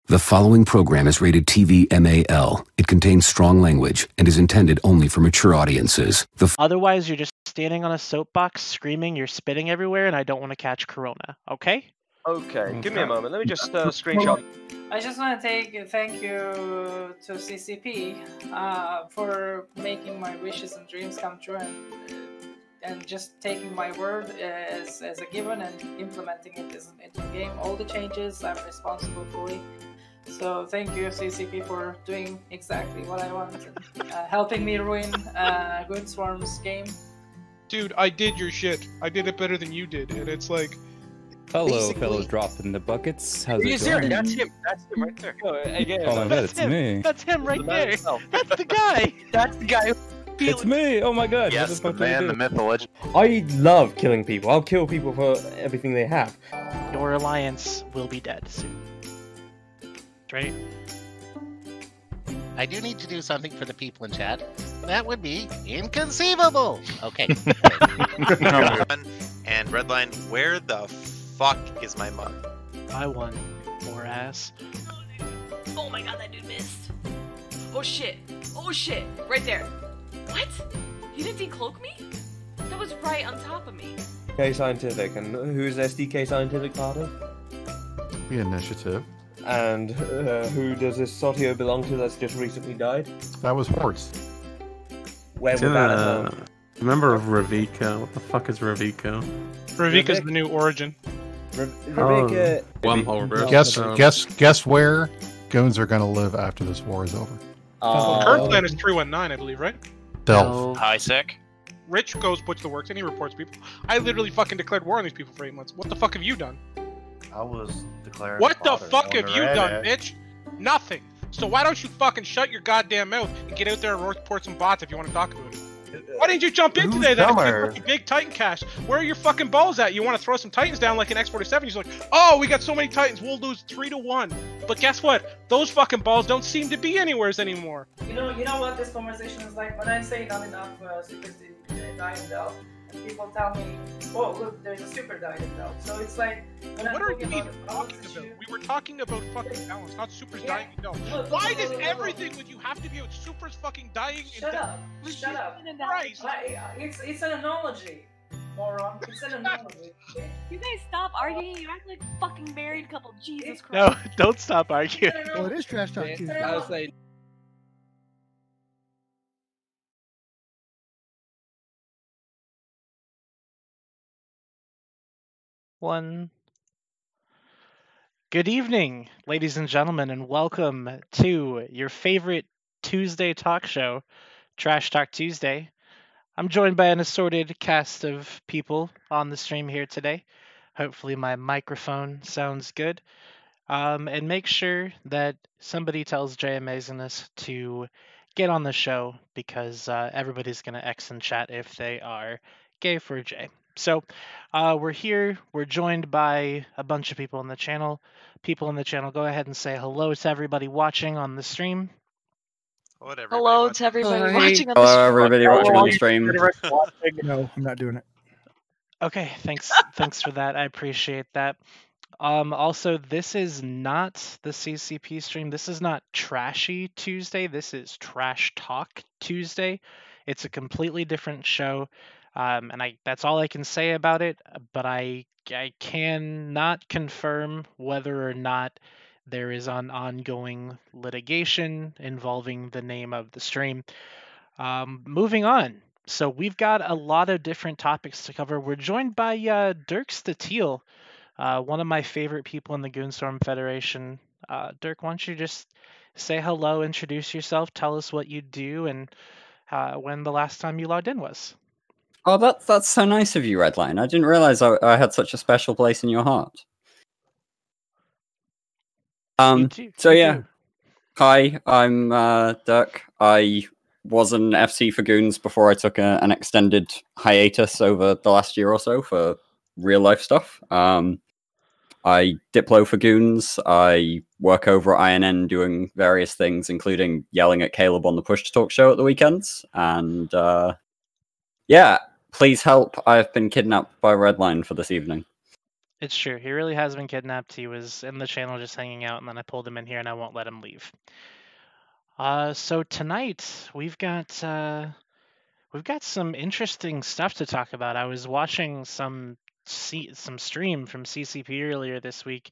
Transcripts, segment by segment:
The following program is rated TV MAL. It contains strong language and is intended only for mature audiences. Otherwise, you're just standing on a soapbox screaming, you're spitting everywhere, and I don't want to catch corona, okay? Okay, give me a moment. Let me just screenshot. I just want to thank you to CCP for making my wishes and dreams come true and just taking my word as a given and implementing it into the game. All the changes I'm responsible fully. So thank you CCP for doing exactly what I want and helping me ruin Goonswarm's game. Dude, I did your shit. I did it better than you did, and it's like... Hello, fellow dropping the buckets. How's it going? That's him. That's him right there. Oh my god, it's me. That's him right there. That's the guy. That's the guy. It's me. Oh my god. Yes, the man, the myth, the legend. I love killing people. I'll kill people for everything they have. Your alliance will be dead soon. Right? I do need to do something for the people in chat. That would be inconceivable. Okay. And Redline, where the fuck is my mug? I won. More ass. Oh my god, that dude missed. Oh shit. Oh shit. Right there. What? You didn't decloak me? That was right on top of me. K Scientific, and who's SDK Scientific part of? The Initiative. And who does this Sotio belong to that's just recently died? That was Horst. Where was that? Remember Ravika? What the fuck is Ravika? Ravika's the new origin. Ravika. Guess where Goons are gonna live after this war is over. Current plan is 319, I believe, right? Delve. Hi, sick. Rich goes, puts the works, and he reports people. I literally fucking declared war on these people for 8 months. What the fuck have you done? I was declaring. What the fuck have you done, bitch? Nothing. So why don't you fucking shut your goddamn mouth and get out there and report some bots if you want to talk about it? Why didn't you jump in today? That big Titan cash. Where are your fucking balls at? You want to throw some Titans down like an X47? He's like, oh, we got so many Titans, we'll lose 3-1. But guess what? Those fucking balls don't seem to be anywheres anymore. You know what this conversation is like? When I say not enough super die in Delve, and people tell me, oh look, there's a super die in Delve. So it's like, what are you even talking about? We were talking about fucking balance, not supers dying in Delve. Why does everything with you have to be about supers fucking dying in Delve? Shut up. It's an analogy, moron. It's an analogy. You guys stop arguing. You act like a fucking married couple. Jesus Christ. No, don't stop arguing. Well, it is trash talk Tuesday. I was saying. One. Good evening, ladies and gentlemen, and welcome to your favorite Tuesday talk show, Trash Talk Tuesday. I'm joined by an assorted cast of people on the stream here today. Hopefully my microphone sounds good. And make sure that somebody tells Jay Amazingness to get on the show because everybody's going to X in chat if they are gay for Jay. So we're here. We're joined by a bunch of people in the channel. People in the channel, go ahead and say hello to everybody watching on the stream. Hello to everybody watching on the stream. Hello, everybody watching on the stream. No, I'm not doing it. Okay, thanks for that. I appreciate that. Also, this is not the CCP stream. This is not Trashy Tuesday. This is Trash Talk Tuesday. It's a completely different show. And that's all I can say about it, but I cannot confirm whether or not there is an ongoing litigation involving the name of the stream. Moving on. So we've got a lot of different topics to cover. We're joined by Dirks the Teal, one of my favorite people in the Goonstorm Federation. Dirk, why don't you just say hello, introduce yourself, tell us what you do, and when the last time you logged in was. Oh, that's so nice of you, Redline. I didn't realize I had such a special place in your heart. So yeah, hi, I'm Dirk. I was an FC for Goons before I took an extended hiatus over the last year or so for real life stuff. I diplo for Goons. I work over at INN doing various things, including yelling at Caleb on the Push to Talk show at the weekends. And yeah, please help. I've been kidnapped by Redline for this evening. It's true. He really has been kidnapped. He was in the channel just hanging out, and then I pulled him in here, and I won't let him leave. So tonight we've got some interesting stuff to talk about. I was watching some stream from CCP earlier this week,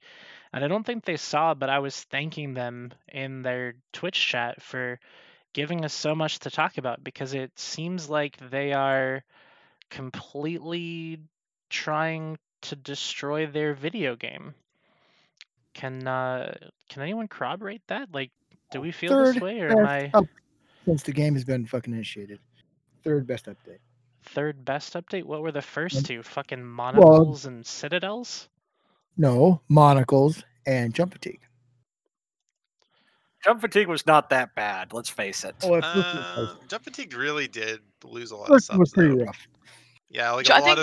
and I don't think they saw, but I was thanking them in their Twitch chat for giving us so much to talk about, because it seems like they are completely trying to destroy their video game. Can anyone corroborate that? Like, do we feel this way, or am I? Since the game has been fucking initiated, third best update. Third best update? What were the first two? Fucking monocles and citadels? No, monocles and jump fatigue. Jump fatigue was not that bad. Let's face it. Jump fatigue really did lose a lot of First subs. was pretty rough. Yeah, like I a think-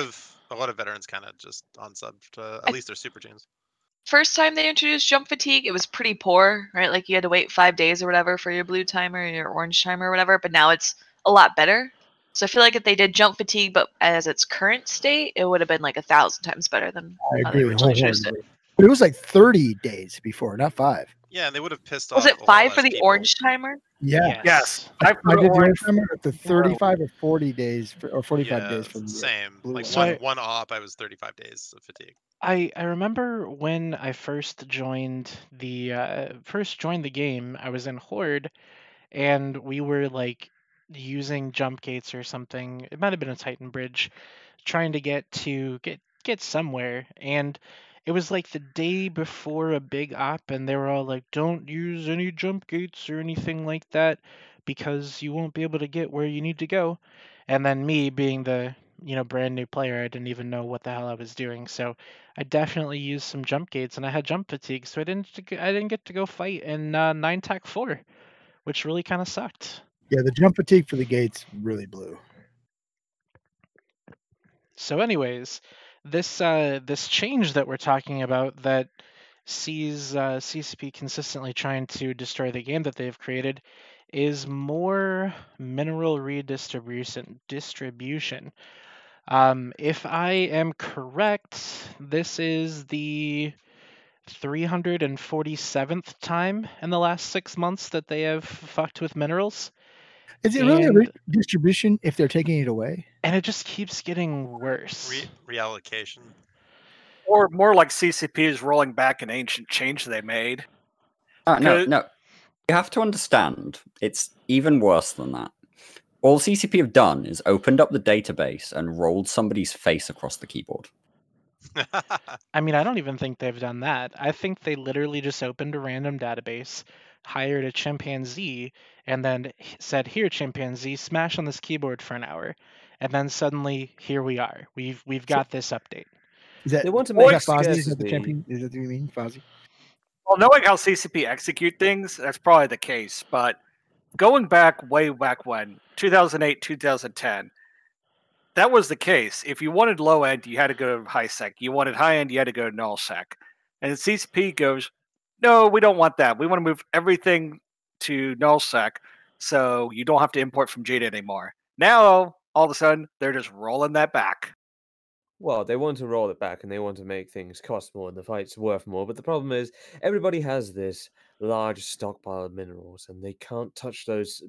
lot of veterans kind of just unsubbed to at least their super tunes. First time they introduced jump fatigue, it was pretty poor, right? Like you had to wait 5 days or whatever for your blue timer or your orange timer or whatever, but now it's a lot better. So I feel like if they did jump fatigue, but as its current state, it would have been like 1,000 times better than I how they agree originally introduced it. wholeheartedly. But it was like 30 days before, not 5. Yeah, and they would have pissed Was off. it 5 for the orange timer? Yeah. Yes. I for did the orange orange timer up to 35 or 40 days, or 45 days for the Same. blue Like one. one op, I was 35 days of fatigue. I remember when I first joined the game, I was in Horde, and we were like using jump gates or something. It might have been a Titan bridge, trying to get somewhere, and it was like the day before a big op, and they were all like, "Don't use any jump gates or anything like that, because you won't be able to get where you need to go." And then me being the brand new player, I didn't even know what the hell I was doing. So I definitely used some jump gates, and I had jump fatigue, so I didn't get to go fight in 9-tac-4, which really kind of sucked. Yeah, the jump fatigue for the gates really blew. So, anyways, this change that we're talking about that sees CCP consistently trying to destroy the game that they've created is more mineral redistribution. If I am correct, this is the 347th time in the last 6 months that they have fucked with minerals. Is it really a redistribution if they're taking it away? And it just keeps getting worse. Reallocation. Or more like CCP is rolling back an ancient change they made. No. You have to understand, it's even worse than that. All CCP have done is opened up the database and rolled somebody's face across the keyboard. I mean, I don't even think they've done that. I think they literally just opened a random database, hired a chimpanzee, and then said, "Here, chimpanzee, smash on this keyboard for an hour." And then suddenly, here we are. We've got this update. Is that They want to make Fozzie? Is that the scarcity. champion? Is that what you mean, Fozzie? Well, knowing how CCP execute things, that's probably the case. But going back way back when, 2008, 2010, that was the case. If you wanted low end, you had to go to high sec. You wanted high end, you had to go to null sec. And CCP goes, no, we don't want that. We want to move everything to null sec, so you don't have to import from Jada anymore. Now, all of a sudden, they're just rolling that back. Well, they want to roll it back and they want to make things cost more and the fight's worth more. But the problem is, everybody has this large stockpile of minerals and they can't touch those.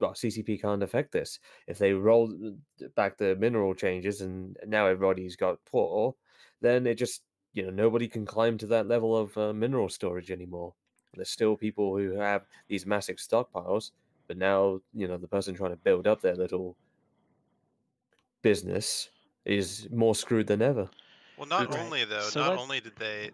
Well, CCP can't affect this. If they roll back the mineral changes and now everybody's got poor, then it just, nobody can climb to that level of mineral storage anymore. There's still people who have these massive stockpiles, but now, the person trying to build up their little business is more screwed than ever. Well, not only though, not only did they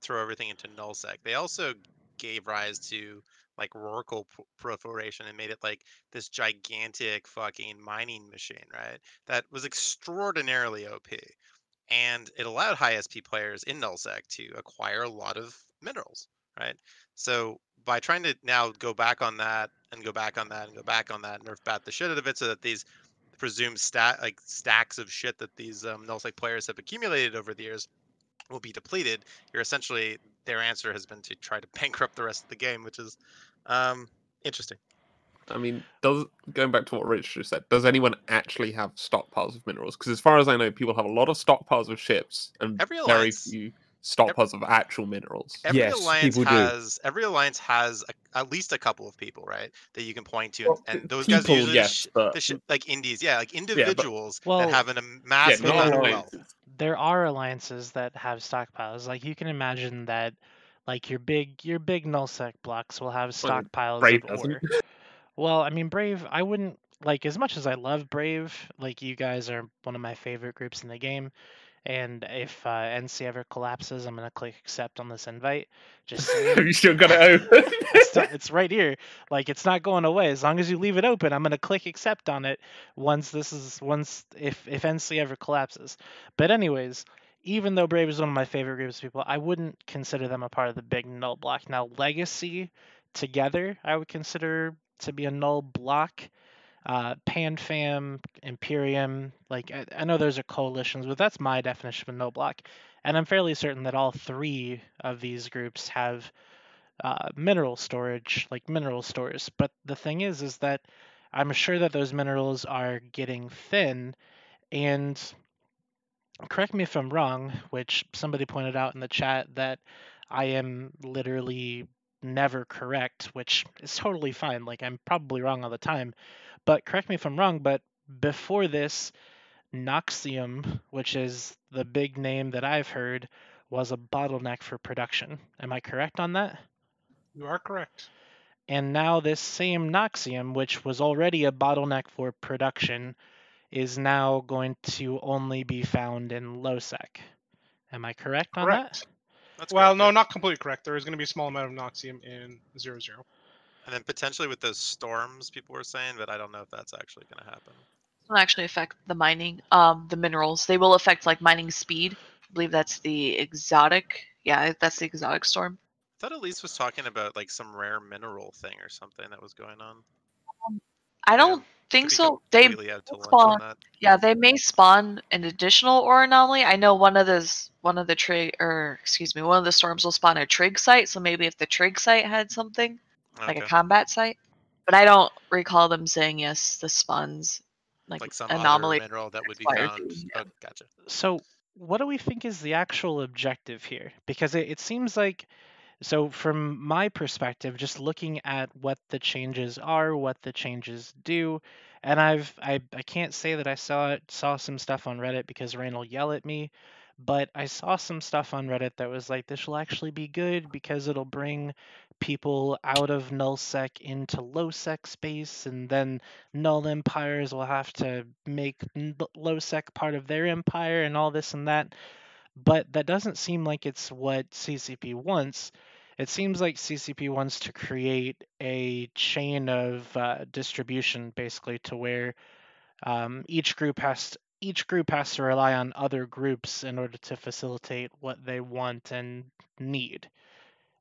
throw everything into nullsec, they also gave rise to like Rorqual proliferation and made it like this gigantic fucking mining machine, right? That was extraordinarily OP, and it allowed high SP players in nullsec to acquire a lot of minerals, right? So by trying to now go back on that and go back on that and go back on that, nerf bat the shit out of it so that these presumed stacks of shit that these nullsec players have accumulated over the years will be depleted. You're essentially, their answer has been to try to bankrupt the rest of the game, which is interesting. I mean, going back to what Rich just said, does anyone actually have stockpiles of minerals? Because as far as I know, people have a lot of stockpiles of ships and very few stockpiles of actual minerals. Every alliance has at least a couple of people, right, that you can point to, and those guys are usually like indies, like individuals that have a massive amount of wealth. There are alliances that have stockpiles. Like you can imagine that, like your big nullsec blocks will have stockpiles of ore. Well, I mean, Brave, I wouldn't like, as much as I love Brave, like you guys are one of my favorite groups in the game. And if NC ever collapses, I'm gonna click accept on this invite. Just saying. Have you still got it open? It's right here. Like it's not going away. As long as you leave it open, I'm gonna click accept on it if NC ever collapses. But anyways, even though Brave is one of my favorite groups of people, I wouldn't consider them a part of the big null block. Now Legacy together, I would consider to be a null block. PanFam, Imperium, like I know those are coalitions, but that's my definition of a null block. And I'm fairly certain that all three of these groups have mineral storage, like mineral stores. But the thing is that I'm sure that those minerals are getting thin, and correct me if I'm wrong, which somebody pointed out in the chat that I am literally never correct, which is totally fine. Like I'm probably wrong all the time. But correct me if I'm wrong, but before this, Noxium, which is the big name that I've heard, was a bottleneck for production. Am I correct on that? You are correct. And now this same Noxium, which was already a bottleneck for production, is now going to only be found in LowSec. Am I correct on that? Well, no, not completely correct. There is going to be a small amount of Noxium in 0-0. And then potentially with those storms, people were saying, but I don't know if that's actually going to happen. It will actually affect the mining, the minerals. They will affect like mining speed. I believe that's the exotic. Yeah, that's the exotic storm. I thought Elise was talking about like some rare mineral thing or something that was going on. I don't think so. They spawn. Yeah, they may spawn an additional ore anomaly. I know one of the storms will spawn a trig site. So maybe if the trig site had something. Like a combat site, but I don't recall them saying yes. The spawns like some anomaly other mineral that would be found. Oh, gotcha. So what do we think is the actual objective here? Because it seems like, so from my perspective, just looking at what the changes are, what the changes do, and I can't say that I saw some stuff on Reddit because Rain will yell at me, but I saw some stuff on Reddit that was like, this will actually be good because it'll bring people out of nullsec into lowsec space, and then null empires will have to make lowsec part of their empire and all this and that. But that doesn't seem like it's what CCP wants. It seems like CCP wants to create a chain of distribution, basically, to where each group has to rely on other groups in order to facilitate what they want and need.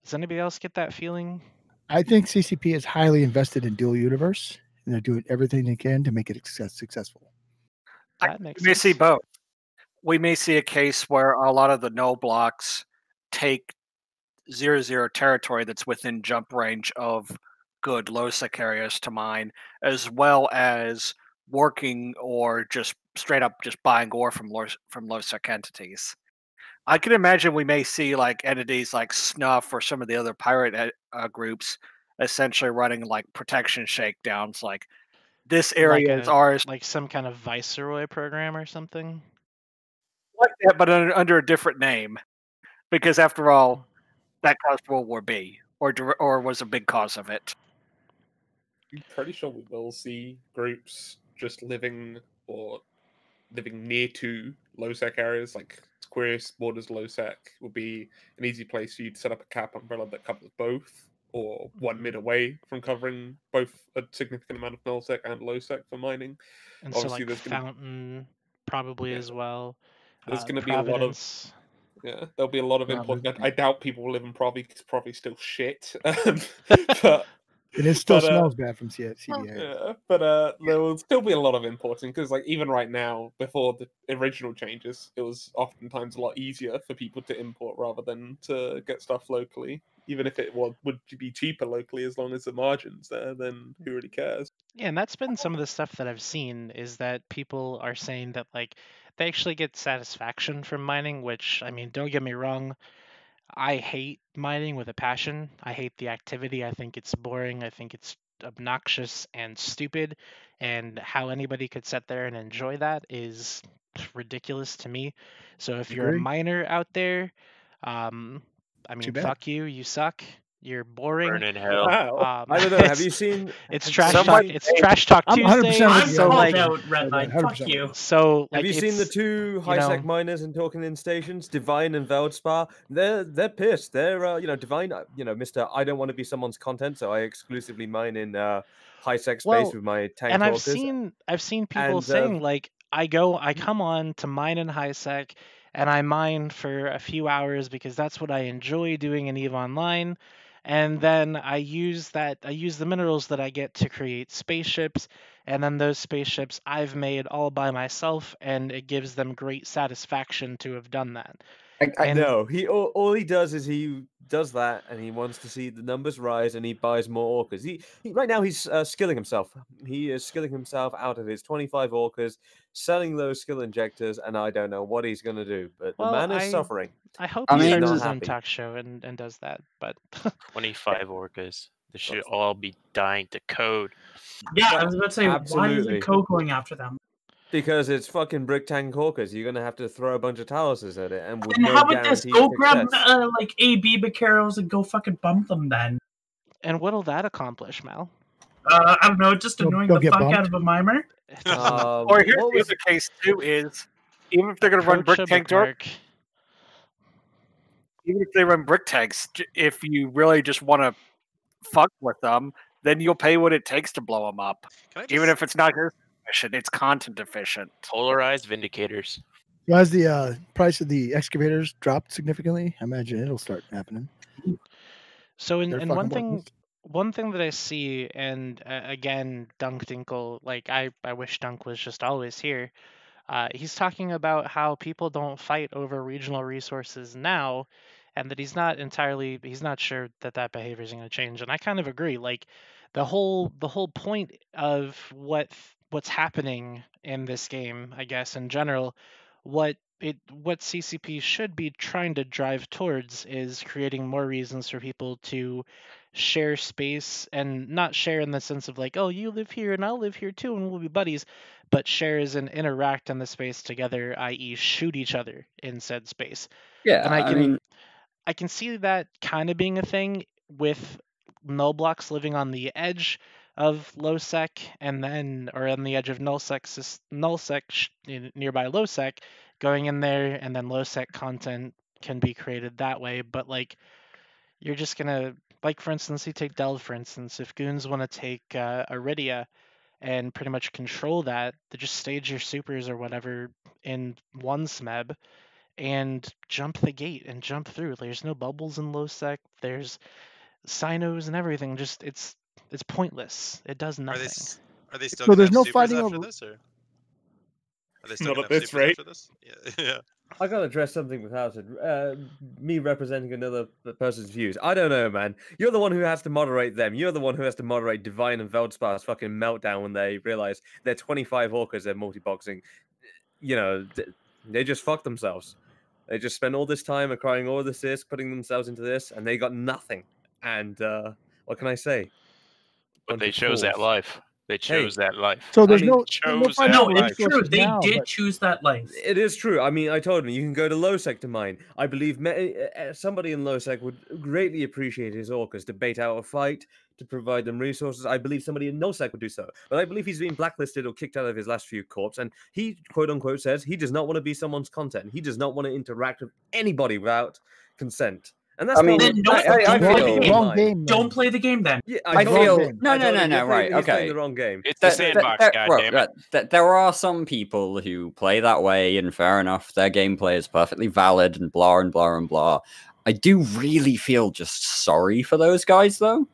Does anybody else get that feeling? I think CCP is highly invested in dual universe, and they're doing everything they can to make it successful. We may see both. We may see a case where a lot of the null blocks take 0-0 territory that's within jump range of good low-sec areas to mine, as well as working or just straight up just buying ore from low-sec entities. I can imagine we may see like entities like Snuff or some of the other pirate groups essentially running like protection shakedowns, like this area is ours, like some kind of Viceroy program or something. Like that, but under a different name, because after all, that caused World War B, or was a big cause of it. I'm pretty sure we will see groups just living near to low-sec areas, like Aquarius borders low-sec would be an easy place for you to set up a cap umbrella that covers both, or 1 mid away from covering both a significant amount of null-sec and low-sec for mining. And obviously, so like Fountain probably as well. There's going to be a lot of there'll be a lot of important. I doubt people will live in Provi because Provi's still shit. But It still smells bad from CBA. Yeah, but there will still be a lot of importing because, like, even right now, before the original changes, it was oftentimes a lot easier for people to import rather than to get stuff locally. Even if it would be cheaper locally, as long as the margin's there, then who really cares? Yeah, and that's been some of the stuff that I've seen is that people are saying that like they actually get satisfaction from mining, which I mean, don't get me wrong, I hate mining with a passion. I hate the activity. I think it's boring. I think it's obnoxious and stupid. And how anybody could sit there and enjoy that is ridiculous to me. So if you're a miner out there, I mean, fuck you. You suck. You're boring. Burn in hell. Wow. I don't know. Have you seen? It's trash talk. It's trash talk Tuesday. I'm So called like, out, Redline. Fuck you. So like, have you seen the two high-sec miners and talking in stations, Divine and Veldspar? They're pissed. They're Divine. Mr. I don't want to be someone's content, so I exclusively mine in high-sec space with my tank. And talkers. I've seen people saying like, I come on to mine in high-sec, and I mine for a few hours because that's what I enjoy doing in EVE Online. And then I use the minerals that I get to create spaceships, and then those spaceships I've made all by myself, and it gives them great satisfaction to have done that. I know. All he does is he does that, and he wants to see the numbers rise, and he buys more orcas. He right now he's skilling himself. He is skilling himself out of his 25 orcas, selling those skill injectors, and I don't know what he's gonna do. But the man is suffering. I hope he starts his own talk show and does that. But 25 orcas. They should all be dying to code. Yeah, I was about to say, why is the code going after them? Because it's fucking brick tank orcas. You're gonna have to throw a bunch of taluses at it, and with And no how about this? guaranteed Go grab success. like AB Bacaros and go fucking bump them then. And what'll that accomplish, Mal? I don't know, just annoying the fuck out of a mimer. Or here's the other case too: is even if they're going to run brick tank dork, even if they run brick tanks, if you really just want to fuck with them, then you'll pay what it takes to blow them up, even if it's not efficient. It's content efficient. Polarized Vindicators. So has the price of the excavators dropped significantly? I imagine it'll start happening. So and one thing that I see, and again, Dunk Dinkle, like I wish Dunk was just always here. He's talking about how people don't fight over regional resources now, and that he's not sure that behavior is going to change. And I kind of agree. Like the whole point of what's happening in this game, I guess in general, what CCP should be trying to drive towards is creating more reasons for people to share space, and not share in the sense of like, oh, you live here and I'll live here too and we'll be buddies, but share as in interact in the space together, i.e. shoot each other in said space. Yeah, and I can see that kind of being a thing with null blocks living on the edge of low sec, and then or on the edge of null sec nearby low sec, going in there, and then low sec content can be created that way. But like, you're just gonna, like, for instance, you take Delve, for instance. If goons want to take Iridia and pretty much control that, they just stage your supers or whatever in one smeb and jump the gate and jump through. There's no bubbles in low sec. There's sinos and everything. Just it's pointless. It does nothing. Are they still? So there's no supers fighting after over this, or are they still Not gonna at have this supers rate. after this? Yeah. I gotta address something with Housen. Me representing another person's views. I don't know, man. You're the one who has to moderate them. You're the one who has to moderate Divine and Veldspar's fucking meltdown when they realize they're 25 orcas they're multi-boxing. You know, they just fucked themselves. They just spent all this time acquiring all this, putting themselves into this, and they got nothing. And what can I say? But they chose that life. They chose that life. So there's no, it's true. They did choose that life. It is true. I mean, I told him you can go to Lowsec to mine. I believe somebody in Lowsec would greatly appreciate his orcas to bait out a fight, to provide them resources. I believe somebody in NoSec would do so. But I believe he's been blacklisted or kicked out of his last few corps, and he, quote-unquote, says he does not want to be someone's content. He does not want to interact with anybody without consent. And that's wrong game. Don't play the game then. Yeah, I feel no. Right? Right? Okay. The wrong game. It's the sandbox. Goddammit. There are some people who play that way, and fair enough. Their gameplay is perfectly valid, and blah and blah and blah. I do really feel just sorry for those guys, though,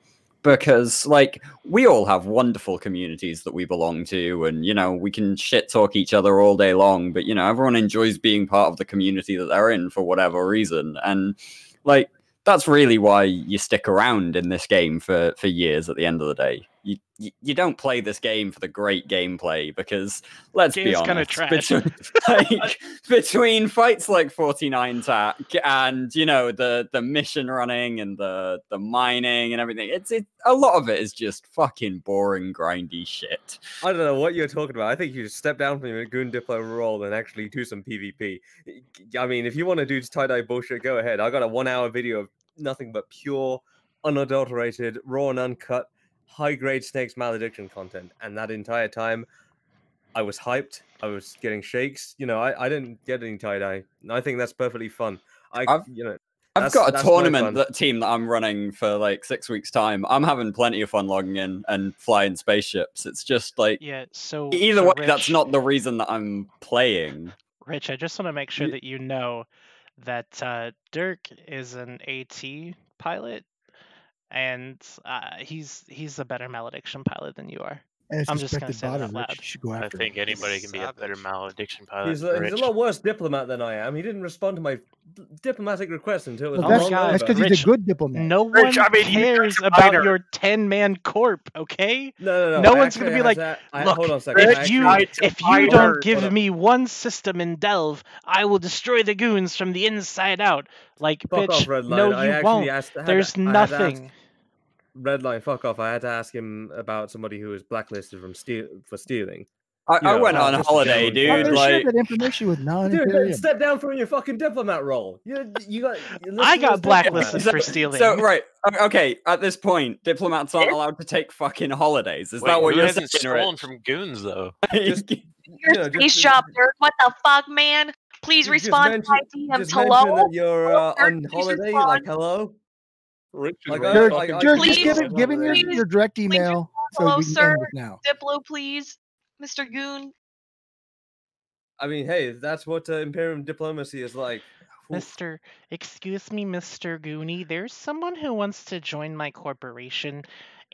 because like we all have wonderful communities that we belong to, and you know we can shit talk each other all day long, but you know everyone enjoys being part of the community that they're in for whatever reason, and like that's really why you stick around in this game for years. At the end of the day, you don't play this game for the great gameplay, because let's be honest, between fights like 49 TAC and you know the mission running and the mining and everything, it's a lot of it is just fucking boring grindy shit. I don't know what you're talking about. I think you just step down from your Goon Diplo role and actually do some PvP. I mean, if you want to do tie-dye bullshit, go ahead. I got a 1-hour video of nothing but pure, unadulterated, raw and uncut, high-grade Snake's Malediction content, and that entire time, I was hyped. I was getting shakes. You know, I didn't get any tie-dye. I think that's perfectly fun. I've got a tournament team that I'm running for like 6 weeks' time. I'm having plenty of fun logging in and flying spaceships. It's just like, so either way, Rich, that's not the reason that I'm playing. Rich, I just want to make sure that you know that Dirk is an AT pilot, and he's a better Malediction pilot than you are. I'm just going to say that out loud. I think anybody can be a better Malediction pilot. He's a lot worse diplomat than I am. He didn't respond to my diplomatic request until it was that's because he's a good diplomat. No one cares about your 10-man corp, okay? No. No one's going to be like, look, hold on a second. if you don't give me one system in Delve, I will destroy the goons from the inside out. Like, fuck bitch, off, Redline. no, you won't. There's nothing. Redline, fuck off. I had to ask him about somebody who was blacklisted for stealing. I went on holiday, dude. Like that information with dude, step down from your fucking diplomat role. I got blacklisted for stealing. So right, okay. At this point, diplomats aren't allowed to take fucking holidays. Is that what you're saying? Stolen from goons, though. Your space shop, Dirk. What the fuck, man? Please respond to my DMs. Hello. That you're on holiday. Like hello. Just give him your direct email. Hello, so sir. Now. Diplo, please. Mr. Goon. I mean, hey, that's what Imperium diplomacy is like. Excuse me, Mr. Goonie. There's someone who wants to join my corporation,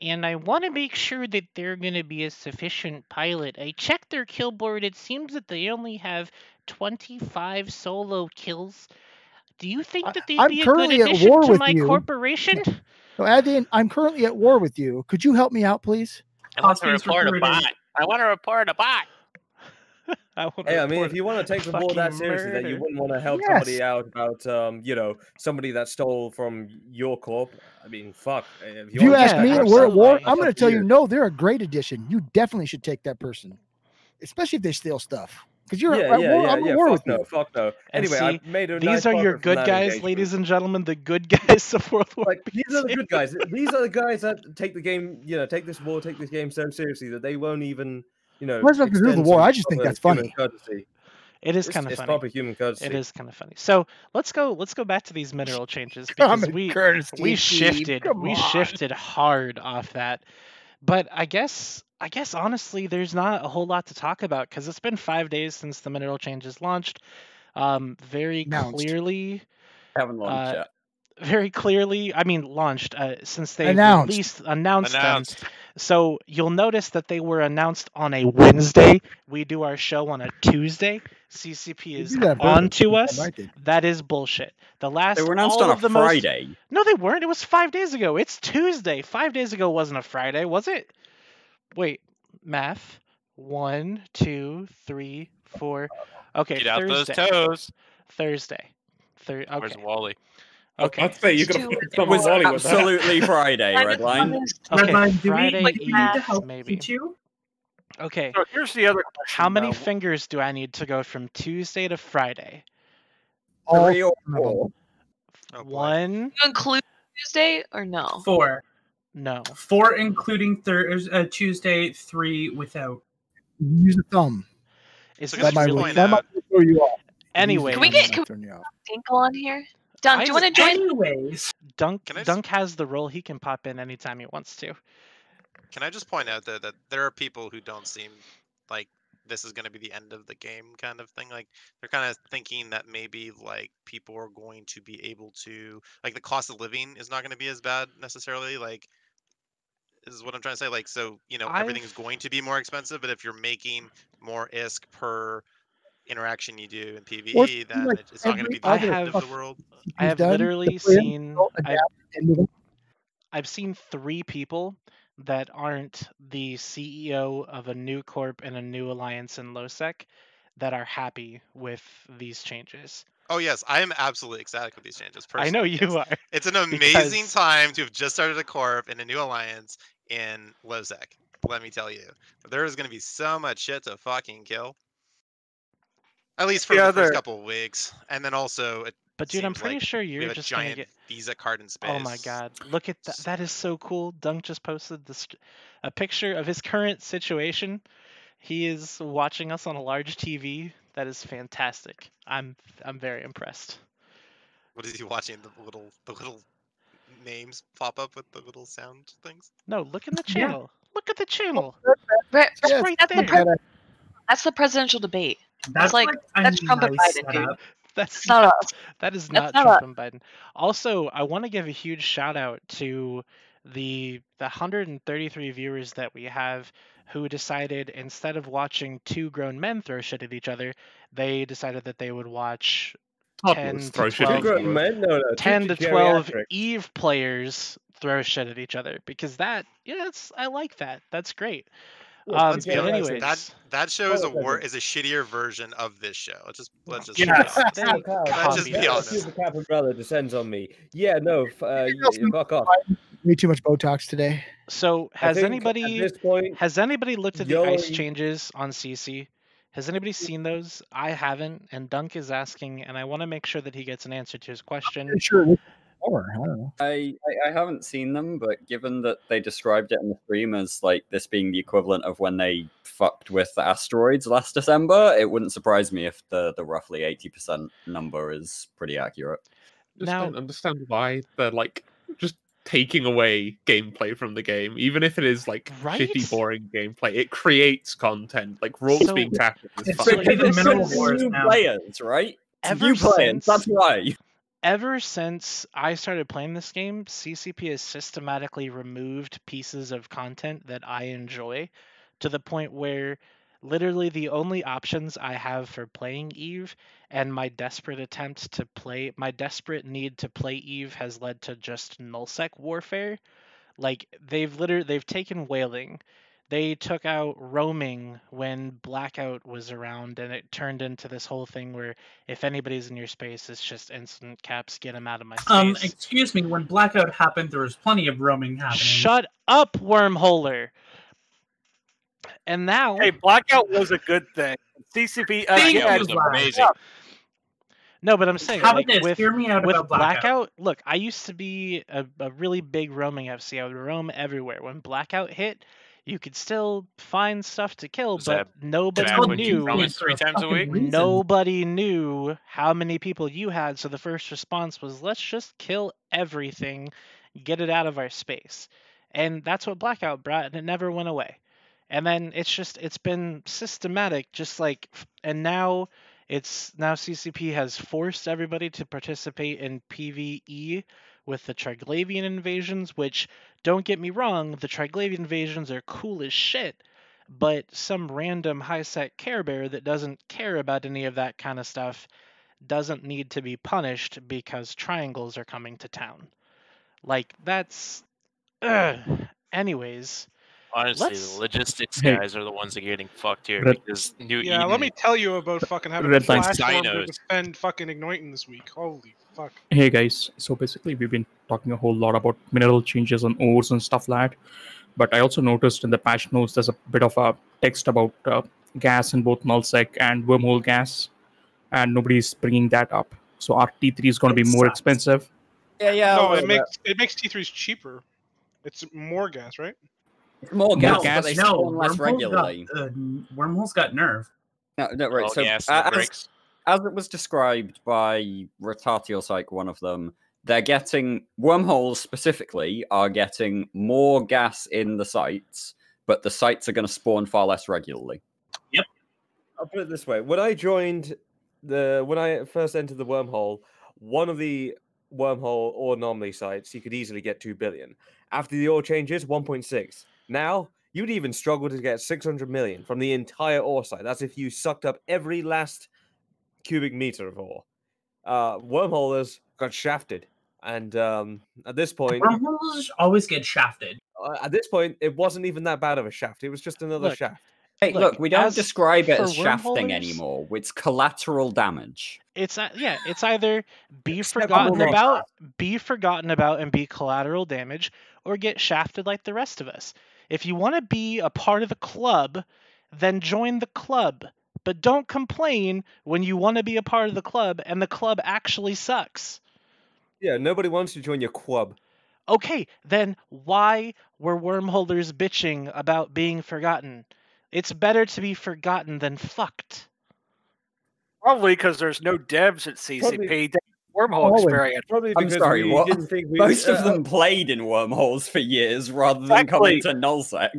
and I want to make sure that they're going to be a sufficient pilot. I checked their kill board. It seems that they only have 25 solo kills. Do you think that they'd be a good addition to my corporation? So, Adrian, I'm currently at war with you. Could you help me out, please? I want to report a bot. I want to report a bot. Hey, I mean, if you want to take the ball that seriously, that you wouldn't want to help somebody out about, you know, somebody that stole from your corp. I mean, fuck. If you ask me, we're at war. I'm going to tell you, no, they're a great addition. You definitely should take that person, especially if they steal stuff. Because you're at war. I'm at war with you. Fuck no. Anyway, see, I made a these are your good guys, ladies and gentlemen. The good guys of World War II. These are the good guys. These are the guys that take the game, you know, take this war, take this game so seriously that they won't even, you know. What's nothing to do with the war? I just think that's funny. It is kind of funny. It's proper human courtesy. It is kind of funny. So let's go back to these mineral changes because we shifted hard off that. But I guess honestly, there's not a whole lot to talk about because it's been 5 days since the mineral changes launched. Very clearly, haven't launched yet. Very clearly, I mean launched since they announced them. So you'll notice that they were announced on a Wednesday. We do our show on a Tuesday. CCP is on to us. That is bullshit. They were announced on a Friday. No, they weren't. It was 5 days ago. It's Tuesday. 5 days ago wasn't a Friday, was it? Wait, math. 1, 2, 3, 4. Okay, get out those toes. Thursday. Okay. Where's Wally? Okay. I'd say you could have put some was Wally with that. Absolutely Friday, Redline. Okay, do Friday we need to Eve, help maybe. you? Okay. So here's the other question. How many fingers do I need to go from Tuesday to Friday? 3 or 4. 1. You include Tuesday or no? 4. No. 4 including Tuesday, 3 without. Use a thumb. That might throw you off. Anyway, can we get Dinkle on here? Dunk, do you want to join? Anyways, Dunk has the role. He can pop in anytime he wants to. Can I just point out that there are people who don't seem like this is going to be the end of the game kind of thing? Like they're kind of thinking that maybe like people are going to be able to, like, the cost of living is not going to be as bad necessarily. Like is what I'm trying to say. Like, so everything's going to be more expensive, but if you're making more ISK per interaction you do in PvE, then it's not going to be the end of the world. I have literally seen. I've seen 3 people that aren't the CEO of a new corp and a new alliance in LoSec that are happy with these changes. Oh yes, I am absolutely ecstatic with these changes. Personally, I know you are. It's an amazing time to have just started a corp and a new alliance in LoSec. Let me tell you, there is going to be so much shit to fucking kill. At least for the first couple of weeks, and then also But dude, I'm pretty sure you're just gonna giant get Visa card in space. Oh my god, look at that! That is so cool. Dunk just posted a picture of his current situation. He is watching us on a large TV. That is fantastic. I'm very impressed. What is he watching? The little names pop up with the little sound things? No, look in the channel. Look at the channel. Right, right there. That's the presidential debate. That's that's Trump and nice Biden, dude. setup. That's not us. That is That's not not Trump us. and Biden. Also, I want to give a huge shout out to the 133 viewers that we have who decided instead of watching 2 grown men throw shit at each other, they decided that they would watch 10 to 12 Eve players throw shit at each other, because I like that. That's great. Let's be But honest, anyways, that show is a shittier version of this show. Let's just Yes. be honest. Let's just be honest. Supercap umbrella descends on me. Yeah, no, fuck off. Way too much Botox today. So has anybody looked at the ice Joey- changes on CC? Has anybody seen those? I haven't, and Dunk is asking, and I want to make sure that he gets an answer to his question. Sure. I don't know. I haven't seen them, but given that they described it in the stream as like this being the equivalent of when they fucked with the asteroids last December, it wouldn't surprise me if the roughly 80% number is pretty accurate. Just don't understand why they're like just taking away gameplay from the game, even if it is like shitty, boring gameplay. It creates content. Like roles being tackled is fun. New players, right? New players. That's why. Ever since I started playing this game, CCP has systematically removed pieces of content that I enjoy, to the point where literally the only options I have for playing Eve and my desperate need to play Eve has led to just nullsec warfare. Like they've taken whaling. They took out roaming when Blackout was around, and it turned into this whole thing where if anybody's in your space, it's just instant caps, get them out of my space. Excuse me, when Blackout happened, there was plenty of roaming happening. Shut up, wormholer. And now... Hey, Blackout was a good thing. CCP was amazing. No, but I'm saying, How like, about this? Hear me out with about Blackout. look, I used to be a really big roaming FC. I would roam everywhere. When Blackout hit, you could still find stuff to kill, but nobody knew. Roaming 3 times a week? Nobody knew how many people you had, so the first response was, let's just kill everything, get it out of our space. And that's what Blackout brought, and it never went away. And then it's been systematic, just like, and now CCP has forced everybody to participate in PvE with the Triglavian invasions, which, don't get me wrong, the Triglavian invasions are cool as shit, but some random high-sec Care Bear that doesn't care about any of that kind of stuff doesn't need to be punished because triangles are coming to town. Like, that's... Anyways... Honestly, the logistics guys are the ones that are getting fucked here because New Yeah, Eden... let me tell you about fucking having a flash storm to defend fucking Igniting this week. Holy fuck. Hey guys, so basically we've been talking a whole lot about mineral changes on ores and stuff like that, but I also noticed in the patch notes there's a bit of a text about gas in both nullsec and wormhole gas, and nobody's bringing that up. So our T3 is going to be more expensive. Yeah. No, it makes T3s cheaper. It's more gas, right? More gas, but they spawn less regularly. Wormholes got nerfed. No, right. So as it was described by Rotatio Psych, one of them, they're getting wormholes specifically are getting more gas in the sites, but the sites are going to spawn far less regularly. Yep. I'll put it this way: when I first entered the wormhole, one of the wormhole or anomaly sites, you could easily get 2 billion. After the ore changes, 1.6. Now, you'd even struggle to get 600 million from the entire ore site. That's if you sucked up every last cubic meter of ore. Wormholers got shafted. And at this point... Wormholes always get shafted. At this point, it wasn't even that bad of a shaft. It was just another shaft. Hey, look, we don't describe it for as shafting wormholers- anymore. It's collateral damage. It's it's either be Acceptable forgotten nature. about and be collateral damage, or get shafted like the rest of us. If you want to be a part of the club, then join the club. But don't complain when you want to be a part of the club and the club actually sucks. Yeah, nobody wants to join your club. Okay, then why were wormholders bitching about being forgotten? It's better to be forgotten than fucked. Probably because there's no devs at CCP. Wormhole Oh, experience. I'm sorry, what? Most of them played in wormholes for years rather than coming to nullsec.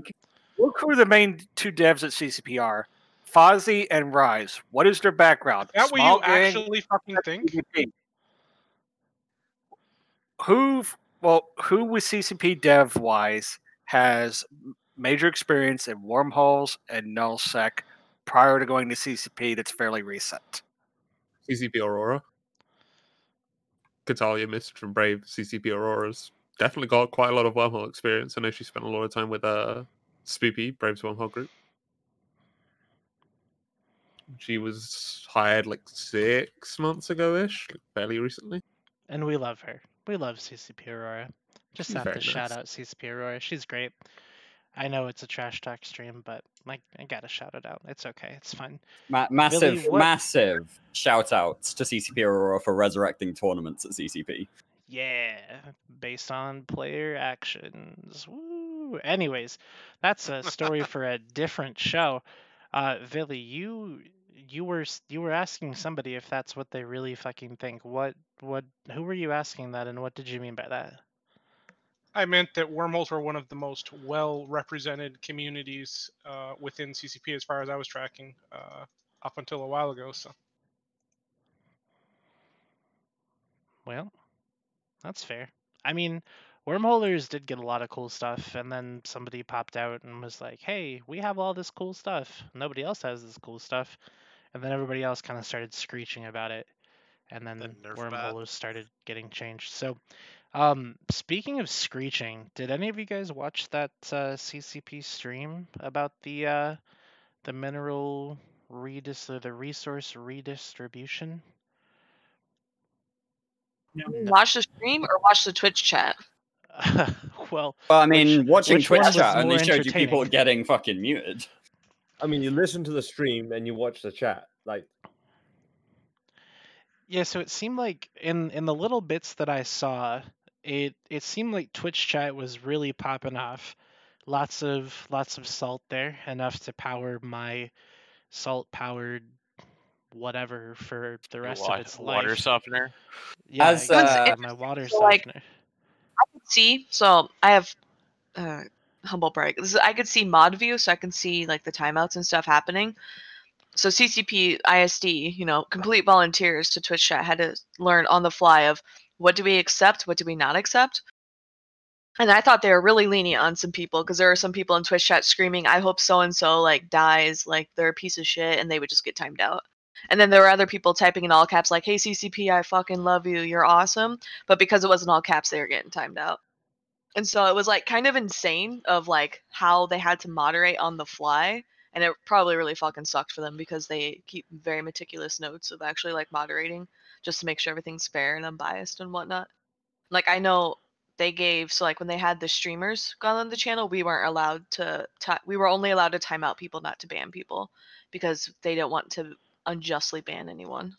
Look who the main two devs at CCP are. Fozzie and Rise. What is their background? Is that what Small you gang, actually fucking think? CCP. Who with CCP dev wise has major experience in wormholes and nullsec prior to going to CCP that's fairly recent? CCP Aurora. Catalia missed from Brave. CCP Aurora's definitely got quite a lot of wormhole experience. I know she spent a lot of time with Spoopy, Brave's wormhole group. She was hired like 6 months ago-ish, like fairly recently. And we love her. We love CCP Aurora. Just She's have to very shout nice. out CCP Aurora. She's great. I know it's a trash talk stream, but like I gotta shout it out. It's okay. It's fine. Massive, Billy, what- massive shout outs to CCP Aurora for resurrecting tournaments at CCP. Yeah, based on player actions. Woo. Anyways, that's a story for a different show. Billy, you were asking somebody if that's what they really fucking think. Who were you asking that, and what did you mean by that? I meant that wormholes were one of the most well-represented communities within CCP, as far as I was tracking, up until a while ago. So, Well, that's fair. I mean, wormholers did get a lot of cool stuff, and then somebody popped out and was like, "Hey, we have all this cool stuff. Nobody else has this cool stuff," and then everybody else kind of started screeching about it, and then wormholes started getting changed. So, speaking of screeching, did any of you guys watch that CCP stream about the mineral the resource redistribution? Watch the stream or watch the Twitch chat? Well, I mean, watching which one Twitch was chat only more showed you people entertaining? getting fucking muted. I mean, you listen to the stream and you watch the chat. Like, Yeah, so it seemed like in the little bits that I saw, it seemed like Twitch chat was really popping off. Lots of salt there, enough to power my salt powered whatever for the rest of its life. Water softener. Yeah, As, my water So, like, softener. I could see. So I have humble brag. I could see mod view, so I can see like the timeouts and stuff happening. So CCP ISD, complete volunteers to Twitch chat had to learn on the fly of what do we accept, what do we not accept. And I thought they were really lenient on some people because there are some people in Twitch chat screaming, "I hope so and so like dies, like they're a piece of shit," and they would just get timed out. And then there were other people typing in all caps like, "Hey CCP, I fucking love you, you're awesome," but because it wasn't all caps, they were getting timed out. And so it was like kind of insane of like how they had to moderate on the fly, and it probably really fucking sucked for them because they keep very meticulous notes of actually like moderating just to make sure everything's fair and unbiased and whatnot. Like I know they gave, so like when they had the streamers gone on the channel, we weren't allowed to we were only allowed to time out people, not to ban people, because they don't want to unjustly ban anyone.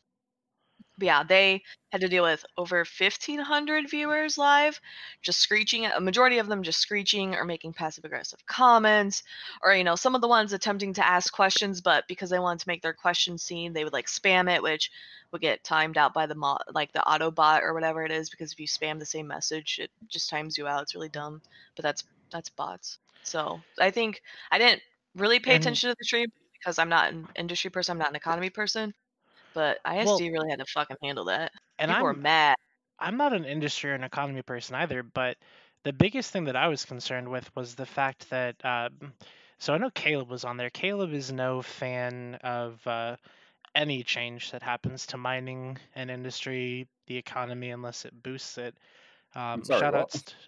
But yeah, they had to deal with over 1,500 viewers live, just screeching. A majority of them just screeching or making passive-aggressive comments, or some of the ones attempting to ask questions, but because they wanted to make their question seen, they would like spam it, which would get timed out by the the Autobot or whatever it is. Because if you spam the same message, it just times you out. It's really dumb, but that's bots. So I think I didn't really pay attention to the stream because I'm not an industry person. I'm not an economy person. But ISD really had to fucking handle that. And People were mad. I'm not an industry or an economy person either, but the biggest thing that I was concerned with was the fact that so I know Caleb was on there. Caleb is no fan of any change that happens to mining and industry, the economy, unless it boosts it. Sorry,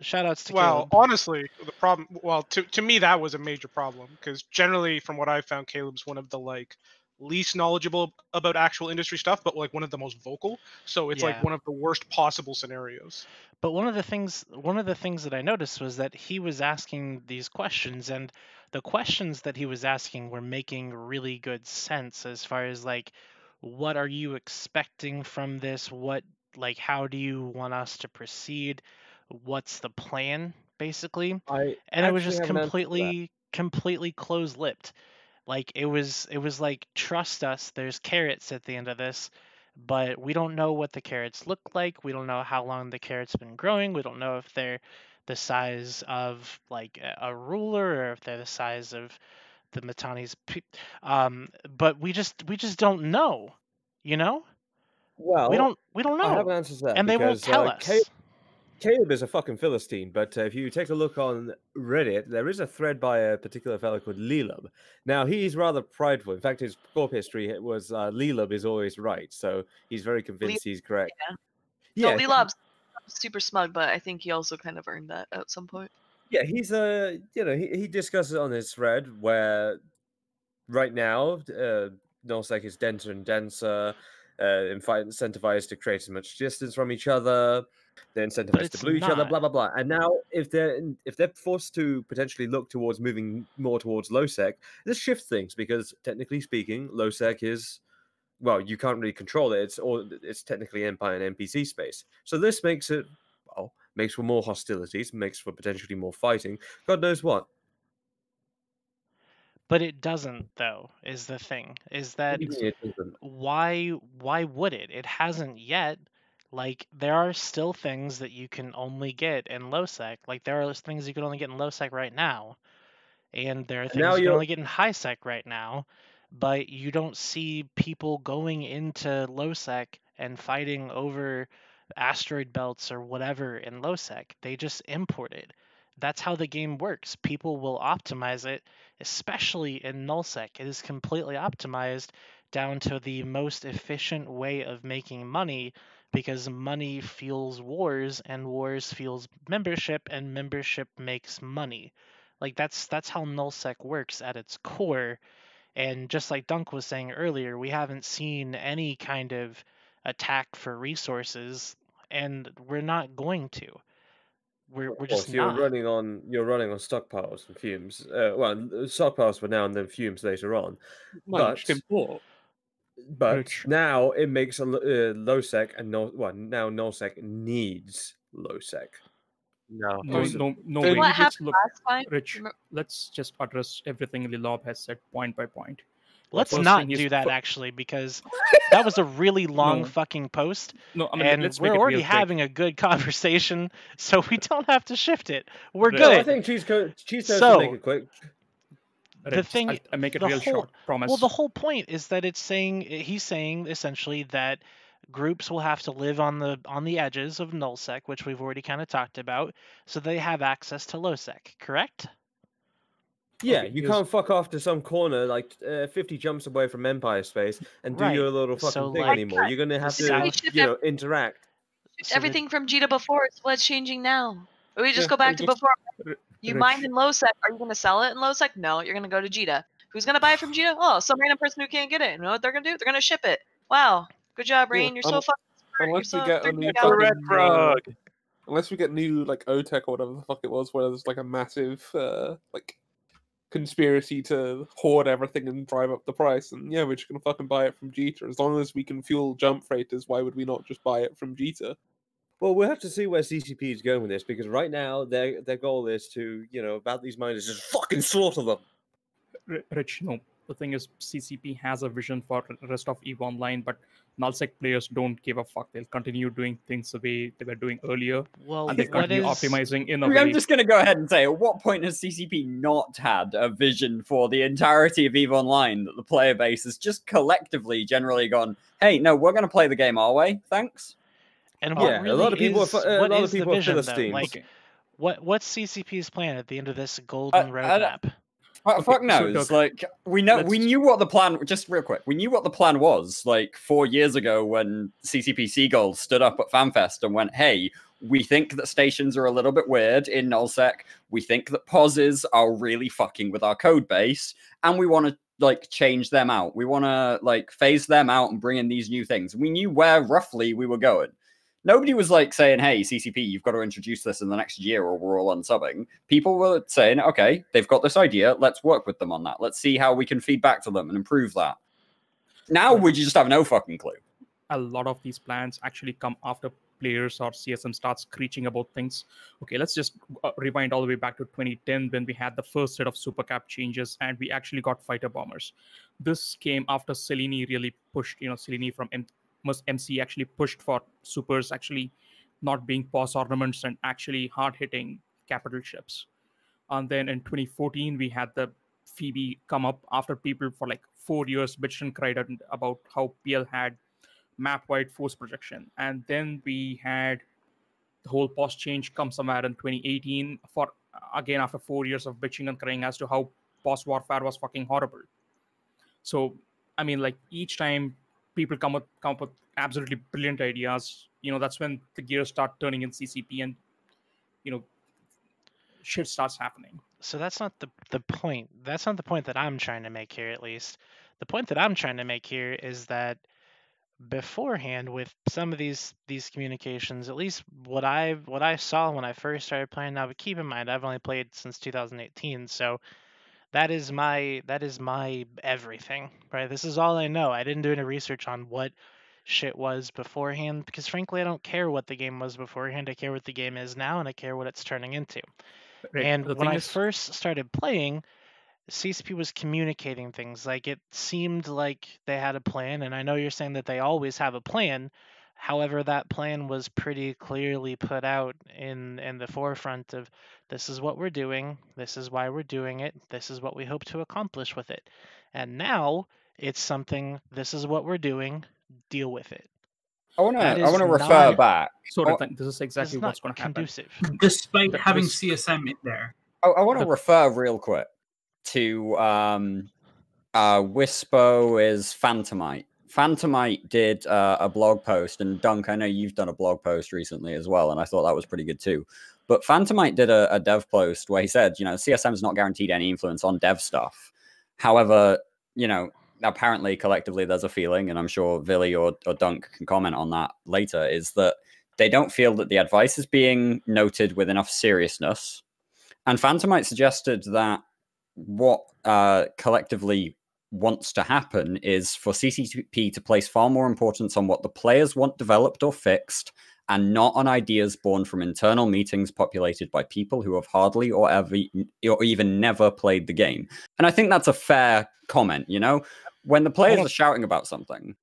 shout outs to Well, Caleb. honestly, the problem. Well, to me that was a major problem because generally, from what I found, Caleb's one of the like least knowledgeable about actual industry stuff, but like one of the most vocal. So it's like one of the worst possible scenarios. But one of the things that I noticed was that he was asking these questions, and the questions that he was asking were making really good sense as far as like, what are you expecting from this? What, like, how do you want us to proceed? What's the plan, basically? And it was just completely closed-lipped. Like it was like, trust us, there's carrots at the end of this, but we don't know what the carrots look like. We don't know how long the carrots been growing. We don't know if they're the size of like a ruler or if they're the size of the Matani's but we just don't know, you know? Well, we don't know. I have an answer to that, and they won't tell us. Caleb is a fucking Philistine, but if you take a look on Reddit, there is a thread by a particular fellow called Lelub. Now, he's rather prideful. In fact, his corp history was Lelub is always right, so he's very convinced he's correct. Yeah. No, Lelub's super smug, but I think he also kind of earned that at some point. Yeah, he's he discusses on his thread where right now nullsec is denser and denser, incentivized to create as much distance from each other. They're incentivized to blue each other, blah blah blah. And now, if they're forced to potentially look towards moving more towards low sec, this shifts things because technically speaking, low sec is, well, you can't really control it. It's technically Empire and NPC space. So this makes it, well, makes for more hostilities, makes for potentially more fighting. God knows what. But it doesn't, though, is the thing. Is that why would it? It hasn't yet. Like, there are still things that you can only get in low sec. Like, there are things you can only get in low sec right now. And there are things you can only get in high sec right now. But you don't see people going into low sec and fighting over asteroid belts or whatever in low sec. They just import it. That's how the game works. People will optimize it, especially in nullsec. It is completely optimized down to the most efficient way of making money, because money fuels wars and wars fuels membership and membership makes money. Like that's how nullsec works at its core. And just like Dunk was saying earlier, we haven't seen any kind of attack for resources, and we're not going to. We're just you're not. running on stockpiles and fumes. Well, stockpiles for now and then fumes later on. But now it makes a low sec and now nullsec needs low sec. No. Rich, let's just address everything Lilob has said point by point. Let's not do that, actually, because that was a really long fucking post. No, I mean, and we're already having a good conversation, so we don't have to shift it. We're good. I think Cheese Toast will make it quick. The thing, I make it real short. Promise. Well, the whole point is that he's saying essentially that groups will have to live on the edges of nullsec, which we've already kind of talked about, so they have access to lowsec. Correct? Yeah, you can't fuck off to some corner like 50 jumps away from Empire space and do your little fucking thing anymore. You're gonna have to, interact. Everything from Jita before is what's changing now. Or we just go back to before. You mine in low sec. Are you gonna sell it in low sec? No, you're gonna go to Jita. Who's gonna buy it from Jita? Oh, some random person who can't get it. You know what they're gonna do? They're gonna ship it. Wow, good job, Rain. You're so fucking smart. Unless we get a new unless we get new like OTEC or whatever the fuck it was, where there's like a massive like conspiracy to hoard everything and drive up the price, and yeah, we're just gonna fucking buy it from Jita. As long as we can fuel jump freighters, why would we not just buy it from Jita? Well, we'll have to see where CCP is going with this, because right now their goal is to, about these miners, just fucking slaughter them. Rich, no. The thing is, CCP has a vision for the rest of EVE Online, but nullsec players don't give a fuck. They'll continue doing things the way they were doing earlier, and they continue optimizing in a way. I'm just going to go ahead and say, at what point has CCP not had a vision for the entirety of EVE Online that the player base has just collectively generally gone, hey, no, we're going to play the game our way, thanks? And what really a lot of people are Philistines. what's CCP's plan at the end of this golden roadmap? Fuck knows. Like we knew what the plan. Just real quick, we knew what the plan was. Like 4 years ago, when CCP Seagull stood up at FanFest and went, "Hey, we think that stations are a little bit weird in nullsec. We think that pauses are really fucking with our code base, and we want to like change them out. We want to like phase them out and bring in these new things." We knew where roughly we were going. Nobody was like saying, "Hey, CCP, you've got to introduce this in the next year or we're all unsubbing." People were saying, "Okay, they've got this idea. Let's work with them on that. Let's see how we can feed back to them and improve that." Now we just have no fucking clue. A lot of these plans actually come after players or CSM starts screeching about things. Okay, let's just rewind all the way back to 2010 when we had the first set of SUPERCAP changes and we actually got fighter bombers. This came after Selene really pushed, Selene from MC actually pushed for supers actually not being pause ornaments and actually hard-hitting capital ships. And then in 2014, we had the Phoebe come up after people for like 4 years bitched and cried about how PL had map-wide force projection. And then we had the whole pause change come somewhere in 2018 for, again, after 4 years of bitching and crying as to how pause warfare was fucking horrible. So, I mean, like each time people come up with absolutely brilliant ideas, that's when the gears start turning in CCP and, shit starts happening. So that's not the point. That's not the point that I'm trying to make here, at least. The point that I'm trying to make here is that beforehand with some of these communications, at least what I saw when I first started playing. Now, but keep in mind, I've only played since 2018, so that is my everything, right? This is all I know. I didn't do any research on what shit was beforehand because frankly I don't care what the game was beforehand. I care what the game is now and I care what it's turning into. Right. And when I first started playing, CCP was communicating things. Like it seemed like they had a plan, and I know you're saying that they always have a plan. However, that plan was pretty clearly put out in the forefront of this is what we're doing, this is why we're doing it, this is what we hope to accomplish with it. And now it's something, this is what we're doing, deal with it. I want to refer back. Sort of thing. This is exactly what's going to happen. Conducive. Despite having CSM in there. I want to refer real quick to Wispo is Phantomite. Phantomite did a blog post, and Dunk, I know you've done a blog post recently as well, and I thought that was pretty good too. But Phantomite did a dev post where he said, CSM is not guaranteed any influence on dev stuff. However, apparently collectively there's a feeling, and I'm sure Villy or Dunk can comment on that later, is that they don't feel that the advice is being noted with enough seriousness. And Phantomite suggested that what collectively wants to happen is for CCP to place far more importance on what the players want developed or fixed, and not on ideas born from internal meetings populated by people who have hardly or even never played the game. And I think that's a fair comment, When the players are shouting about something,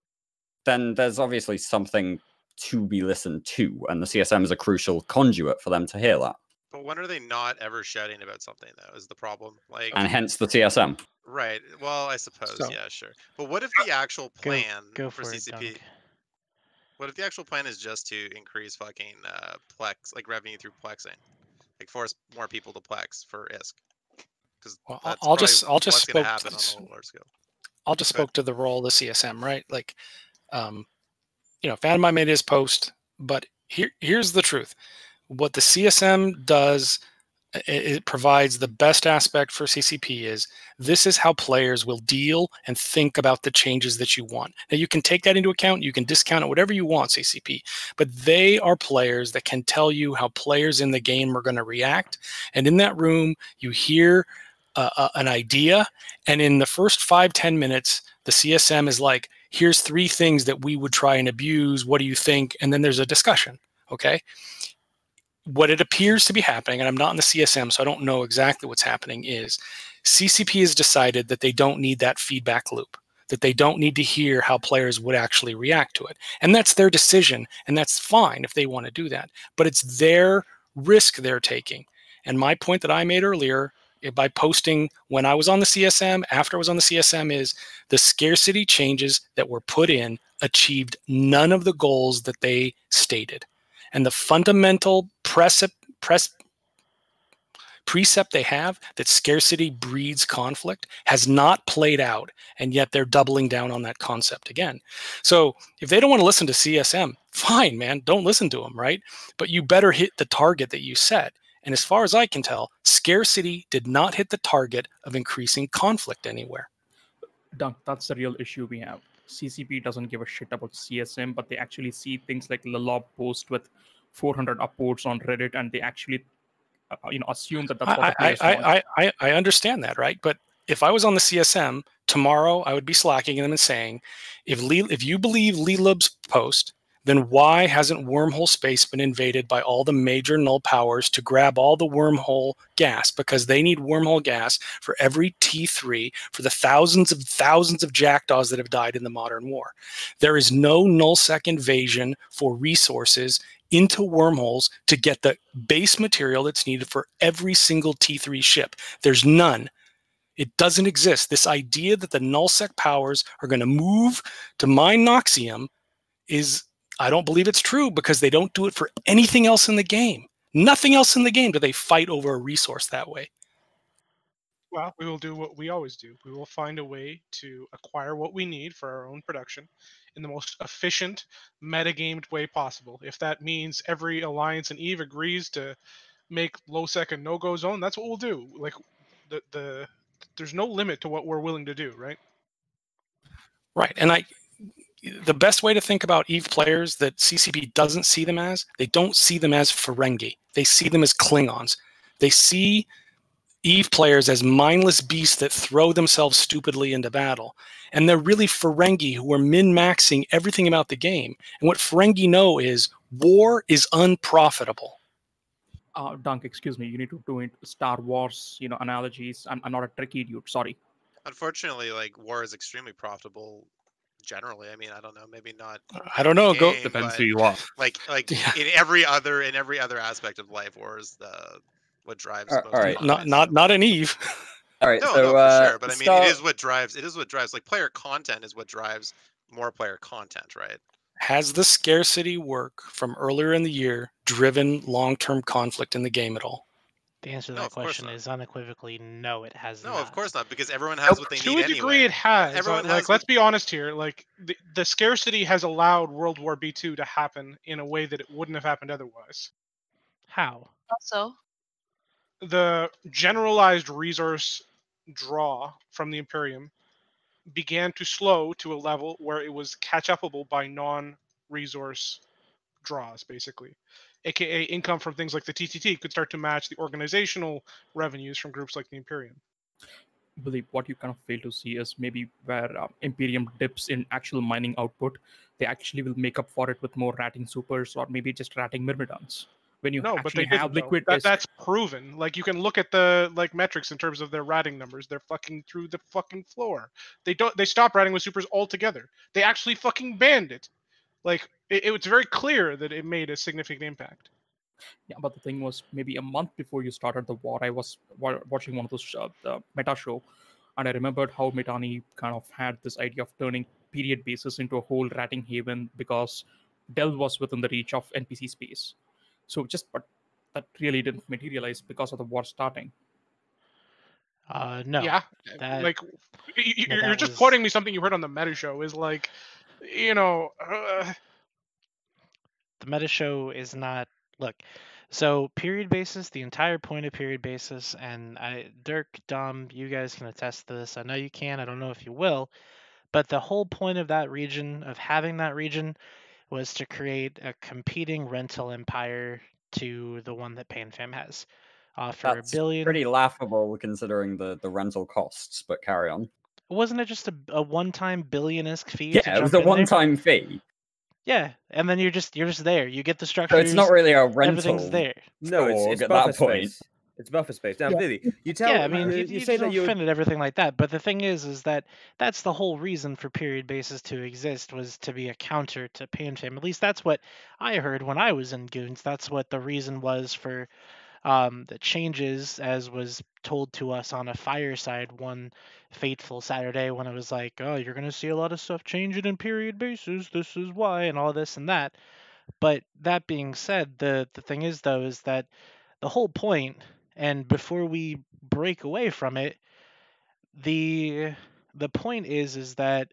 then there's obviously something to be listened to, and the CSM is a crucial conduit for them to hear that. But when are they not ever shouting about something, though, is the problem. And hence the CSM. Right. Well, I suppose, yeah, sure. But what if the actual plan for CCP... What if the actual plan is just to increase fucking plex, like revenue through plexing, like force more people to plex for ISK? Because I'll just spoke happen on a large scale. I'll just spoke to the role of the CSM, right? Like, Phantomite made his post, but here's the truth: what the CSM does. It provides the best aspect for CCP is this is how players will deal and think about the changes that you want. Now you can take that into account, you can discount it, whatever you want, CCP, but they are players that can tell you how players in the game are going to react. And in that room, you hear an idea, and in the first 5-10 minutes, the CSM is like, here's 3 things that we would try and abuse. What do you think? And then there's a discussion, okay? What it appears to be happening, and I'm not in the CSM, so I don't know exactly what's happening, is CCP has decided that they don't need that feedback loop, that they don't need to hear how players would actually react to it. And that's their decision, and that's fine if they want to do that. But it's their risk they're taking. And my point that I made earlier by posting when I was on the CSM, after I was on the CSM, is the scarcity changes that were put in achieved none of the goals that they stated. And the fundamental precept they have that scarcity breeds conflict has not played out, and yet they're doubling down on that concept again. So if they don't want to listen to CSM, fine, man, don't listen to them, right? But you better hit the target that you set. And as far as I can tell, scarcity did not hit the target of increasing conflict anywhere. Dunk, that's the real issue we have. CCP doesn't give a shit about CSM, but they actually see things like Lalob post with 400 upvotes on Reddit, and they actually, assume that that's what the players want. I understand that, right? But if I was on the CSM tomorrow, I would be slacking them and saying, if you believe Lelub's post, then why hasn't wormhole space been invaded by all the major null powers to grab all the wormhole gas? Because they need wormhole gas for every T3 for the thousands of jackdaws that have died in the modern war. There is no nullsec invasion for resources into wormholes to get the base material that's needed for every single T3 ship. There's none. It doesn't exist. This idea that the nullsec powers are going to move to mine Noxium is, I don't believe it's true, because they don't do it for anything else in the game. Nothing else in the game do they fight over a resource that way. Well, we will do what we always do. We will find a way to acquire what we need for our own production in the most efficient, metagamed way possible. If that means every alliance in EVE agrees to make low-sec a no-go zone, that's what we'll do. Like, there's no limit to what we're willing to do, right? Right, and the best way to think about EVE players that CCP doesn't see them as, they don't see them as Ferengi. They see them as Klingons. They see EVE players as mindless beasts that throw themselves stupidly into battle. And they're really Ferengi who are min-maxing everything about the game. And what Ferengi know is war is unprofitable. Dunk, excuse me, you need to do it Star Wars, analogies. I'm not a tricky dude, sorry. Unfortunately, like, war is extremely profitable generally. I mean, I don't know, maybe not. I don't know. Game, depends who you are. Like yeah. in every other aspect of life, war is what drives. All right, not an EVE. All right, no, so for sure. But I mean, it is what drives. Like, player content is what drives more player content, right? Has the scarcity work from earlier in the year driven long-term conflict in the game at all? The answer to that question is unequivocally no, it has not. No, of course not, because everyone has what they need anyway. To a degree, it has. Everyone has. Let's be honest here. Like, the scarcity has allowed World War B2 to happen in a way that it wouldn't have happened otherwise. How? Also, the generalized resource draw from the Imperium began to slow to a level where it was catch-upable by non-resource draws, basically. AKA income from things like the TTT could start to match the organizational revenues from groups like the Imperium. I believe what you kind of fail to see is maybe where Imperium dips in actual mining output, they actually will make up for it with more ratting supers or maybe just ratting myrmidons. When you actually have liquid, that's proven. Like, you can look at the metrics in terms of their ratting numbers. They're fucking through the fucking floor. They stop ratting with supers altogether. They actually fucking banned it. Like, it's very clear that it made a significant impact. Yeah, but the thing was, maybe a month before you started the war, I was watching one of those the meta show, and I remembered how Mitani kind of had this idea of turning period bases into a whole ratting haven because Delve was within the reach of NPC space. So but that really didn't materialize because of the war starting. No. Yeah, like, you're just quoting me something you heard on the meta show. Is like, the meta show is not. Look, so period basis, the entire point of period basis, and Dirk, Dom, you guys can attest to this. I know you can. I don't know if you will, but the whole point of that region, of having that region, was to create a competing rental empire to the one that PanFam has. For That's $1 billion. Pretty laughable considering the rental costs, but carry on. Wasn't it just a one-time billion-esque fee? Yeah, it was a one-time fee. Yeah, and then you're just there. You get the structures. So it's not really a rental. Everything's there. No, it's at buffer that point. Space. It's buffer space. Now, Billy, you tell. Yeah, I mean, you say that you're offended everything like that, but the thing is that that's the whole reason for period bases to exist, was to be a counter to PanFam. At least that's what I heard when I was in Goons. That's what the reason was for the changes, as was told to us on a fireside one fateful Saturday, when it was like, oh, you're going to see a lot of stuff changing in period bases. This is why, and all this and that. But that being said, the thing is, though, is that the whole point, And before we break away from it, the point is that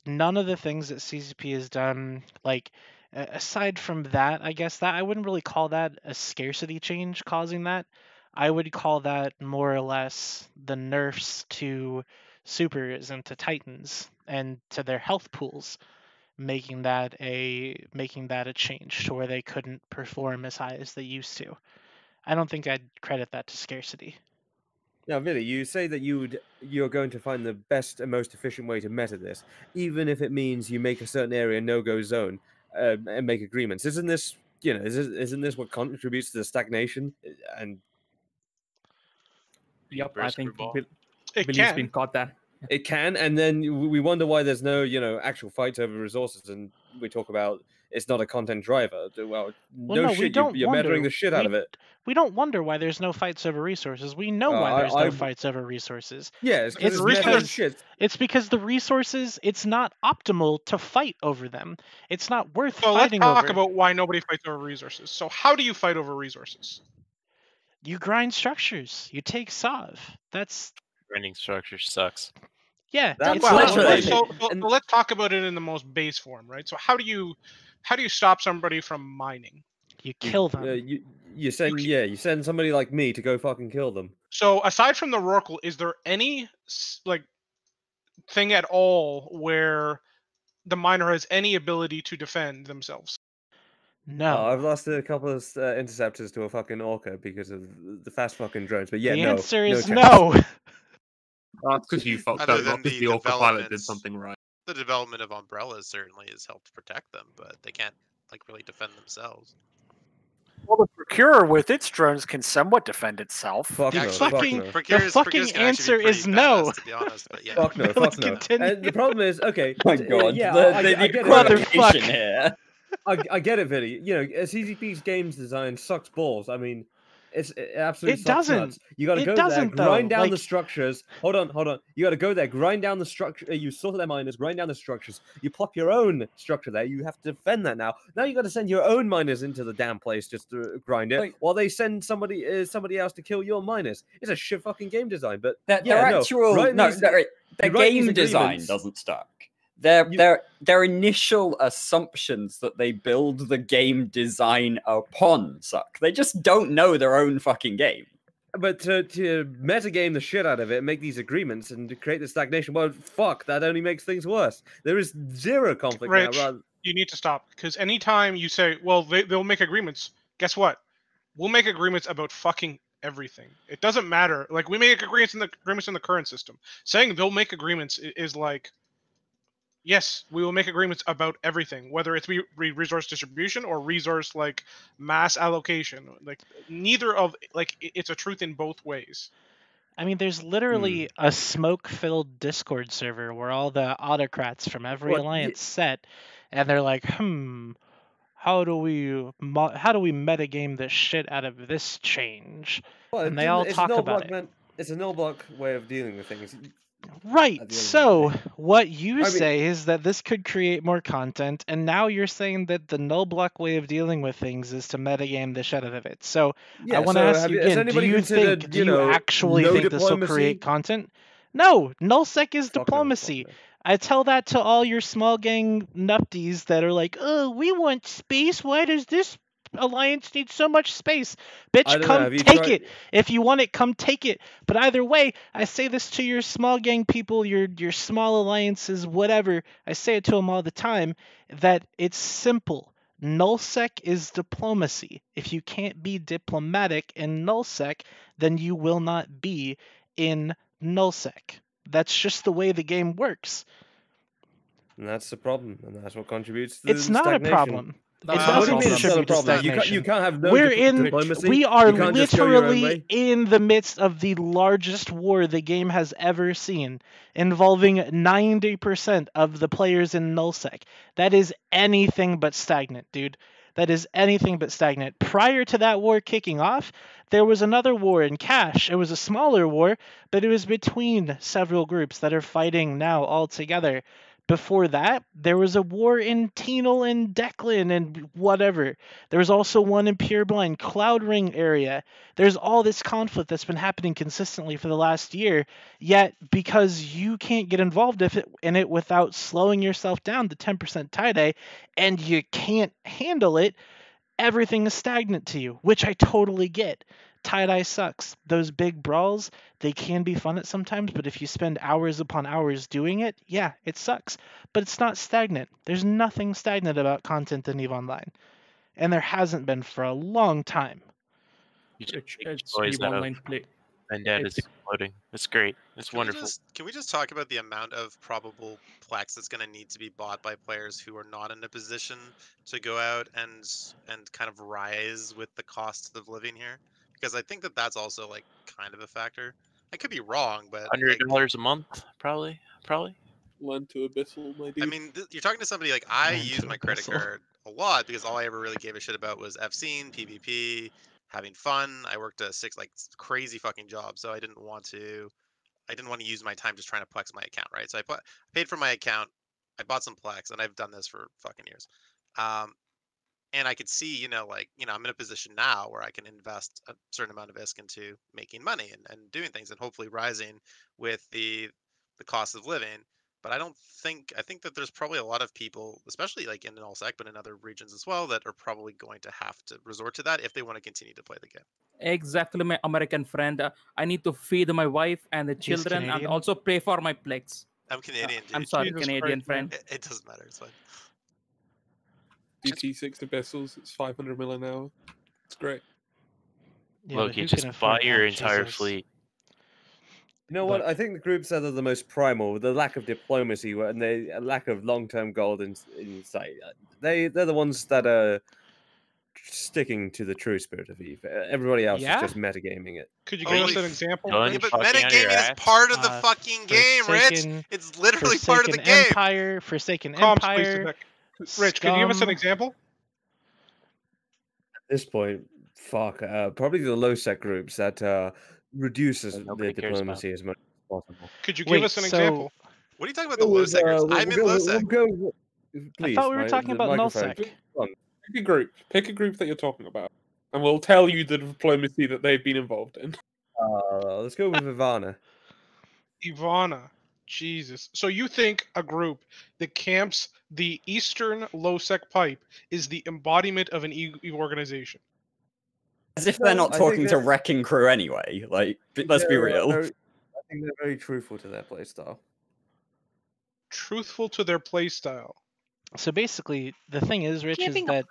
none of the things that CCP has done, like aside from that, I guess that I wouldn't really call that a scarcity change causing that. I would call that more or less the nerfs to supers and to titans and to their health pools, making that a change to where they couldn't perform as high as they used to. I don't think I'd credit that to scarcity. Now, really, you say that you're going to find the best and most efficient way to meta this, even if it means you make a certain area no-go zone and make agreements. Isn't this, isn't this what contributes to the stagnation? And yep, I think it Billy's can. been caught there. It can, and then we wonder why there's no, actual fights over resources, and we talk about it's not a content driver. Well, no shit, you're murdering the shit out of it. We don't wonder why there's no fights over resources. We know why there's no fights over resources. Yeah, it's because the resources, it's not optimal to fight over them. It's not worth fighting over. So let's talk about why nobody fights over resources. So how do you fight over resources? You grind structures. You take Sov. That's... Grinding structure sucks. Yeah, so let's talk about it in the most base form, right? So how do you stop somebody from mining? You kill them. You send somebody like me to go fucking kill them. So aside from the Rorqual, is there any thing at all where the miner has any ability to defend themselves? No. I've lost a couple of interceptors to a fucking orca because of the fast fucking drones. But yeah, the no. answer is no. no. That's because you fucked up. Not because the orca pilot did something right. The development of umbrellas certainly has helped protect them, but they can't really defend themselves. Well, the Procurer with its drones can somewhat defend itself. The fucking answer is no. To be honest, but yeah. Fuck no. And the problem is, okay. My God, I get qualification here. I get it, Vinny. CCP's games design sucks balls. I mean, it absolutely it sucks doesn't. nuts. You got to go there, grind down the structures. Hold on. You got to go there, grind down the structure. You sort their miners, grind down the structures. You plop your own structure there. You have to defend that now. Now you got to send your own miners into the damn place just to grind it, while they send somebody else to kill your miners. It's a shit fucking game design. But their game design doesn't suck. Their initial assumptions that they build the game design upon suck. They just don't know their own fucking game. But to metagame the shit out of it, make these agreements, and to create the stagnation, well, fuck, that only makes things worse. There is zero conflict Rich, now. You need to stop, because anytime you say, well, they'll make agreements, guess what? We'll make agreements about fucking everything. It doesn't matter. Like, we make agreements in the current system. Saying they'll make agreements is like, yes, we will make agreements about everything, whether it's resource distribution or resource mass allocation. Neither of it's a truth in both ways. I mean, there's literally a smoke-filled Discord server where all the autocrats from every alliance set, and they're like, how do we metagame the shit out of this change? Well, and they all talk about it. It's a no-block way of dealing with things. Right. So what you say is that this could create more content, and now you're saying that the null block way of dealing with things is to metagame the shit out of it. So I want to ask you again: do you actually think this will create content? No, nullsec is diplomacy. I tell that to all your small gang nupties that are like, "Oh, we want space. Why does this alliance need so much space? Bitch, come take it. If you want it, come take it." But either way, I say this to your small gang people, your small alliances, whatever. I say it to them all the time, that it's simple. Nullsec is diplomacy. If you can't be diplomatic in nullsec, then you will not be in nullsec. That's just the way the game works. And that's the problem, and that's what contributes to the stagnation. It's not a problem. It doesn't contribute to stagnation. You can't have no diplomacy. We are literally in the midst of the largest war the game has ever seen, involving 90% of the players in nullsec. That is anything but stagnant, dude. That is anything but stagnant. Prior to that war kicking off, there was another war in Cache. It was a smaller war, but it was between several groups that are fighting now all together. Before that, there was a war in Tenal and Declan and whatever. There was also one in Pureblind, Cloud Ring area. There's all this conflict that's been happening consistently for the last year, yet because you can't get involved in it without slowing yourself down to 10% tie-dye, and you can't handle it, everything is stagnant to you, which I totally get. Tie-dye sucks. Those big brawls, they can be fun at sometimes, but if you spend hours upon hours doing it, yeah, it sucks. But it's not stagnant. There's nothing stagnant about content in EVE Online. And there hasn't been for a long time. It's EVE Online play. And that is exploding. It's great. It's wonderful. Can we just talk about the amount of probable Plex that's going to need to be bought by players who are not in a position to go out and kind of rise with the cost of living here? Because I think that that's also like kind of a factor. I could be wrong, but $100 a month, probably. Lend to Abyssal, my dude. I mean, you're talking to somebody like I use my credit card a lot because all I ever really gave a shit about was FCing, PvP, having fun. I worked a crazy fucking job, so I didn't want to use my time just trying to Plex my account, right? So I paid for my account, I bought some Plex, and I've done this for fucking years. And I could see, I'm in a position now where I can invest a certain amount of ISK into making money and doing things and hopefully rising with the cost of living. But I think that there's probably a lot of people, especially like in NullSec, but in other regions as well, that are probably going to have to resort to that if they want to continue to play the game. Exactly, my American friend. I need to feed my wife and the children and also pay for my Plex. I'm Canadian, dude. I'm sorry, Canadian friend. It doesn't matter. It's fine. GT6 Abyssals, it's 500 mil an hour. It's great. Yeah, look, you just buy your entire fleet. You know what? I think the groups that are the most primal, the lack of diplomacy and the lack of long-term goal in sight, they're the ones that are sticking to the true spirit of EVE. Everybody else is just metagaming it. Could you give us an example? Yeah, but metagaming is part of the fucking game, Rich. It's literally part of the game. Forsaken Empire. Rich, can you give us an example? At this point, fuck. Probably the low-sec groups that reduces the diplomacy as much as possible. Could you give us an example? What are you talking about the low-sec groups? I'm in low-sec. I thought we were talking about null-sec. Pick a group that you're talking about, and we'll tell you the diplomacy that they've been involved in. Let's go with Ivana. Ivana. Jesus. So you think a group that camps the Eastern low-sec pipe is the embodiment of an EVE organization? As if they're not talking to Wrecking Crew anyway. Like, let's be real. I think they're very truthful to their playstyle. Truthful to their playstyle. So basically, the thing is, Rich, is that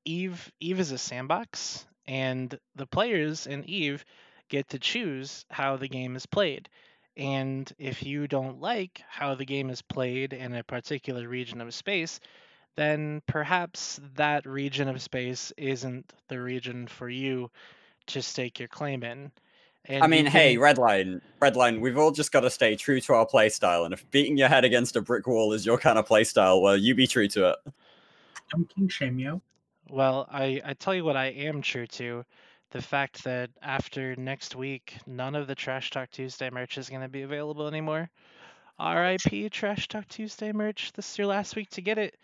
EVE is a sandbox, and the players in EVE get to choose how the game is played. And if you don't like how the game is played in a particular region of space, then perhaps that region of space isn't the region for you to stake your claim in. And I mean, hey, Redline, we've all just got to stay true to our playstyle, and if beating your head against a brick wall is your kind of playstyle, well, you be true to it. Don't king shame you. Well, I tell you what I am true to. The fact that after next week, none of the Trash Talk Tuesday merch is going to be available anymore. RIP Trash Talk Tuesday merch. This is your last week to get it.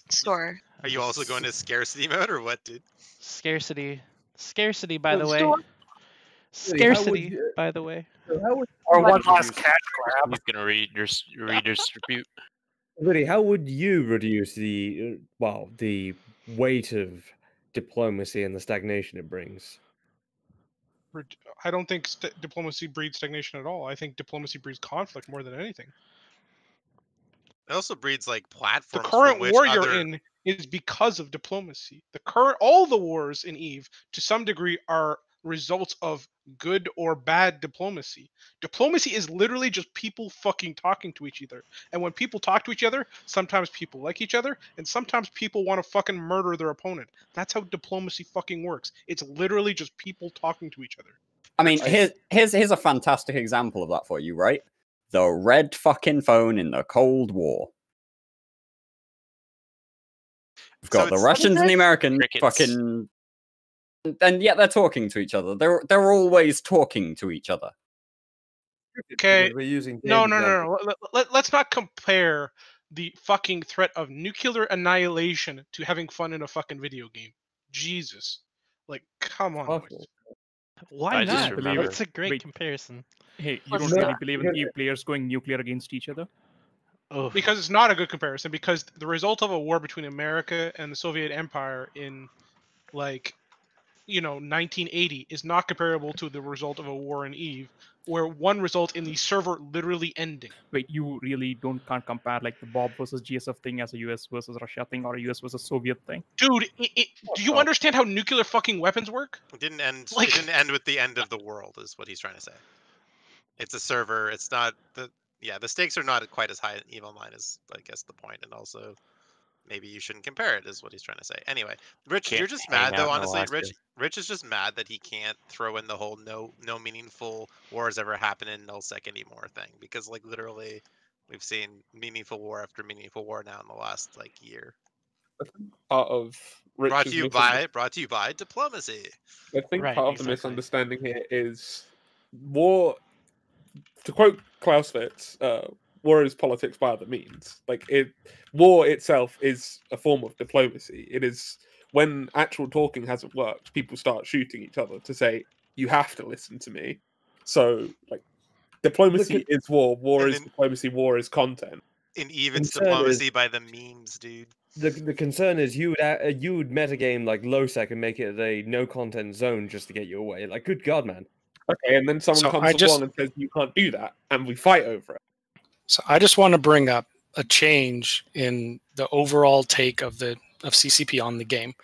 Store. Are you also going to scarcity mode or what, dude? Scarcity, by the way. Scarcity, by the way. Or one last cash grab. He's gonna redistribute. Really, how would you reduce the weight of diplomacy and the stagnation it brings? I don't think diplomacy breeds stagnation at all. I think diplomacy breeds conflict more than anything. It also breeds like platforms. The current war you're in is because of diplomacy. All the wars in EVE, to some degree, are results of good or bad diplomacy. Diplomacy is literally just people fucking talking to each other. And when people talk to each other, sometimes people like each other, and sometimes people want to fucking murder their opponent. That's how diplomacy fucking works. It's literally just people talking to each other. I mean, here's a fantastic example of that for you, right? The red fucking phone in the Cold War. We've got the Russians and the Americans fucking... And yet they're talking to each other. They're always talking to each other. Okay. We're using No. Let's not compare the fucking threat of nuclear annihilation to having fun in a fucking video game. Jesus. Like, come on. Why not? It's a great comparison. Hey, you don't really believe in players going nuclear against each other? Oh. Because it's not a good comparison, because the result of a war between America and the Soviet Empire in, like, 1980 is not comparable to the result of a war in Eve, where one result in the server literally ending. Wait, you really can't compare like the Bob versus GSF thing as a US versus Russia thing or a US versus Soviet thing? Dude, do you understand how nuclear fucking weapons work? It didn't end. It didn't end with the end of the world, is what he's trying to say. It's a server. It's not the. Yeah, the stakes are not quite as high in Eve Online is, I guess, the point, and also maybe you shouldn't compare it, is what he's trying to say. Anyway, Rich, you're just mad though. Honestly, Rich is just mad that he can't throw in the whole no meaningful wars ever happen in nullsec anymore thing, because like literally, we've seen meaningful war after meaningful war now in the last like year. Part of Rich's brought to you by diplomacy. I think part of the misunderstanding here is war. To quote Clausewitz, war is politics by other means. Like war itself is a form of diplomacy. It is when actual talking hasn't worked, people start shooting each other to say, you have to listen to me. So, like, diplomacy is war. War is diplomacy. War is content. And even diplomacy by the means, dude. The concern is you would metagame like lowsec and make it a no content zone just to get you away. Like, good God, man. Okay, and then someone comes along and says you can't do that, and we fight over it. So I just want to bring up a change in the overall take of CCP on the game.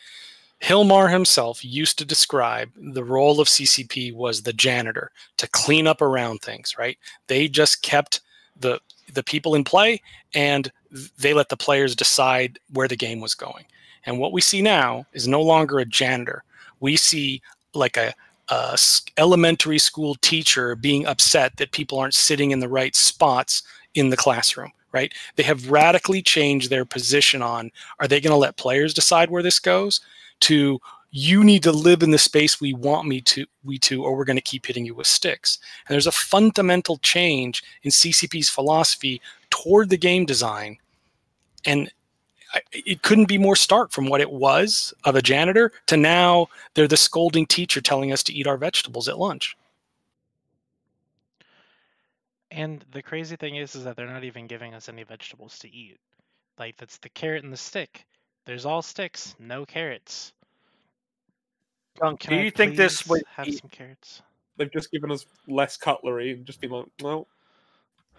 Hilmar himself used to describe the role of CCP was the janitor, to clean up around things, right? They just kept the people in play, and they let the players decide where the game was going. And what we see now is no longer a janitor. We see like a elementary school teacher being upset that people aren't sitting in the right spots in the classroom, right? They have radically changed their position on, are they going to let players decide where this goes, to you need to live in the space we want we to, or we're going to keep hitting you with sticks. And there's a fundamental change in CCP's philosophy toward the game design. And it couldn't be more stark from what it was of a janitor to now they're the scolding teacher telling us to eat our vegetables at lunch. And the crazy thing is that they're not even giving us any vegetables to eat. Like, that's the carrot and the stick. There's all sticks, no carrots. Do you think this would have some carrots? They've just given us less cutlery and just been like, well.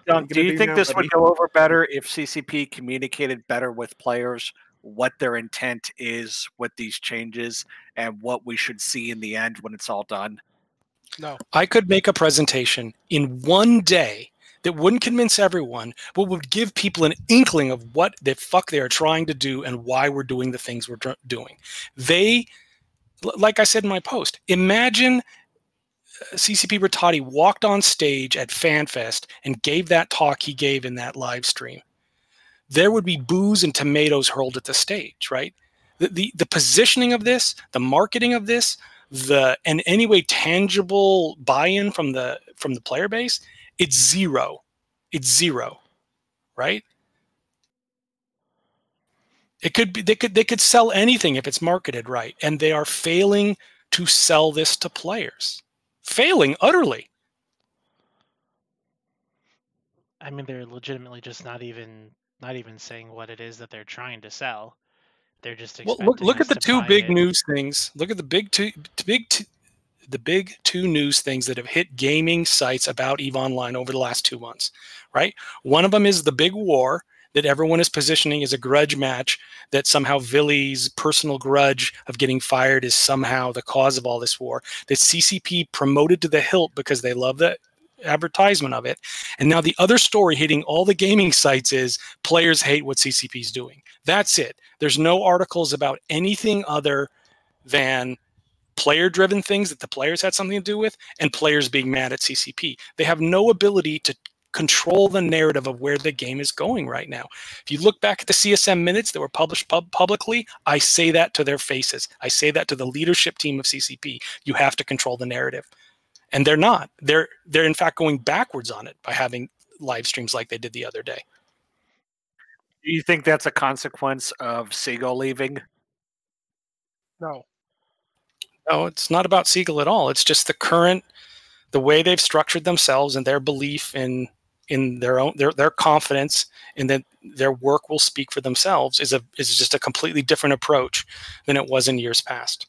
Do you think this would go over better if CCP communicated better with players what their intent is with these changes and what we should see in the end when it's all done? No. I could make a presentation in one day that wouldn't convince everyone, but would give people an inkling of what the fuck they are trying to do and why we're doing the things we're doing. They, like I said in my post, imagine CCP Rattati walked on stage at FanFest and gave that talk he gave in that live stream. There would be boos and tomatoes hurled at the stage, right? The positioning of this, the marketing of this, and anyway tangible buy-in from the player base, it's zero. It's zero, right? It could be they could sell anything if it's marketed right, and they are failing to sell this to players. Failing utterly. I mean, they're legitimately just not even saying what it is that they're trying to sell. They're just expecting look at the two big it. news things. Look at the big two news things that have hit gaming sites about EVE Online over the last 2 months, right? One of them is the big war that everyone is positioning as a grudge match, that somehow Villy's personal grudge of getting fired is somehow the cause of all this war, that CCP promoted to the hilt because they love the advertisement of it. And now the other story hitting all the gaming sites is players hate what CCP's doing. That's it. There's no articles about anything other than player-driven things that the players had something to do with and players being mad at CCP. They have no ability to control the narrative of where the game is going right now. If you look back at the CSM minutes that were published publicly, I say that to their faces. I say that to the leadership team of CCP. You have to control the narrative. And they're not. They're in fact going backwards on it by having live streams like they did the other day. Do you think that's a consequence of Siegel leaving? No. No, it's not about Siegel at all. It's just the way they've structured themselves and their belief in their confidence in that their work will speak for themselves is just a completely different approach than it was in years past.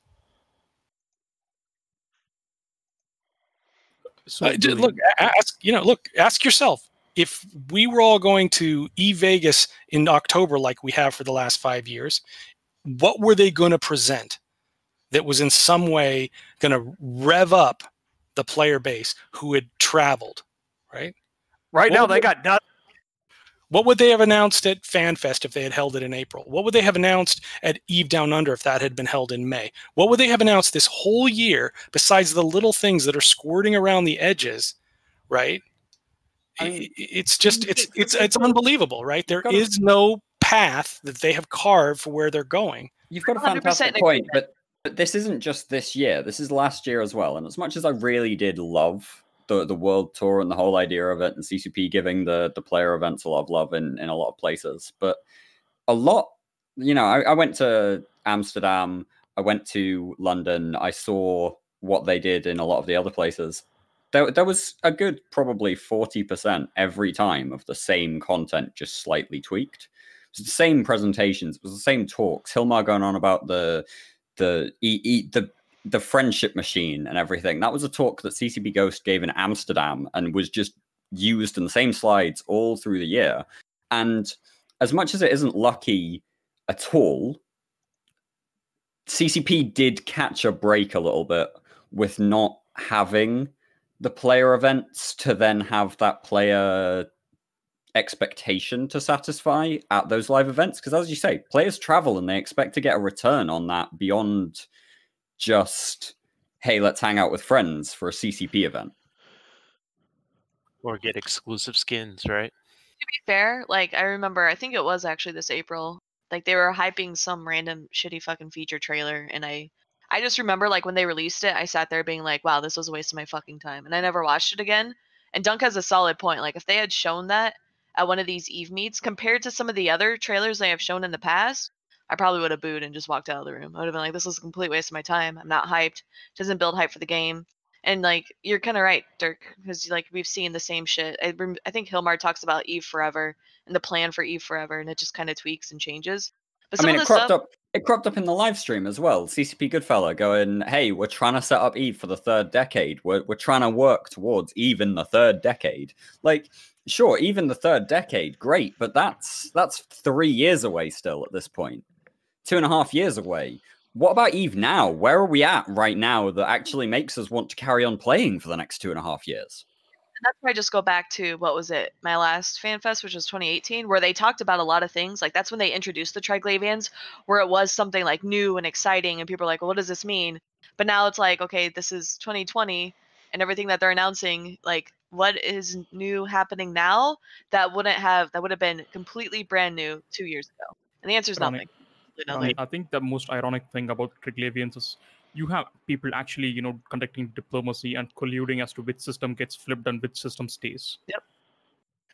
So ask yourself, if we were all going to Vegas in October like we have for the last 5 years, what were they going to present that was in some way going to rev up the player base who had traveled, right? Right now, they got nothing. What would they have announced at FanFest if they had held it in April? What would they have announced at EVE Down Under if that had been held in May? What would they have announced this whole year besides the little things that are squirting around the edges, right? It's just it's unbelievable, right? There is no path that they have carved for where they're going. You've got a fantastic point, but this isn't just this year. This is last year as well. And as much as I really did love the world tour and the whole idea of it, and CCP giving the player events a lot of love in a lot of places, but a lot, I went to Amsterdam, I went to London, I saw what they did in a lot of the other places. There was a good probably 40% every time of the same content, just slightly tweaked. It was the same presentations, it was the same talks. Hilmar going on about the friendship machine and everything. That was a talk that CCP Ghost gave in Amsterdam and was just used in the same slides all through the year. And as much as it isn't lucky at all, CCP did catch a break a little bit with not having the player events to then have that player expectation to satisfy at those live events. Because as you say, players travel and they expect to get a return on that beyond just, hey, let's hang out with friends for a CCP event. Or get exclusive skins, right? To be fair, like, I remember, I think it was actually this April, like, they were hyping some random shitty fucking feature trailer, and I just remember, like, when they released it, I sat there being like, wow, this was a waste of my fucking time, and I never watched it again. And Dunk has a solid point. Like, if they had shown that at one of these EVE meets, compared to some of the other trailers they have shown in the past, I probably would have booed and just walked out of the room. I would have been like, this is a complete waste of my time. I'm not hyped. It doesn't build hype for the game. And, like, you're kind of right, Dirk, because, like, we've seen the same shit. I think Hilmar talks about EVE Forever and the plan for EVE Forever, and it just kind of tweaks and changes. But I mean, it cropped up in the live stream as well. CCP Goodfella going, hey, we're trying to set up EVE for the third decade. We're trying to work towards EVE in the third decade. Like, sure, even the third decade, great, but that's 3 years away still at this point. 2.5 years away. What about EVE now? Where are we at right now that actually makes us want to carry on playing for the next 2.5 years? And that's where I just go back to, what was it, my last FanFest, which was 2018, where they talked about a lot of things. Like, that's when they introduced the Triglavians, where it was something like new and exciting, and people are like, well, what does this mean? But now it's like, okay, this is 2020, and everything that they're announcing, like, what is new happening now that would have been completely brand new 2 years ago? And the answer is nothing. I think the most ironic thing about Triglavians is you have people actually, conducting diplomacy and colluding as to which system gets flipped and which system stays. Yep.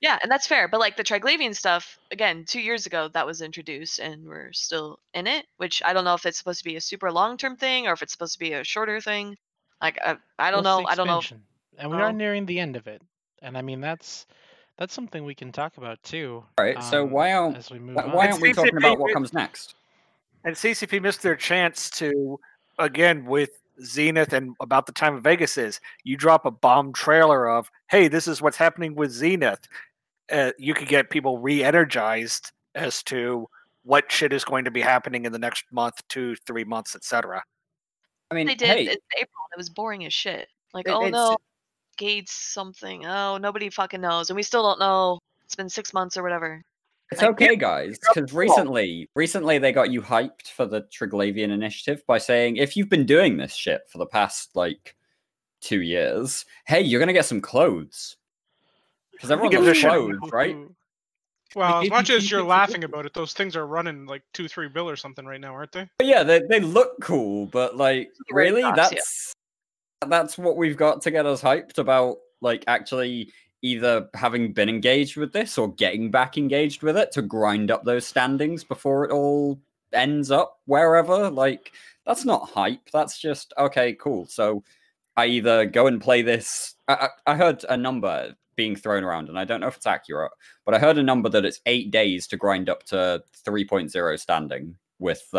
Yeah, and that's fair. But, like, the Triglavian stuff, again, 2 years ago, that was introduced, and we're still in it, which I don't know if it's supposed to be a super long-term thing or if it's supposed to be a shorter thing. Like, I don't know. I don't know. And we are nearing the end of it. And, I mean, that's something we can talk about, too. All right, so why aren't we talking about what comes next? And CCP missed their chance to, again, with Zenith and about the time of Vegas is, you drop a bomb trailer of, hey, this is what's happening with Zenith. You could get people re-energized as to what shit is going to be happening in the next month, 2, 3 months, etc. I mean, they did in April. It was boring as shit. Like, no, Gates something. Oh, nobody fucking knows. And we still don't know. It's been 6 months or whatever. It's okay, guys, because recently they got you hyped for the Triglavian initiative by saying, if you've been doing this shit for the past, 2 years, hey, you're going to get some clothes. Because everyone loves clothes, right? Well, as much as you're laughing about it, those things are running like 2-3 bill or something right now, aren't they? But yeah, they look cool, but, really? That's what we've got to get us hyped about, like, actually either having been engaged with this or getting back engaged with it to grind up those standings before it all ends up wherever. Like, that's not hype. That's just, okay, cool. So I either go and play this. I heard a number being thrown around, and I don't know if it's accurate, but I heard a number that it's 8 days to grind up to 3.0 standing with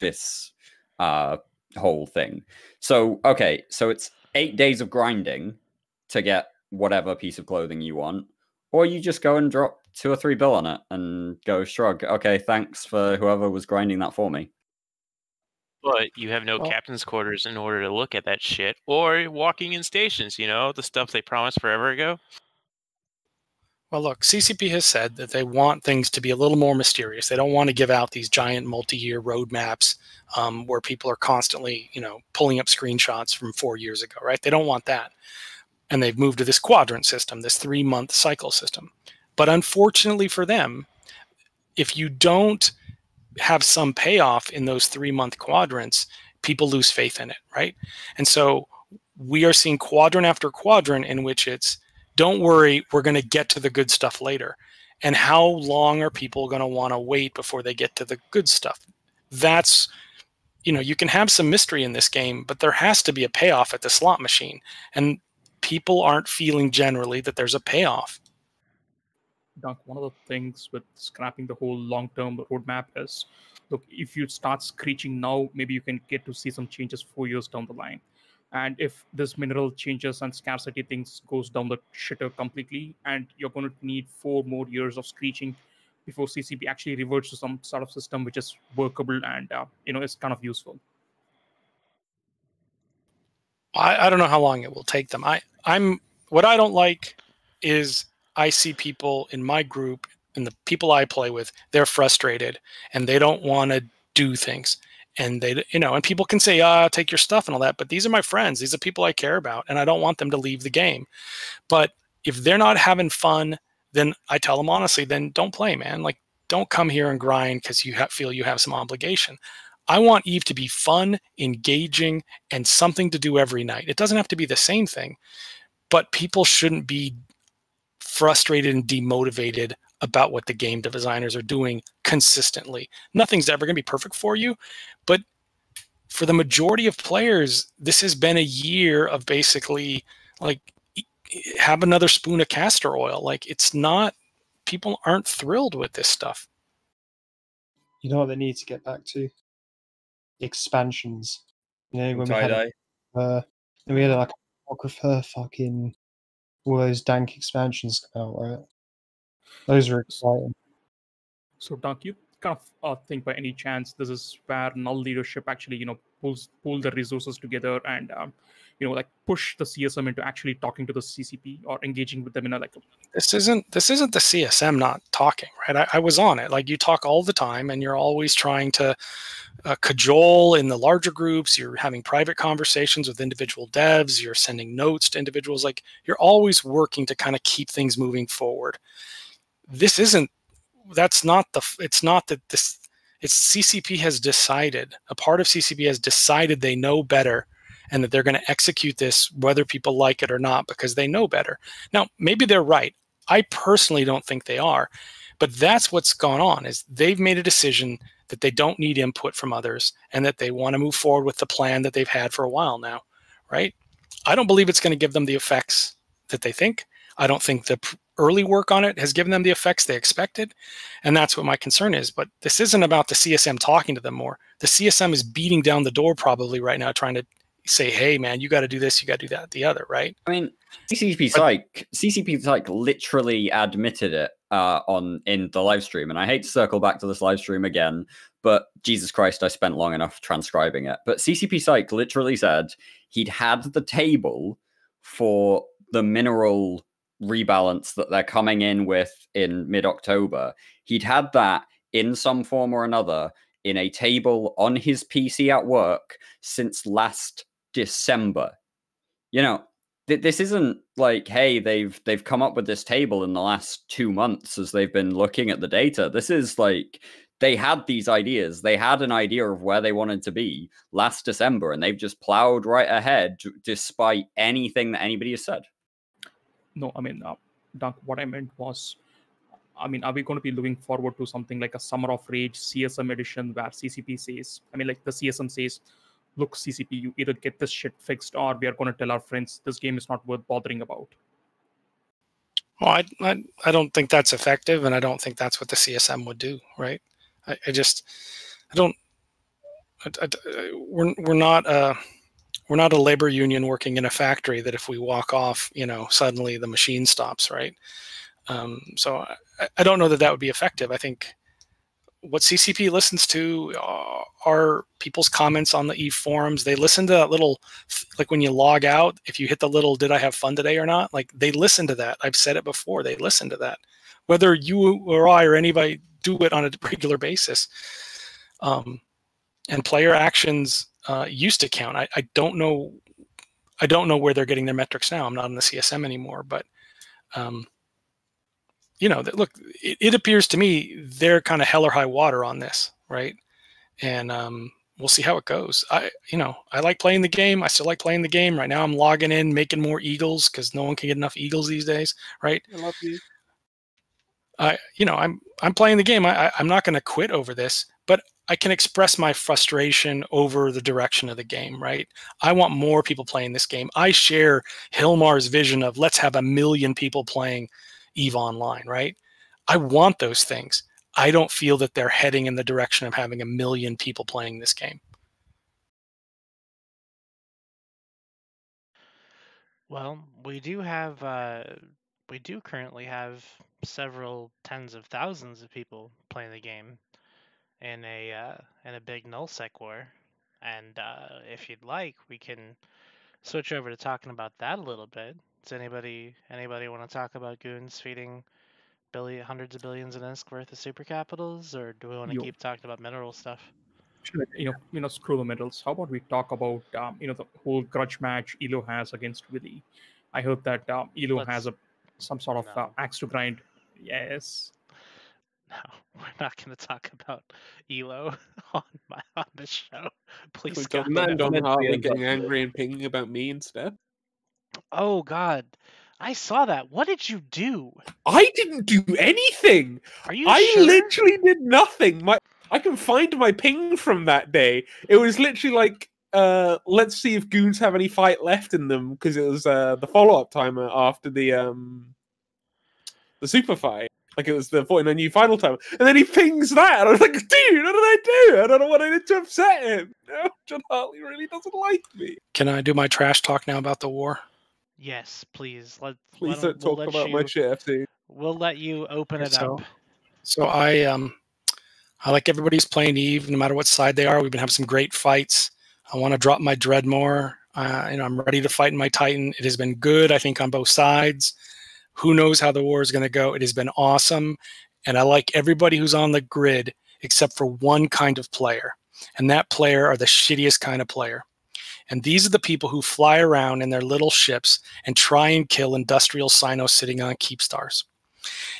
this whole thing. So, okay, so it's 8 days of grinding to get whatever piece of clothing you want, or you just go and drop 2 or 3 bill on it and go shrug. Okay, thanks for whoever was grinding that for me. But you have no captain's quarters in order to look at that shit, or walking in stations, you know, the stuff they promised forever ago. Well, look, CCP has said that they want things to be a little more mysterious. They don't want to give out these giant multi-year roadmaps where people are constantly, you know, pulling up screenshots from 4 years ago, right? They don't want that. And they've moved to this quadrant system, this 3-month cycle system. But unfortunately for them, if you don't have some payoff in those 3-month quadrants, people lose faith in it, right? And so we are seeing quadrant after quadrant in which it's, don't worry, we're going to get to the good stuff later. And how long are people going to want to wait before they get to the good stuff? That's, you know, you can have some mystery in this game, but there has to be a payoff at the slot machine. And people aren't feeling generally that there's a payoff. Dunk, one of the things with scrapping the whole long-term roadmap is, look, if you start screeching now, maybe you can get to see some changes 4 years down the line. And if this mineral changes and scarcity things goes down the shitter completely, and you're going to need 4 more years of screeching before CCP actually reverts to some sort of system which is workable and you know, is kind of useful. I don't know how long it will take them. What I don't like is I see people in my group and the people I play with, they're frustrated and they don't want to do things. And they, you know, and people can say, take your stuff and all that, but these are my friends. These are people I care about, and I don't want them to leave the game. But if they're not having fun, then I tell them honestly, then don't play, man. Like, don't come here and grind because you feel you have some obligation. I want EVE to be fun, engaging, and something to do every night. It doesn't have to be the same thing, but people shouldn't be frustrated and demotivated about what the game designers are doing consistently. Nothing's ever going to be perfect for you, but for the majority of players, this has been a year of basically like, have another spoon of castor oil. Like, it's not, people aren't thrilled with this stuff. You know what they need to get back to? Expansions. You know, when we had like apocrypha, fucking all those dank expansions come out, right? Those are exciting. So, Dunk, you kind of think by any chance this is where null leadership actually, you know, pull the resources together and you know, like push the CSM into actually talking to the CCP or engaging with them in a like. This isn't the CSM not talking, right? I was on it. Like, you talk all the time, and you're always trying to cajole in the larger groups. You're having private conversations with individual devs. You're sending notes to individuals. Like, you're always working to kind of keep things moving forward. This isn't. That's not the. It's not that this. It's CCP has decided. A part of CCP has decided they know better, and that they're going to execute this whether people like it or not because they know better. Now, maybe they're right. I personally don't think they are, but that's what's gone on. Is they've made a decision that they don't need input from others, and that they want to move forward with the plan that they've had for a while now, right? I don't believe it's going to give them the effects that they think. I don't think the early work on it has given them the effects they expected, and that's what my concern is. But this isn't about the CSM talking to them more. The CSM is beating down the door probably right now, trying to say, hey, man, you got to do this, you got to do that, the other, right? I mean, CCP Psych literally admitted it in the live stream, and I hate to circle back to this live stream again, but Jesus Christ, I spent long enough transcribing it. But CCP Psych literally said he'd had the table for the mineral rebalance that they're coming in with in mid-October. He'd had that in some form or another in a table on his PC at work since last December. You know, this isn't like, hey, they've come up with this table in the last 2 months as they've been looking at the data. This is like they had these ideas. They had an idea of where they wanted to be last December, and they've just plowed right ahead despite anything that anybody has said. No, I mean, Doug, what I meant was, I mean, are we going to be looking forward to something like a Summer of Rage CSM edition where CCP says, I mean, like the CSM says, look, CCP, you either get this shit fixed or we are going to tell our friends this game is not worth bothering about. Well, I don't think that's effective, and I don't think that's what the CSM would do, right? We're not a labor union working in a factory that if we walk off, you know, suddenly the machine stops, right? So I don't know that would be effective. I think what CCP listens to are people's comments on the EVE forums. They listen to that little, like when you log out, if you hit the little, did I have fun today or not? Like they listen to that. I've said it before. They listen to that. Whether you or I or anybody do it on a regular basis. And player actions used to count. I don't know where they're getting their metrics now. I'm not in the CSM anymore, but you know, look, it appears to me they're kind of hell or high water on this, right? And we'll see how it goes. I like playing the game. I still like playing the game. Right now I'm logging in, making more eagles because no one can get enough eagles these days, right? I love you. I'm playing the game. I'm not going to quit over this, but I can express my frustration over the direction of the game, right? I want more people playing this game. I share Hilmar's vision of let's have 1 million people playing EVE Online, right? I want those things. I don't feel that they're heading in the direction of having 1 million people playing this game. Well, we do currently have several tens of thousands of people playing the game in a big nullsec war, and if you'd like, we can switch over to talking about that a little bit. Does anybody want to talk about goons feeding hundreds of billions in ISK worth of super capitals, or do we want to keep talking about mineral stuff? Sure. Screw the minerals. How about we talk about the whole grudge match Elo has against Willy? I heard that Elo has some sort of axe to grind. Yes. No, we're not going to talk about Elo on this show. Please, we God. talk about Don Hartley getting angry and pinging about me instead. Oh God, I saw that. What did you do? I didn't do anything. Are you I sure? literally did nothing. I can find my ping from that day. It was literally like, let's see if goons have any fight left in them, because it was the follow-up timer after the super fight. Like it was the 49U final timer. And then he pings that, and I was like, dude, what did I do? I don't know what I did to upset him. No, John Hartley really doesn't like me. Can I do my trash talk now about the war? Yes, please. Please don't talk about my shit, FC. We'll let you open it up. So I like everybody's playing EVE, no matter what side they are. We've been having some great fights. I want to drop my Dreadmore. I'm ready to fight in my Titan. It has been good, I think, on both sides. Who knows how the war is going to go? It has been awesome. And I like everybody who's on the grid except for one kind of player. And that player are the shittiest kind of player. And these are the people who fly around in their little ships and try and kill industrial Sino sitting on keep stars.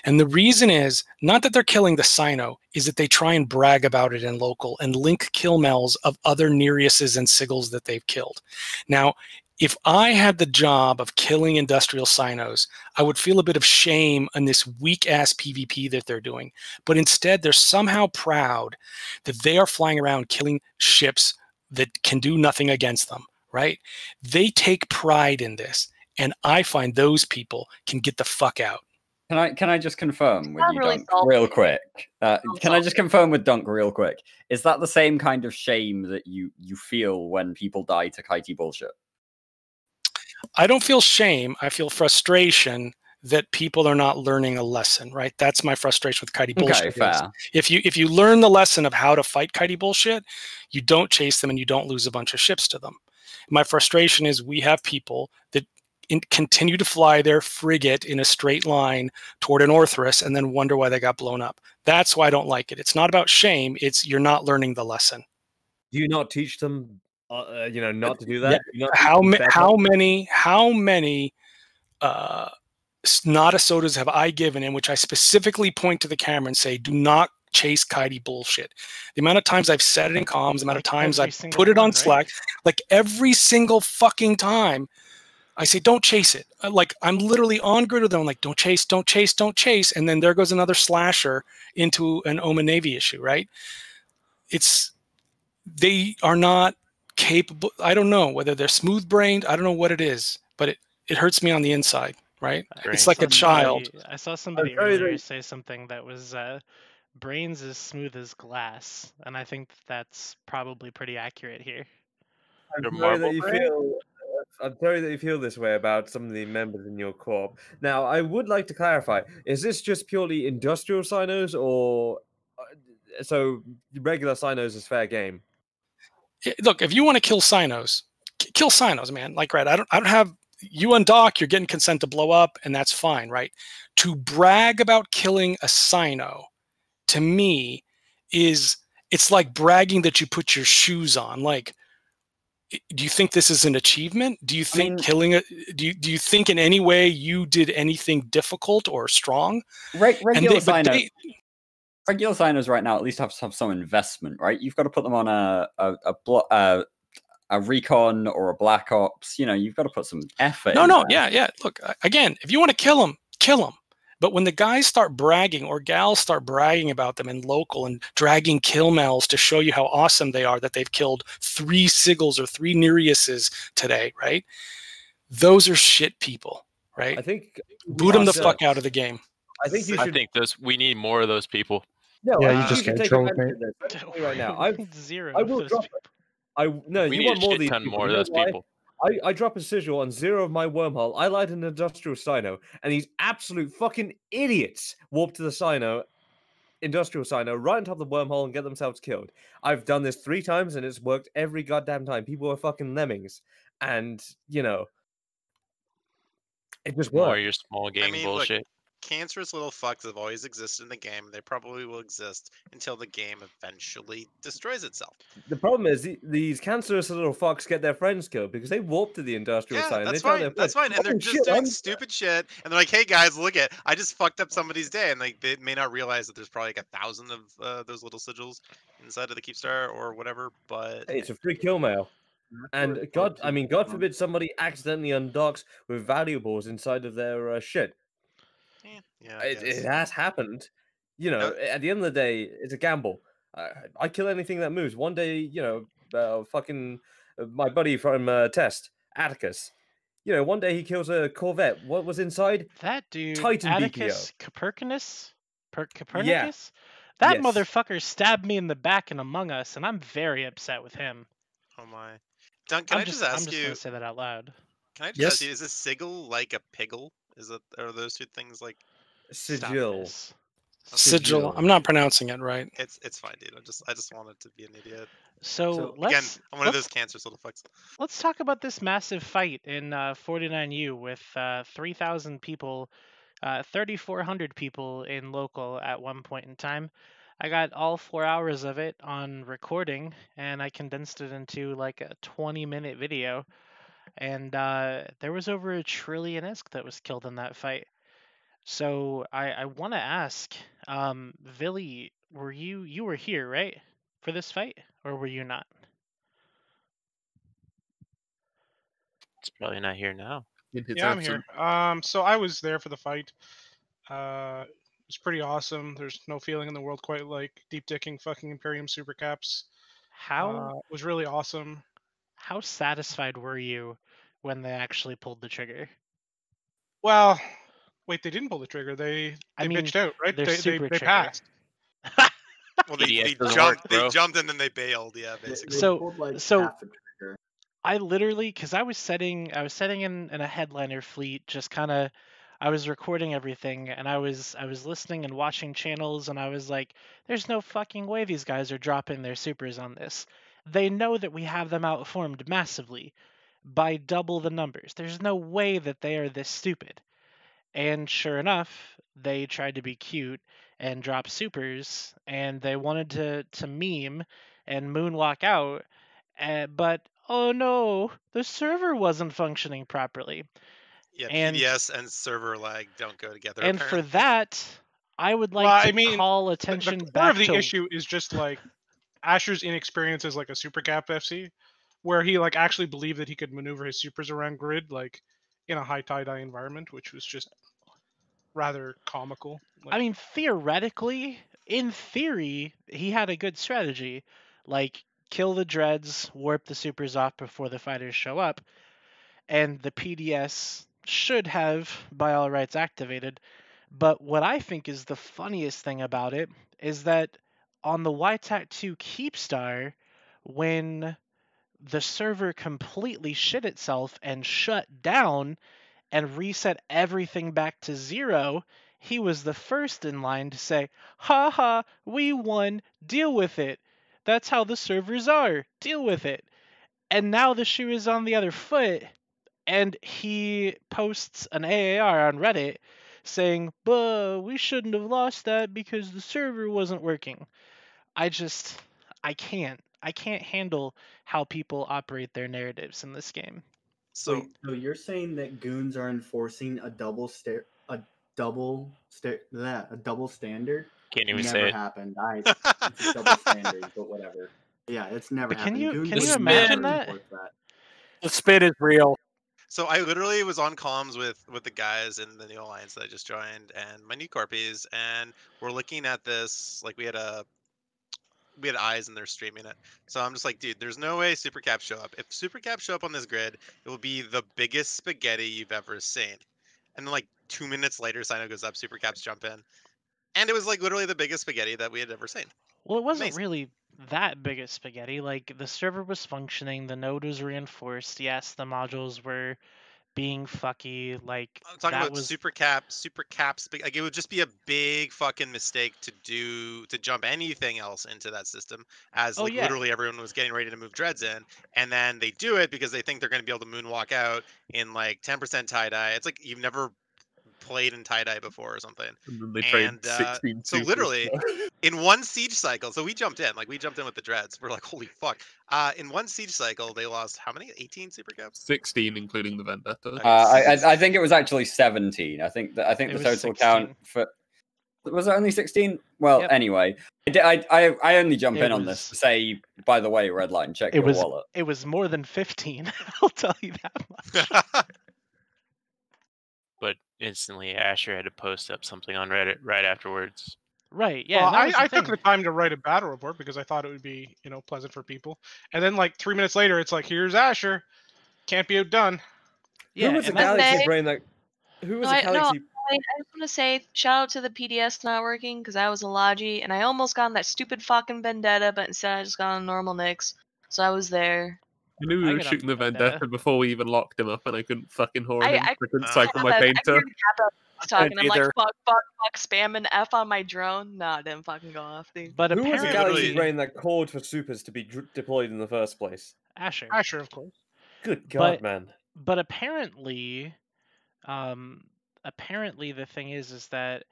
And the reason is not that they're killing the Sino, is that they try and brag about it in local and link kill mells of other Nereises and Sigils that they've killed. Now, if I had the job of killing industrial Sinos, I would feel a bit of shame on this weak-ass PvP that they're doing. But instead, they're somehow proud that they are flying around killing ships that can do nothing against them, right? They take pride in this, and I find those people can get the fuck out. Can I just confirm with you, Dunk, real quick? Can I just confirm with Dunk real quick? Is that the same kind of shame that you feel when people die to kitey bullshit? I don't feel shame. I feel frustration that people are not learning a lesson, right? That's my frustration with kitey bullshit. Okay, fair. If you learn the lesson of how to fight kitey bullshit, you don't chase them and you don't lose a bunch of ships to them. My frustration is we have people that continue to fly their frigate in a straight line toward an Orthrus and then wonder why they got blown up. That's why I don't like it. It's not about shame. It's you're not learning the lesson. Do you not teach them, not to do that? Yeah. How many Nada sodas have I given in which I specifically point to the camera and say, do not chase kitey bullshit. The amount of times I've said it in comms, the amount of times every I've single put it on one, right? Slack, like every single fucking time, I say, don't chase it. Like, I'm literally on grid with them. I'm like, don't chase, don't chase, don't chase. And then there goes another slasher into an Omen Navy issue, right? They are not capable. I don't know whether they're smooth brained. I don't know what it is, but it hurts me on the inside, right? It's like a child. I saw somebody earlier say something that was brains as smooth as glass, and I think that's probably pretty accurate here. I'm sorry that you feel this way about some of the members in your corp. Now, I would like to clarify: is this just purely industrial sinos, or so regular sinos is fair game? Look, if you want to kill sinos, kill sinos, man. Like, right? I don't have you undock. You're getting consent to blow up, and that's fine, right? To brag about killing a sino, to me, it's like bragging that you put your shoes on. Like, do you think this is an achievement? Do you think killing it? Do you think in any way you did anything difficult or strong? Regular signers right now at least have to have some investment, right? You've got to put them on a recon or a black ops. You know, you've got to put some effort. Yeah. Look, again, if you want to kill them, kill them. But when the guys start bragging or gals start bragging about them in local and dragging kill mails to show you how awesome they are, that they've killed 3 Sigils or 3 Nereiuses today, right? Those are shit people, right? I think boot them the fuck out of the game. I think you should. We need more of those people. No, you just get trolled, mate. Right now, zero. I will drop. No, we you need want more a of these shit ton people. more of those people. I drop a sigil on 0 of my wormhole. I light an industrial sino, and these absolute fucking idiots warp to the industrial sino, right on top of the wormhole and get themselves killed. I've done this 3 times, and it's worked every goddamn time. People are fucking lemmings, and you know, it just works. More your small game bullshit. Look, cancerous little fucks have always existed in the game. They probably will exist until the game eventually destroys itself. The problem is these cancerous little fucks get their friends killed because they warp to the industrial side. That's fine. That's fine. And they're just doing stupid shit. And they're like, "Hey guys, look at! I just fucked up somebody's day." And like they may not realize that there's probably like 1,000 of those little sigils inside of the Keepstar or whatever. But hey, it's a free kill mail. And God forbid somebody accidentally undocks with valuables inside of their shit. Yeah, it has happened. You know, at the end of the day, it's a gamble. I kill anything that moves. One day, you know, my buddy from Test, Atticus. You know, one day he kills a Corvette. What was inside? That dude, Titan Atticus BPO. Copernicus? Yeah. That motherfucker stabbed me in the back in Among Us, and I'm very upset with him. Oh my. Dun, can I just ask you? I'm just gonna say that out loud. Can I just ask you? Is a sigil like a piggle? Are those two things like sigil? Sigil. I'm not pronouncing it right. It's fine, dude. I just wanted to be an idiot. So again, I'm one of those cancerous little fucks. Let's talk about this massive fight in 49U with 3,000 people, 3,400 people in local at one point in time. I got all 4 hours of it on recording, and I condensed it into like a 20-minute video. And there was over 1 trillion ISK that was killed in that fight. So I want to ask, Villy, you were here, right, for this fight, or were you not? It's probably not here now. Yeah, I'm here. So I was there for the fight. It's pretty awesome. There's no feeling in the world quite like deep dicking fucking Imperium SUPERCAPS. How was really awesome. How satisfied were you when they actually pulled the trigger? Well, wait, they didn't pull the trigger. They bitched out, right? They passed. Well, they jumped and then they bailed. Yeah, basically. So I literally, because I was setting in a headliner fleet, just kind of. I was recording everything, and I was listening and watching channels, and I was like, there's no fucking way these guys are dropping their supers on this. They know that we have them outformed massively by double the numbers. There's no way that they are this stupid. And sure enough, they tried to be cute and drop supers, and they wanted to meme and moonwalk out, but oh no, the server wasn't functioning properly. Yeah, PDS and server lag don't go together. And apparently. for that, I would like to call the attention core back of the to issue is just like Asher's inexperience as like a super cap FC, where he like actually believed that he could maneuver his supers around grid like in a high tie-dye environment, which was just rather comical. I mean, theoretically, in theory, he had a good strategy, like kill the dreads, warp the supers off before the fighters show up, and the PDS should have by all rights activated. But what I think is the funniest thing about it is that on the YTAC2 Keepstar, when the server completely shit itself and shut down and reset everything back to 0, he was the first in line to say, "Ha ha, we won, deal with it. That's how the servers are, deal with it." And now the shoe is on the other foot, and he posts an AAR on Reddit saying, "But we shouldn't have lost that because the server wasn't working." I can't handle how people operate their narratives in this game. So you're saying that goons are enforcing a double standard? Can't even never say it. happened. It's a double standard, but whatever. Yeah, it's never happened. Can you imagine that? The spin is real. So I literally was on comms with the guys in the new alliance that I just joined and my new corpies, and we're looking at this like we had eyes and they're streaming it. So I'm just like, dude, there's no way SUPERCAPS show up. If SUPERCAPS show up on this grid, it will be the biggest spaghetti you've ever seen. And then like 2 minutes later, Sino goes up, SUPERCAPS jump in, and it was like literally the biggest spaghetti that we had ever seen. Well, it wasn't really that big of spaghetti. Like, the server was functioning, the node was reinforced. Yes, the modules were being fucky. Like, I'm talking about SUPERCAPS. Like, it would just be a big fucking mistake to jump anything else into that system, as literally everyone was getting ready to move dreads in, and then they do it because they think they're going to be able to moonwalk out in like 10% tie-dye. It's like you've never played in tie-dye before or something. And they trade 16 so literally in one siege cycle, so we jumped in with the dreads. We're like, holy fuck. In one siege cycle they lost how many? 18 SUPERCAPS? 16 including the vendetta. I think it was actually 17. I think the total 16. count for was it only 16? Well, anyway, I only jump in on this to say, by the way, Redline, check your wallet. It was more than 15. I'll tell you that much. But instantly, Asher had to post up something on Reddit right afterwards. Right, yeah. Well, I took the time to write a battle report because I thought it would be, pleasant for people. And then like 3 minutes later, it's like, here's Asher. Can't be outdone. Yeah, who was the galaxy brain that... Who was the galaxy... I just want to say, shout out to the PDS not working, because I was a Logi, and I almost got on that stupid fucking Vendetta, but instead I just got on normal Nyx. So I was there. I knew we were shooting the Vendetta before we even locked him up, and I couldn't fucking whore him. I couldn't cycle my painter. Talking, I'm like, fuck, spamming F on my drone. No, it didn't fucking go off, dude. But who was the galaxy brain that called for supers to be deployed in the first place? Asher. Asher, of course. Good God, man. But apparently, the thing is that,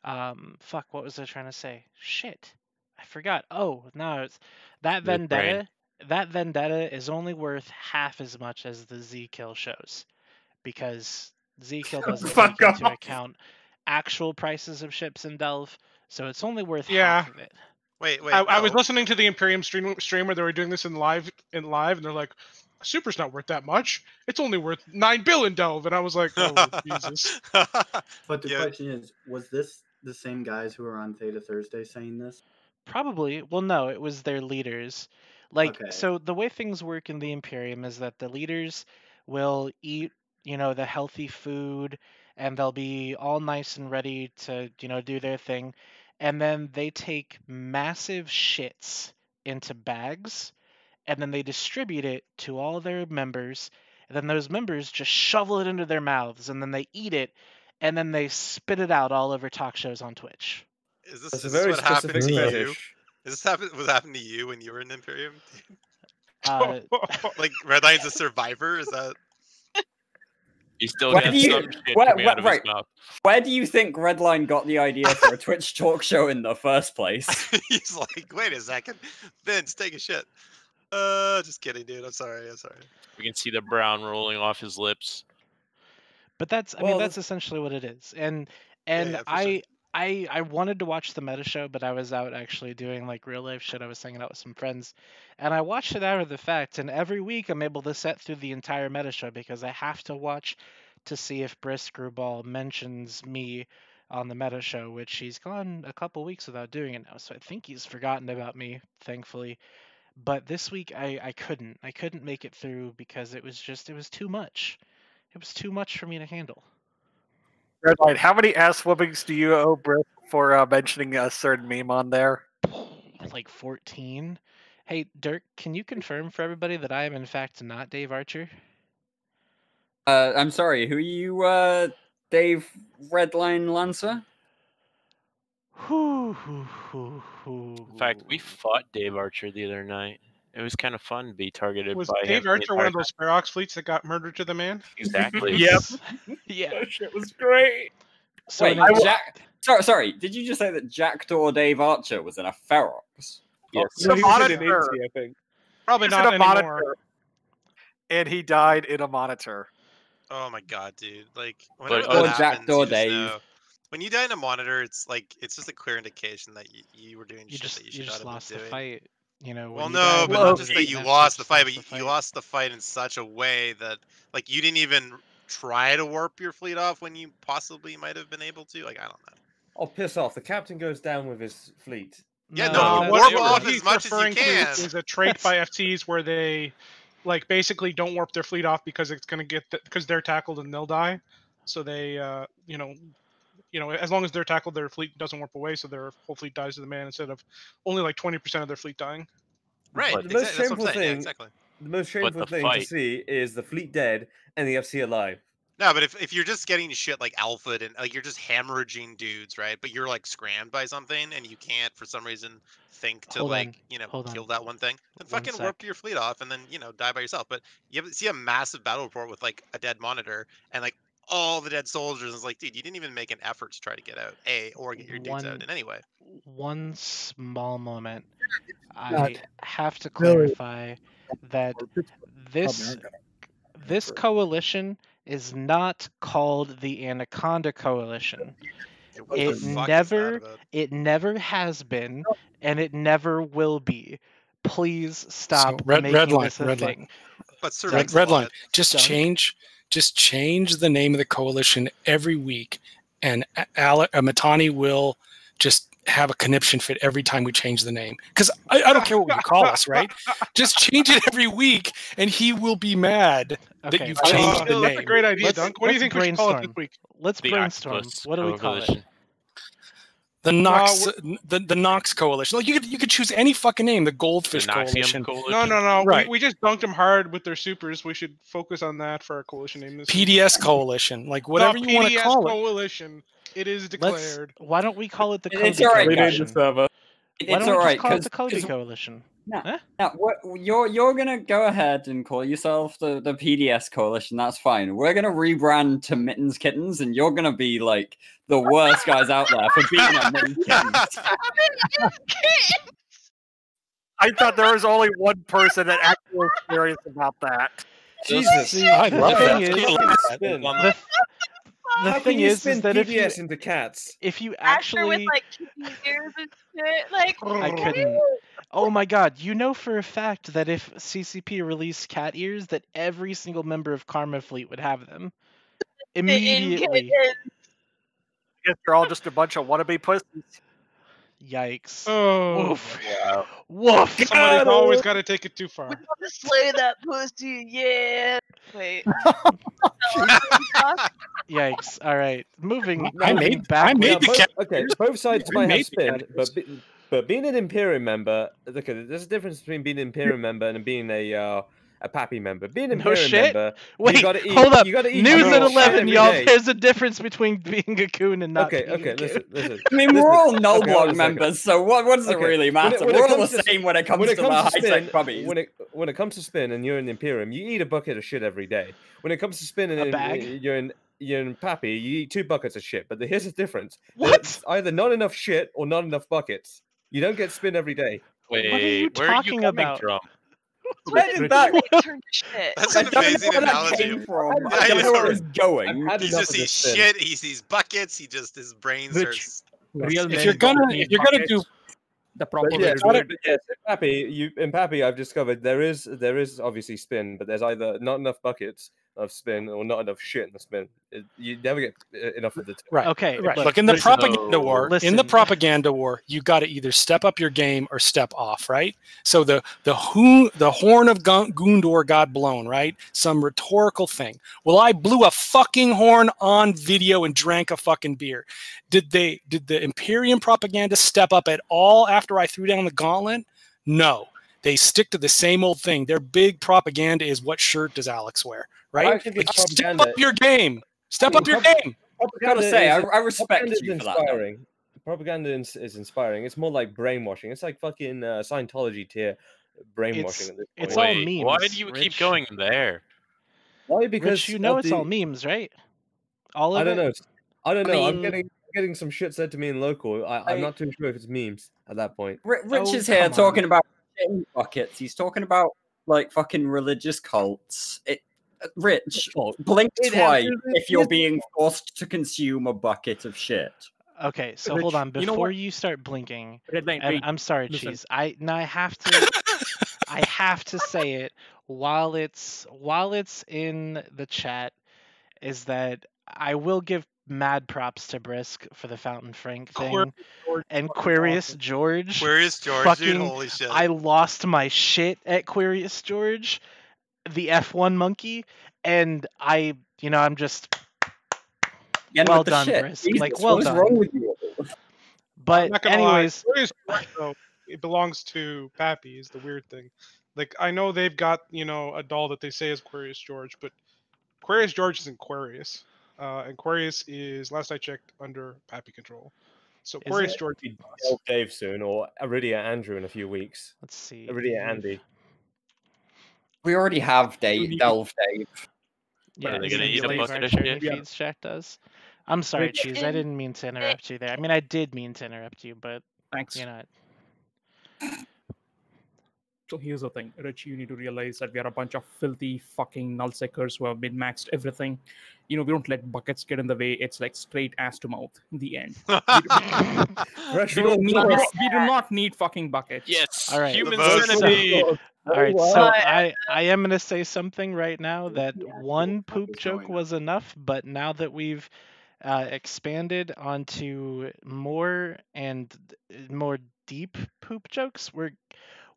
fuck, what was I trying to say? Shit, I forgot. Oh, no, it's that Vendetta. That Vendetta is only worth half as much as the Z-Kill shows, because Z-Kill doesn't take into account actual prices of ships in Delve, so it's only worth half of it. Wait. I was listening to the Imperium stream where they were doing this in live, and they're like, Super's not worth that much. It's only worth 9 billion Delve, and I was like, oh Jesus. But the question is, was this the same guys who were on Theta Thursday saying this? Probably. Well, no, it was their leaders. So the way things work in the Imperium is that the leaders will eat, the healthy food, and they'll be all nice and ready to, do their thing. And then they take massive shits into bags, and then they distribute it to all their members. And then those members just shovel it into their mouths, and then they eat it, and then they spit it out all over talk shows on Twitch. Is this what happened to you? Is this what happened to you when you were in Imperium? Like Redline's a survivor? Is that? He still gets some shit coming out of his mouth. Where do you think Redline got the idea for a Twitch talk show in the first place? He's like, wait a second, Vince, take a shit. Just kidding, dude. I'm sorry. We can see the brown rolling off his lips. But that's essentially what it is. And I I wanted to watch the meta show, but I was out actually doing like real life shit. I was hanging out with some friends, and I watched it after the fact. And every week I'm able to set through the entire meta show because I have to watch to see if Brisk Screwball mentions me on the meta show, which he's gone a couple weeks without doing it now. So I think he's forgotten about me, thankfully. But this week I couldn't make it through because it was too much. It was too much for me to handle. Redline, how many ass whoopings do you owe Brick for mentioning a certain meme on there? Like 14. Hey, Dirk, can you confirm for everybody that I am in fact not Dave Archer? I'm sorry, who are you, Dave Redline Lancer? In fact, we fought Dave Archer the other night. It was kind of fun to be targeted Was by him. Dave Archer one of those Ferox fleets that got murdered to the man? Exactly. Yep. Yeah. That shit was great. So Wait, sorry, did you just say that Jackdaw Dave Archer was in a Ferox? Yes. No, he was in an Monitor. Inti, I think. Probably He was not in a anymore. monitor. And he died in a monitor. Oh my god, dude! Like But- whenever or that happens, Jackdaw you just Dave. know. When you die in a monitor, it's like it's just a clear indication that you were doing You shit that you you should just not have lost been the doing. fight. You know. Well, when you die no, in but the not just monitor, that you have lost to the fight, just but you lost the fight in such a way that like you didn't even try to warp your fleet off when you possibly might have been able to. Like I don't know. Oh, piss off! The captain goes down with his fleet. Yeah, No, no, what warp off he's as much as you referring to can. is a trait by FTs where they, like, basically don't warp their fleet off because it's gonna get because they're tackled and they'll die. So they, you know, as long as they're tackled, their fleet doesn't warp away, so their whole fleet dies to the man instead of only like 20% of their fleet dying. Right. But the most That's what I'm shameful saying. Yeah, thing, exactly. the most But shameful the thing to fight- see is the fleet dead and the FC alive. No, but if you're just getting shit like alpha and like you're just hemorrhaging dudes, right? But you're like scrammed by something and you can't for some reason think to Hold like, on, you know, hold kill on. that one thing, then One fucking sec. warp your fleet off and then, you know, die by yourself. But you see a massive battle report with like a dead monitor and like all the dead soldiers. It's like, dude, you didn't even make an effort to try to get out, or get your dudes out in any way. One small moment. I God. have to Really? clarify that this coalition is not called the Anaconda Coalition. What the fuck is that about? It never has been, and it never will be. Please stop red making line, this a red line. thing. But Sir Red line. Done. Just change the name of the coalition every week, and Matani will just have a conniption fit every time we change the name. Because I don't care what you call us, right? Just change it every week, and he will be mad that Okay, you've changed the name. That's a great idea, Let's- Dunk. What do you let's think we should call it this brainstorm. week? Let's The brainstorm. Octopus What do we call it? Coalition. The Nox, the Nox Coalition. Like you could choose any fucking name. The Goldfish The Noxium Coalition. No. Right. We just dunked them hard with their supers. We should focus on that for our coalition name this week. PDS Coalition. Like whatever The you want to PDS call it. Coalition. It is declared. Why don't we call it the It's Kobe alright, Coalition? guys. Why It's don't we alright, just call it the 'cause- Kobe Coalition? Now, what you're gonna go ahead and call yourself the PDS Coalition. That's fine. We're gonna rebrand to Mittens Kittens, and you're gonna be like the worst guys out there for beating on Mittens Kittens. I thought there was only one person that actually was curious about that. Jesus, See, I the love thing that. The How thing can you is spin that if you PBS into cats? if you After with actually like kicking ears and shit, like I couldn't. Oh my god, you know for a fact that if CCP released cat ears that every single member of Karma Fleet would have them. Immediately. I guess they're all just a bunch of wannabe pussies. Yikes. Oh, Woof. Wow. Woof. Somebody's always got to take it too far. we want to slay that pussy, yeah. Wait. Yikes. Alright. Moving I made back. Okay, both sides We might made have spin, but being an Imperium member, okay, there's a difference between being an Imperium member and being a Pappy member. Being an No Imperium shit. member, Wait, you gotta eat, hold up. You gotta eat News at raw shit 11, every y'all. day. There's a difference between being a coon and not being a coon. Listen. I mean, we're all Okay, null hold on blog a second. members, so what does it Okay, really matter? when it We're all comes the to- same when it comes to the high-tech spin, puppies. when it comes to spin and you're in Imperium, you eat a bucket of shit every day. When it comes to spin and bag? you're in Pappy, you eat 2 buckets of shit. But here's the difference: What? There's either not enough shit or not enough buckets. You don't get spin every day. Wait, What are you where are you talking coming about? from? Where did that turn to shit? That's I an don't know amazing where that analogy. came from. Yeah, I don't know where know. it's going. I've had He enough just of sees this spin. shit. He sees buckets. His brain starts. Real if you're gonna do the proper But way yeah, to do it. yes, in Pappy, I've discovered there is obviously spin, but there's either not enough buckets of spin or not enough shit in the spin. You never get enough of the two. Right. Okay. Right. Look, Look, in the listen, propaganda war, you got to either step up your game or step off, right? So the horn of Gundor got blown, right? Some rhetorical thing. Well, I blew a fucking horn on video and drank a fucking beer. Did the Imperium propaganda step up at all after I threw down the gauntlet? No. They stick to the same old thing. Their big propaganda is what shirt does Alex wear, right? But step up your game. Step up your game. I gotta say, I respect you for that. Inspiring. Propaganda is inspiring. It's more like brainwashing. It's like fucking Scientology tier brainwashing at this point. It's all memes. Why do you keep going there? Why? Because Rich, you know it's all memes, right? All of it? I don't know. I don't know. I'm mean- getting some shit said to me in local. I'm not too sure if it's memes at that point. Rich is here talking about shitting buckets. He's talking about like fucking religious cults. Rich, blink twice if you're being forced to consume a bucket of shit. Okay, so Rich, hold on. you know Before what? you start blinking, Redline, and wait, I'm sorry, listen. Cheese. I have to I have to say it while it's in the chat, is that I will give mad props to Brisk for the Fountain Frank thing. And Quirius George. Quirius George, dude, fucking, holy shit. I lost my shit at Quirius George, the F1 monkey, and I'm just Again well with the done, shit. Brisk. Jesus, Like, well what is done. wrong with you? But I'm not gonna anyways, lie, Quirius George, though, it belongs to Pappy is the weird thing. Like, I know they've got, a doll that they say is Quirius George, but Quirius George isn't Quirius. And Quirius is, last I checked, under Pappy control. So Quirius George be Dave soon, or Iridia Andrew in a few weeks. Let's see. Iridia Andy. We already have Delve Dave. Yeah, Are they gonna eat a bucket of Journey shit? Feeds Jack does. I'm sorry, Rich. Cheese. I didn't mean to interrupt you there. I mean, I did mean to interrupt you, but Thanks. you know. So here's the thing, Rich, you need to realize that we are a bunch of filthy fucking nullsuckers who have min-maxed everything. We don't let buckets get in the way. It's like straight ass to mouth in the end. We do not need fucking buckets. Yes. All right. Human So- centipede. All right, so I am gonna say something right now that one poop joke was enough, but now that we've expanded onto more and more deep poop jokes, we're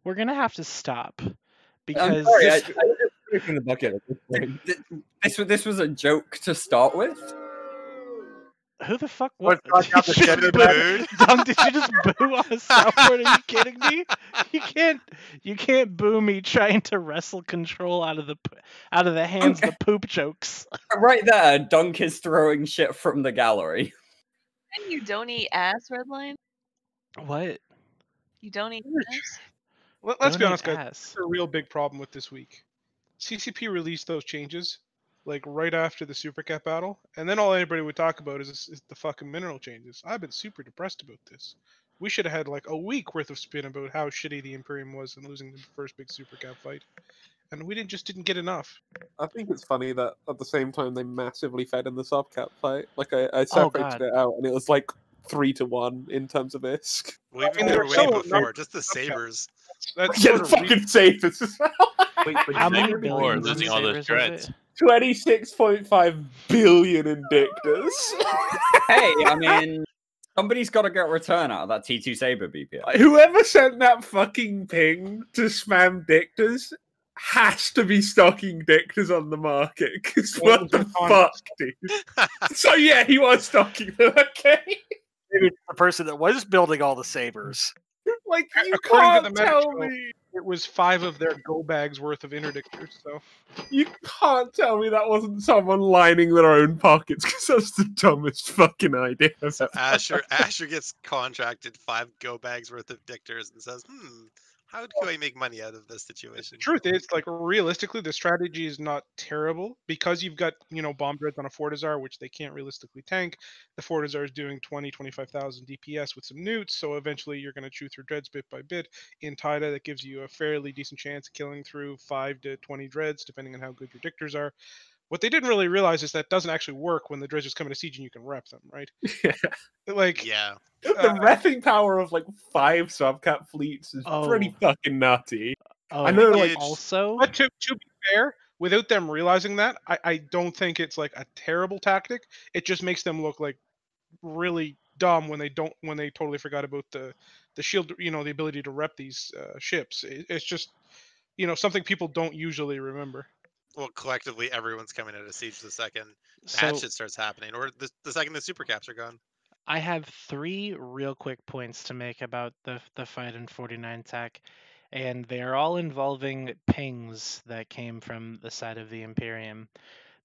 gonna have to stop because I'm sorry, in the bucket at this point. This was a joke to start with. who the fuck was Dunk, did you just boo on a soundboard? Are you kidding me? You can't boo me trying to wrestle control out of the hands of the poop jokes. Right there, Dunk is throwing shit from the gallery. And you don't eat ass, Redline? What? You don't eat ass? Let's be Don't honest, eat guys. ass. That's a real big problem with this week. CCP released those changes, like right after the Super Cap battle, and then all anybody would talk about is the fucking mineral changes. I've been super depressed about this. We should have had like a week worth of spin about how shitty the Imperium was in losing the first big Super Cap fight, and we didn't get enough. I think it's funny that at the same time they massively fed in the subcap fight. Like I separated it out, and it was like 3-1 in terms of ISK. We've been there way before. Just the sabers. That's Yeah, the fucking sabers as well. How many Or billions in losing all those sabers was dreads. it? 26.5 billion in dictors. Hey, I mean, somebody's got to get a return out of that T2 Saber BPM. Whoever sent that fucking ping to spam dictors has to be stocking dictors on the market. Because what the fuck, dude? So yeah, he was stocking them, okay? Maybe the person that was building all the sabers. Like, you According to can't the tell medic me. it was 5 of their go bags worth of interdictors. So You can't tell me that wasn't someone lining their own pockets, because that's the dumbest fucking idea. So Asher gets contracted 5 go bags worth of dictors and says, how can I make money out of this situation? the truth is, like, realistically, the strategy is not terrible because you've got, bomb dreads on a Fortizar, which they can't realistically tank. The Fortizar is doing 25,000 DPS with some newts, so eventually you're going to chew through dreads bit by bit. In Taida, that gives you a fairly decent chance of killing through 5 to 20 dreads, depending on how good your dictors are. What they didn't really realize is that doesn't actually work when the dredges come into siege and you can rep them, right? Like, the repping power of like 5 subcap fleets is pretty fucking nutty. I know, like, but to be fair, without them realizing that, I don't think it's like a terrible tactic. It just makes them look like really dumb when they totally forgot about the shield, the ability to rep these ships. It's just something people don't usually remember. Well, collectively, everyone's coming out of siege the second that shit starts happening, or the second the supercaps are gone. I have 3 real quick points to make about the fight in 49 Tech, and they are all involving pings that came from the side of the Imperium.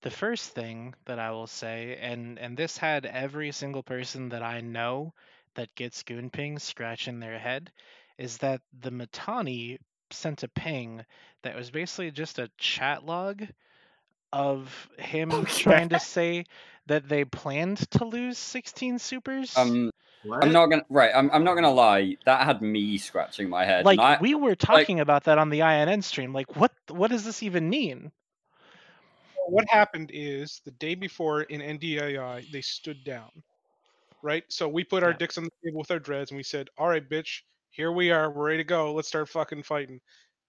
The first thing that I will say, and this had every single person that I know that gets goon pings scratching their head, is that the Mittani sent a ping that was basically just a chat log of him trying to say that they planned to lose 16 supers. I'm not gonna lie. That had me scratching my head. Like, we were talking about that on the INN stream. Like, what does this even mean? What happened is the day before in NDII they stood down, right? So we put our dicks on the table with our dreads and we said, "All right, bitch, here we are. We're ready to go. Let's start fucking fighting."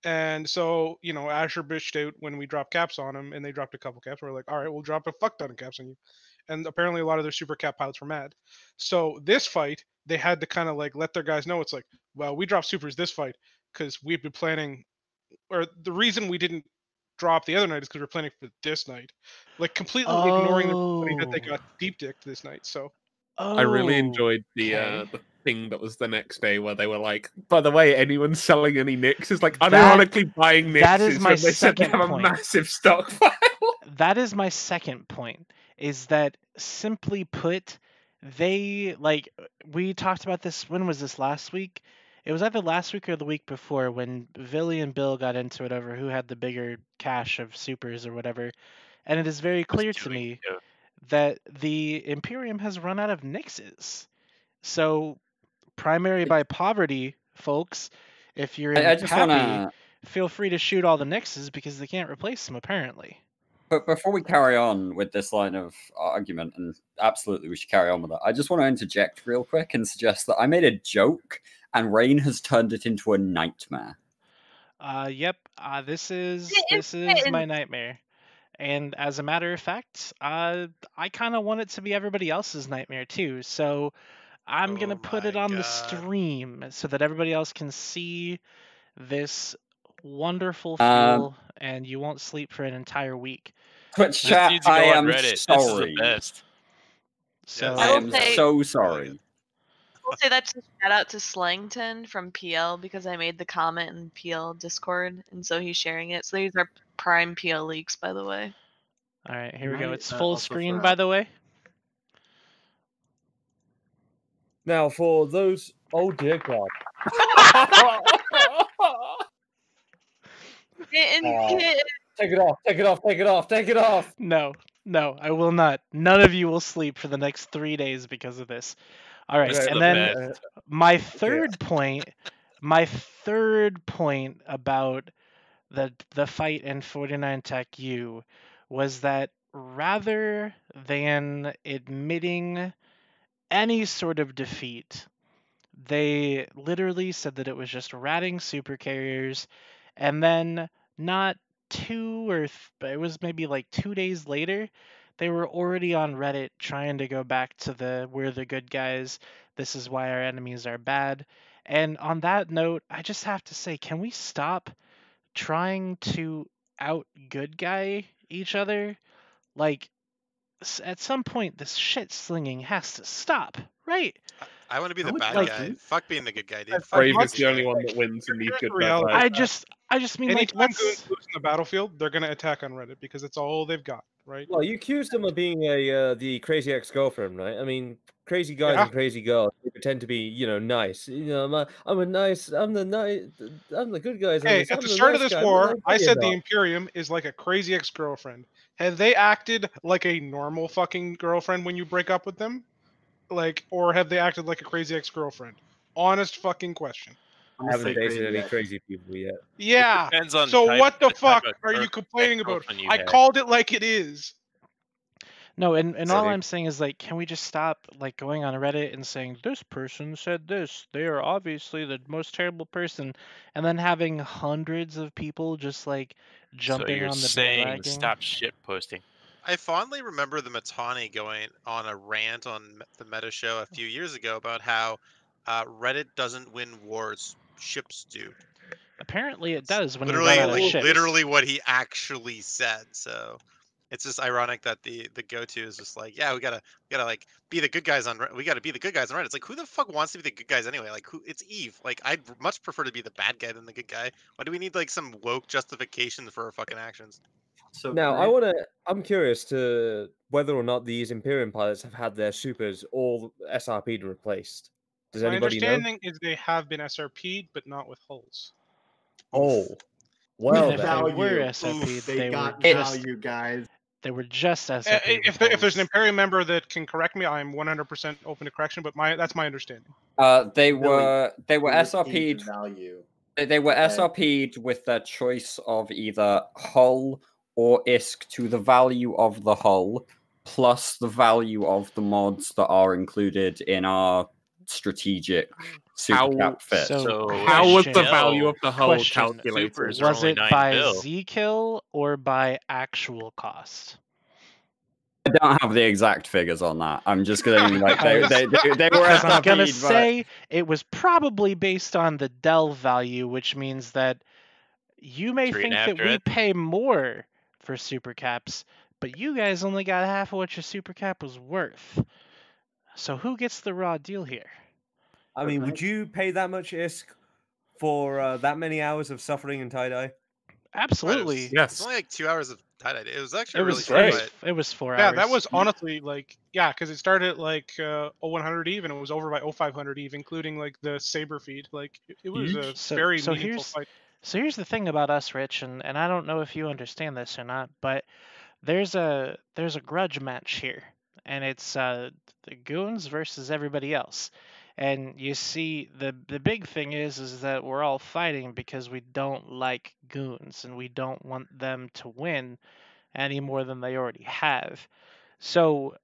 And so, Asher bitched out when we dropped caps on him, and they dropped a couple caps. We're like, all right, we'll drop a fuck ton of caps on you. And apparently a lot of their super cap pilots were mad. So this fight, they had to kind of like let their guys know, it's like, well, we dropped supers this fight because we've been planning, or the reason we didn't drop the other night is because we're planning for this night. Like, completely ignoring the that they got deep dicked this night. So I really enjoyed the thing that was the next day where they were like, by the way, anyone selling any Nix is like unironically buying Nix. That is my they said they second have point. a massive stockpile. That is my second point, is that simply put, they, like, we talked about this, when was this, last week? It was either last week or the week before when Billy and Bill got into it over who had the bigger cache of supers or whatever. And it is very clear to me that the Imperium has run out of Nixes. So, primary by poverty, folks, if you're I just happy, wanna- feel free to shoot all the Nixes because they can't replace them, apparently. But before we carry on with this line of argument, and absolutely we should carry on with that, I just want to interject real quick and suggest that I made a joke and Rain has turned it into a nightmare. Yep. This is my nightmare. And as a matter of fact, I kind of want it to be everybody else's nightmare too. So I'm going to put it on the stream so that everybody else can see this wonderful feel and you won't sleep for an entire week. Twitch chat, I am sorry. This is the best. So I am so sorry. I'll say that's a shout out to Slangton from PL because I made the comment in PL Discord and so he's sharing it. So these are prime PL leaks, by the way. All right, here we go. It's full screen, by the way. Now, for those, oh dear God. Take it off, take it off, take it off, take it off. No, I will not. None of you will sleep for the next 3 days because of this. All right, and then my third point about the fight in 49 Tech U was that rather than admitting any sort of defeat, they literally said that it was just ratting super carriers, and then not it was maybe like 2 days later, they were already on Reddit trying to go back to we're the good guys, this is why our enemies are bad. And on that note, I just have to say, can we stop trying to out good guy each other? Like, at some point, this shit slinging has to stop, right? I want to be the bad guy. Fuck being the good guy, dude. Brave is the only one that wins in these good battles. I just mean, anytime like, goons lose in the battlefield, they're gonna attack on Reddit because it's all they've got, right? Well, you accused them of being the crazy ex-girlfriend, right? I mean, crazy guys and crazy girls, they pretend to be, nice. I'm the good guys. Hey, at the start of this war, I said the Imperium is like a crazy ex-girlfriend. Have they acted like a normal fucking girlfriend when you break up with them? Like, or have they acted like a crazy ex-girlfriend? Honest fucking question. I haven't dated any crazy people yet. Yeah. Depends on So type- what the the type fuck of are you girl- complaining about? girlfriend you I had. called it like it is. No, and all Sorry. I'm saying is, like, can we just stop, like, going on Reddit and saying, this person said this, they are obviously the most terrible person, and then having hundreds of people just, like, So jumping you're on the saying bandwagon? stop shit posting. I fondly remember the Matani going on a rant on the Meta Show a few years ago about how Reddit doesn't win wars, ships do. Apparently it does when Literally, you run out of like ships. literally what he actually said. So it's just ironic that the go-to is just like, yeah, we gotta like be the good guys on. We gotta be the good guys on Reddit. It's like, who the fuck wants to be the good guys anyway? Like, who? It's Eve. Like, I'd much prefer to be the bad guy than the good guy. Why do we need like some woke justification for our fucking actions? So Now, I'm curious to whether or not these Imperium pilots have had their supers all SRP'd replaced. Does My anybody know? understanding is they have been SRP'd, but not with hulls. Oh, well, If then. they were SRP'd, they were got just value, guys. They were just SRP'd. If there's an Imperium member that can correct me, I'm 100% open to correction. But that's my understanding. They were SRP'd. Value. They were SRP'd with their choice of either hull or ISK to the value of the hull, plus the value of the mods that are included in our strategic SUPERCAP fit. So how was the value of the hull calculated? Was it by Z-kill or by actual cost? I don't have the exact figures on that. I'm just going like they were Because I'm gonna SRP'd, say it was probably based on the Dell value, which means that you may think that we pay more for SUPERCAPs, but you guys only got half of what your SUPERCAP was worth. So who gets the raw deal here? I mean, would you pay that much ISK for that many hours of suffering and tie-dye? Absolutely. It's only like 2 hours of tie-dye. It was actually It really was fun, great. It was 4 Yeah, hours. that was honestly like, yeah, because it started at like 0100 Eve and it was over by 0500 Eve, including like the saber feed. Like it was a very meaningful fight. So here's the thing about us, Rich, and I don't know if you understand this or not, but there's a grudge match here, and it's the goons versus everybody else. And you see, the big thing is that we're all fighting because we don't like goons and we don't want them to win any more than they already have. So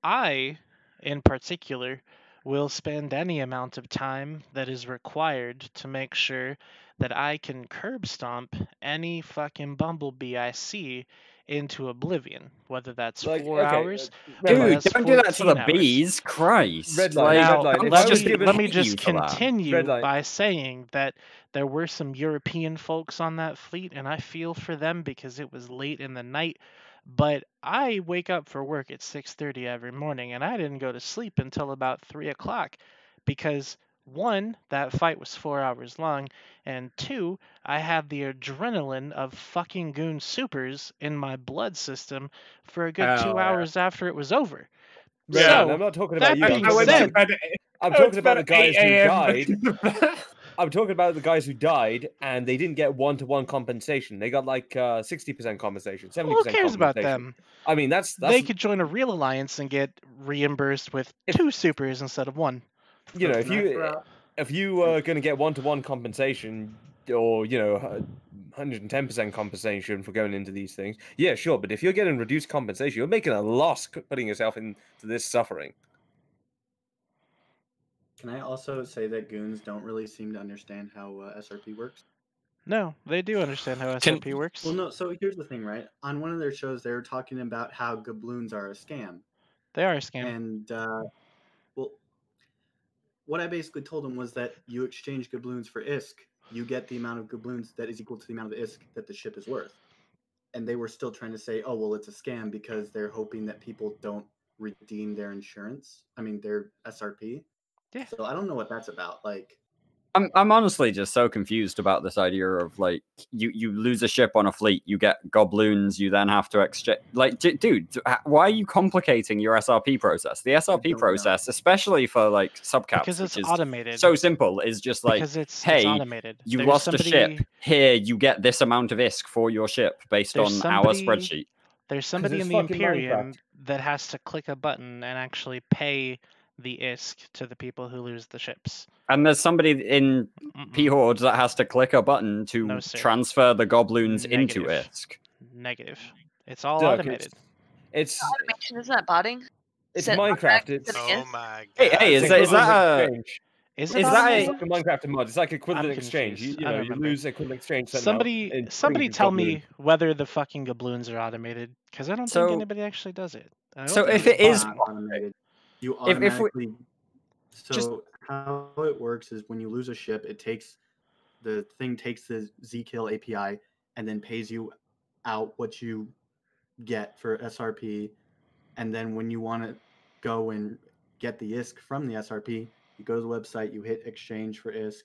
I, in particular, will spend any amount of time that is required to make sure that I can curb stomp any fucking bumblebee I see into oblivion, whether that's 4 hours. Dude, don't do that to the bees, Christ. Red line. Let me just continue by saying that there were some European folks on that fleet, and I feel for them because it was late in the night. But I wake up for work at 6:30 every morning, and I didn't go to sleep until about 3 o'clock because, one, that fight was 4 hours long, and two, I had the adrenaline of fucking goon supers in my blood system for a good 2 hours after it was over. Yeah, so, I'm not talking about you. that being said, I'm talking about the guys who died. I'm talking about the guys who died and they didn't get one-to-one compensation. They got like 60% compensation, 70% who cares about compensation. them? I mean, that's they could join a real alliance and get reimbursed with 2 supers instead of 1. You know, if you are going to get one-to-one compensation or 110% compensation for going into these things, yeah, sure. But if you're getting reduced compensation, you're making a loss putting yourself into this suffering. Can I also say that goons don't really seem to understand how SRP works? No, they do understand how SRP works. Well, no. So here's the thing, right? On one of their shows, they were talking about how gabloons are a scam. They are a scam. And well, what I basically told them was that you exchange gabloons for ISK, you get the amount of gabloons that is equal to the amount of ISK that the ship is worth. And they were still trying to say, oh, well, it's a scam because they're hoping that people don't redeem their insurance. I mean, their SRP. Yeah. So I don't know what that's about. Like, I'm honestly just so confused about this idea of like you lose a ship on a fleet, you get gobloons, you then have to exchange. Like, dude, why are you complicating your SRP process? The SRP process, especially for like subcaps, because it's which is automated. So simple, is just like, hey, it's automated. You lost a ship. Here, you get this amount of ISK for your ship based on our spreadsheet. There's somebody in the Imperium that has to click a button and actually pay the ISK to the people who lose the ships. And there's somebody in P-Horde that has to click a button to transfer the gobloons into ISK. Negative. It's all Dirk, automated. It's automation, isn't that botting? It's Is it Minecraft. It's oh my god. Hey, is that a is it that automated? a Minecraft mod? It's like equivalent I'm exchange. confused. You I know, don't you remember. lose equivalent exchange. somehow, and Somebody you've tell got me whether the fucking gabloons are automated, because I don't So- think anybody actually does it. I don't so think if it's it is botted. automated, you If we- automatically. So how it works is when you lose a ship, the thing takes the Zkill API and then pays you out what you get for SRP, and then when you want to go and get the ISK from the SRP, you go to the website, you hit exchange for ISK,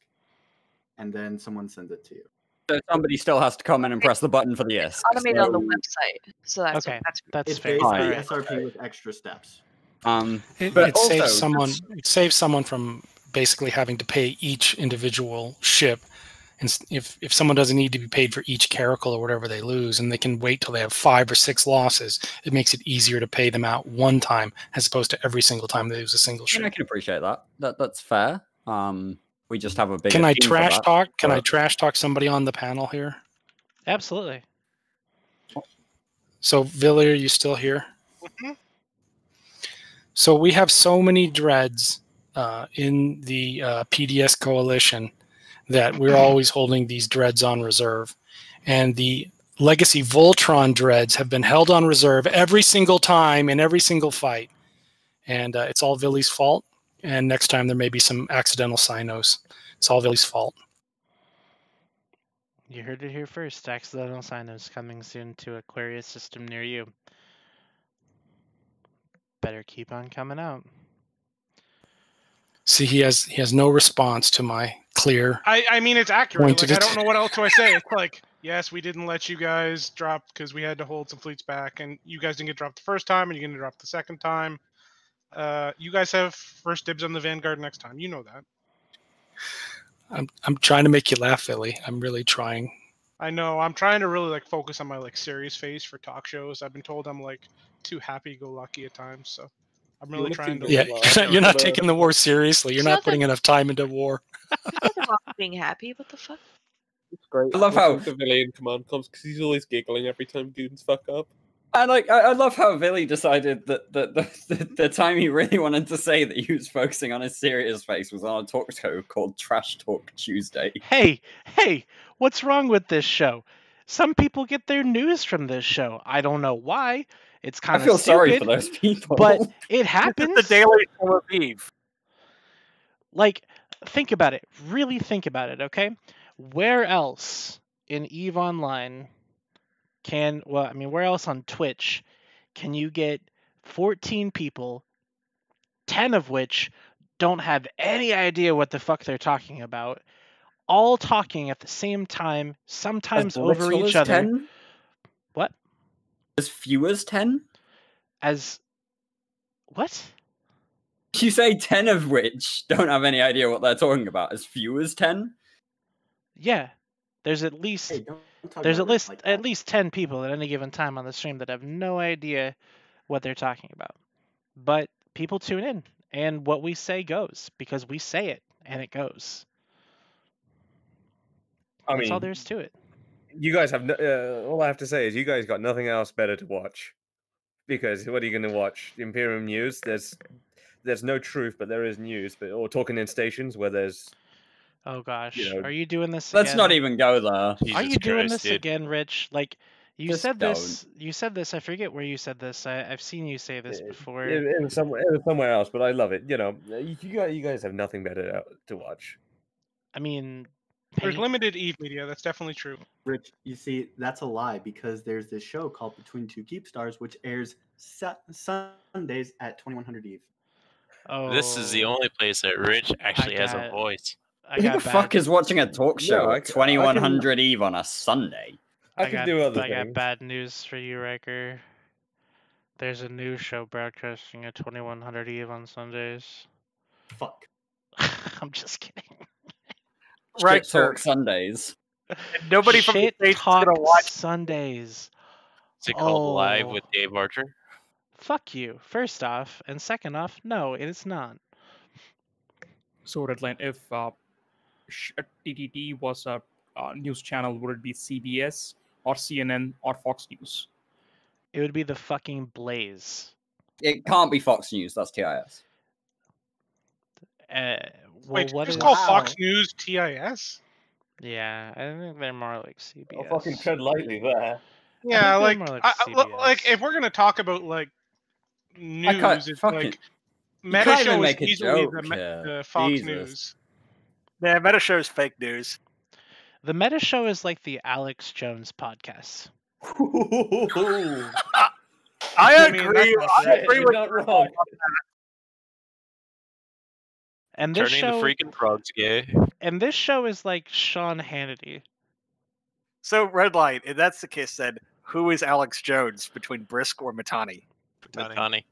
and then someone sends it to you. So somebody still has to come in and press the button for the ISK. Automated on the website. So that's Okay, that's that's It's fair. basically Alright. SRP with extra steps. It saves someone from basically having to pay each individual ship. And if someone doesn't need to be paid for each caracal or whatever they lose, and they can wait till they have 5 or 6 losses, it makes it easier to pay them out one time as opposed to every single time they lose a single ship. I can appreciate that. That's fair. We just have a big. Can I trash talk? Can I trash talk somebody on the panel here? Absolutely. So, Villy, are you still here? So we have so many dreads in the PDS coalition that we're always holding these dreads on reserve. And the legacy Voltron dreads have been held on reserve every single time in every single fight. And it's all Villy's fault. And next time there may be some accidental Sinos. It's all Villy's fault. You heard it here first. Accidental Sinos coming soon to Aquarius system near you. Better keep on coming out. See, he has no response to my clear. I mean, it's accurate. Pointed Like, I it. don't know what else do I say. It's like, yes, we didn't let you guys drop because we had to hold some fleets back, and you guys didn't get dropped the first time, and you're gonna drop the second time. You guys have first dibs on the Vanguard next time. You know that. I'm trying to make you laugh, Villy. I'm really trying. I know. I'm trying to really like focus on my like serious face for talk shows. I've been told I'm like too happy-go-lucky at times, so I'm really trying to. Yeah, you're not taking the war seriously. You're not putting enough time into war. Nothing wrong with being happy. What the fuck? It's great. I love how the villain command comes because he's always giggling every time goons fuck up. And I love how Villy decided that the time he really wanted to say that he was focusing on his serious face was on a talk show called Trash Talk Tuesday. Hey, what's wrong with this show? Some people get their news from this show. I don't know why. It's kind of I feel sorry for those people. But it happens. The Daily Show of Eve. Like, think about it. Really think about it, okay? Where else in EVE Online where else on Twitch can you get 14 people, 10 of which don't have any idea what the fuck they're talking about, all talking at the same time, sometimes over each other? 10? What? As few as 10? As what? You say 10 of which don't have any idea what they're talking about. As few as 10? Yeah. There's at least at least 10 people at any given time on the stream that have no idea what they're talking about. But people tune in, and what we say goes because we say it and it goes. That's all there is to it. You guys have all I have to say is you guys got nothing else better to watch, because what are you going to watch? Imperium News. There's no truth, but there is news. Or Talking in Stations, where there's. Oh gosh, are you doing this Let's again? not even go there. Are you doing this again, Rich? Like, you said this. You said this. I forget where you said this. I've seen you say this before. It was somewhere else, but I love it. You know, you guys have nothing better to watch. I mean, there's limited EVE media. That's definitely true. Rich, you see, that's a lie, because there's this show called Between Two Keep Stars, which airs Sundays at 2100 EVE. Oh, this is the only place that Rich actually has a voice. Who the fuck is watching a talk show at 2100 EVE on a Sunday? I got bad news for you, Riker. There's a news show broadcasting at 2100 EVE on Sundays. Fuck. I'm just kidding. Right, Talk Sundays. Nobody from the States is gonna watch Sundays. Is it called Live with Dave Archer? Fuck you. First off, and second off, no, it is not. So Redline, if TTT was a news channel, would it be CBS or CNN or Fox News? It would be the fucking Blaze. It can't be Fox News. That's TIS. Well, Wait, what just is call Fox News TIS? Yeah, I think they're more like CBS. I'll fucking tread lightly there. Yeah, like, more like like if we're gonna talk about like news, it's like Meta Show is easily the Fox Jesus. News. Yeah, Meta Show is fake news. The Meta Show is like the Alex Jones podcast. I agree. I agree with not wrong. And this Turning show, the freaking frogs gay. And this show is like Sean Hannity. So Redline, if that's the case, then who is Alex Jones between Brisk or Matani? Matani.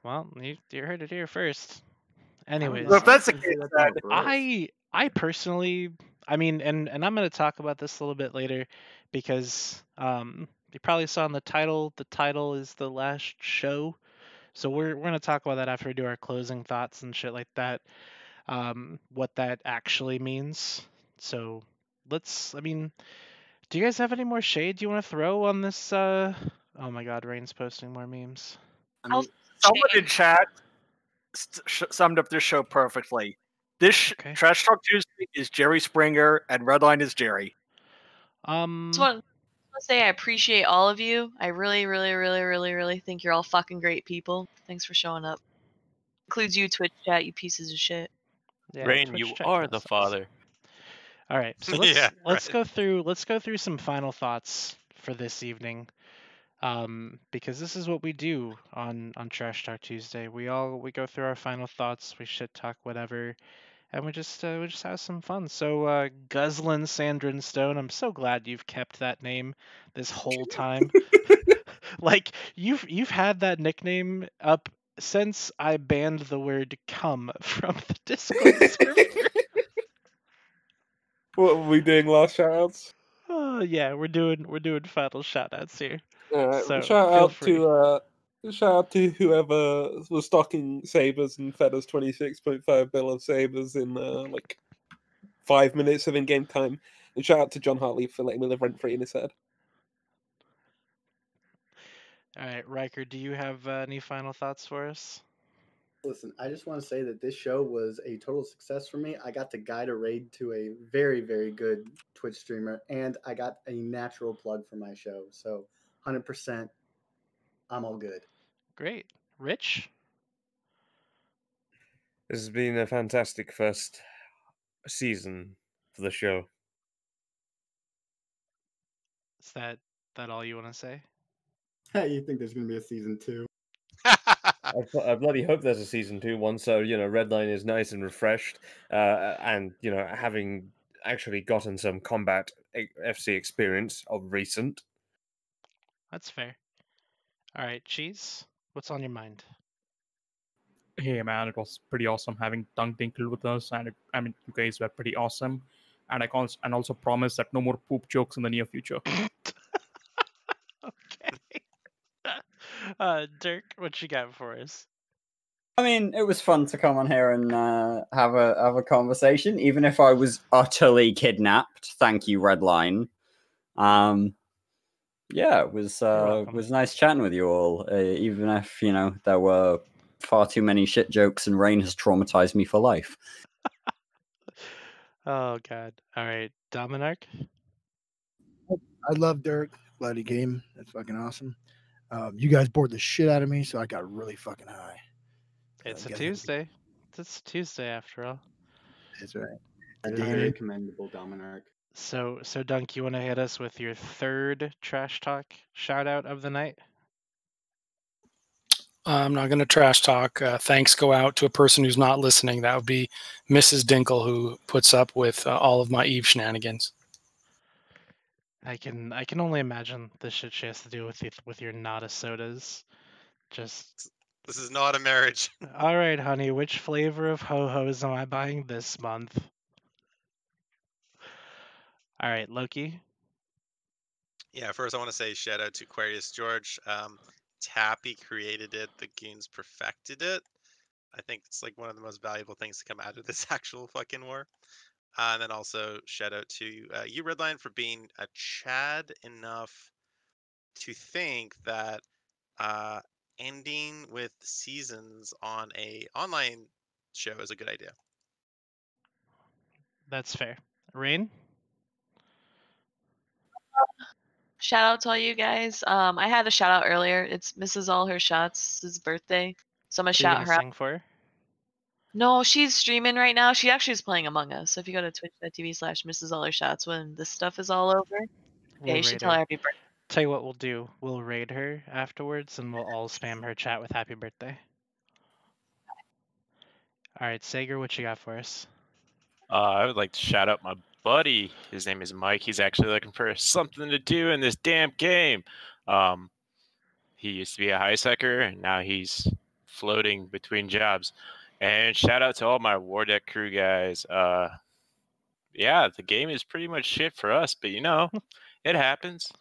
Well, you heard it here first. Anyways, So if that's the case, then I personally, I mean, and I'm going to talk about this a little bit later because you probably saw in the title. The title is The Last Show, so we're going to talk about that after we do our closing thoughts and shit like that. What that actually means. So let's. I mean, do you guys have any more shade you want to throw on this? Oh my God, Rain's posting more memes. someone in chat summed up this show perfectly. This Trash Talk Tuesday is Jerry Springer and Redline is Jerry. I just want to say I appreciate all of you. I really, really, really, really, really think you're all fucking great people. Thanks for showing up. Includes you, Twitch chat, you pieces of shit. Yeah, Rain, Twitch you chat are kinda the sucks. father. All right, so let's go through some final thoughts for this evening, because this is what we do on Trash Talk Tuesday. We go through our final thoughts, we shit talk whatever, and we just have some fun. So Guzzlin Sandrin Stone, I'm so glad you've kept that name this whole time. Like you've had that nickname up since I banned the word "cum" from the Discord server. What are we doing? Last shoutouts? Oh yeah, we're doing final shoutouts here. So shout feel out free. to whoever was stocking sabers and fed us 26.5 bill of sabers in like 5 minutes of in-game time. And shout out to John Hartley for letting me live rent-free in his head. All right, Riker, do you have any final thoughts for us? Listen, I just want to say that this show was a total success for me. I got to guide a raid to a very, very good Twitch streamer, and I got a natural plug for my show. So 100%, I'm all good. Great. Rich? This has been a fantastic first season for the show. Is that all you want to say? You think there's going to be a season 2? I bloody hope there's a season 2 one, so Redline is nice and refreshed, and having actually gotten some combat FC experience of recent. That's fair. All right, Cheese, what's on your mind? Hey man, it was pretty awesome having Tongue Tinkle with us, and you guys were pretty awesome. And I also promise that no more poop jokes in the near future. Dirk, what you got for us? I mean, it was fun to come on here and have a conversation, even if I was utterly kidnapped. Thank you, Redline. Yeah, it was nice chatting with you all, even if there were far too many shit jokes, and Rain has traumatized me for life. Oh God! All right, Dominic. I love Dirk. Bloody game. That's fucking awesome. You guys bored the shit out of me, so I got really fucking high. It's a Tuesday. It's a Tuesday after all. That's right. That is very commendable, Dominic. So Dunk, you want to hit us with your third trash talk shout out of the night? I'm not going to trash talk. Thanks go out to a person who's not listening. That would be Mrs. Dinkle, who puts up with all of my Eve shenanigans. I can only imagine the shit she has to do with your nada sodas. Just this is not a marriage. All right, honey, which flavor of ho-hos am I buying this month? All right, Loki. Yeah, first I want to say shout out to Aquarius George. Tappy created it, the Goons perfected it. I think it's like one of the most valuable things to come out of this actual fucking war. And then also shout out to you, Redline, for being a Chad enough to think that ending with seasons on a online show is a good idea. That's fair. Rain? Shout out to all you guys. I had a shout out earlier. It's Mrs. All Her Shots' birthday. So I'm gonna shout her out. Sing for her? No, she's streaming right now. She actually is playing Among Us. So if you go to twitch.tv/Mrs. All Her Shots when this stuff is all over, yeah, you should tell her happy birthday. Tell you what we'll do. We'll raid her afterwards and we'll all spam her chat with happy birthday. Alright, Sager, what you got for us? I would like to shout out my buddy. His name is Mike. He's actually looking for something to do in this damn game. He used to be a high secker, and now he's floating between jobs. And shout out to all my War Deck crew guys. Yeah, the game is pretty much shit for us, but you know, it happens.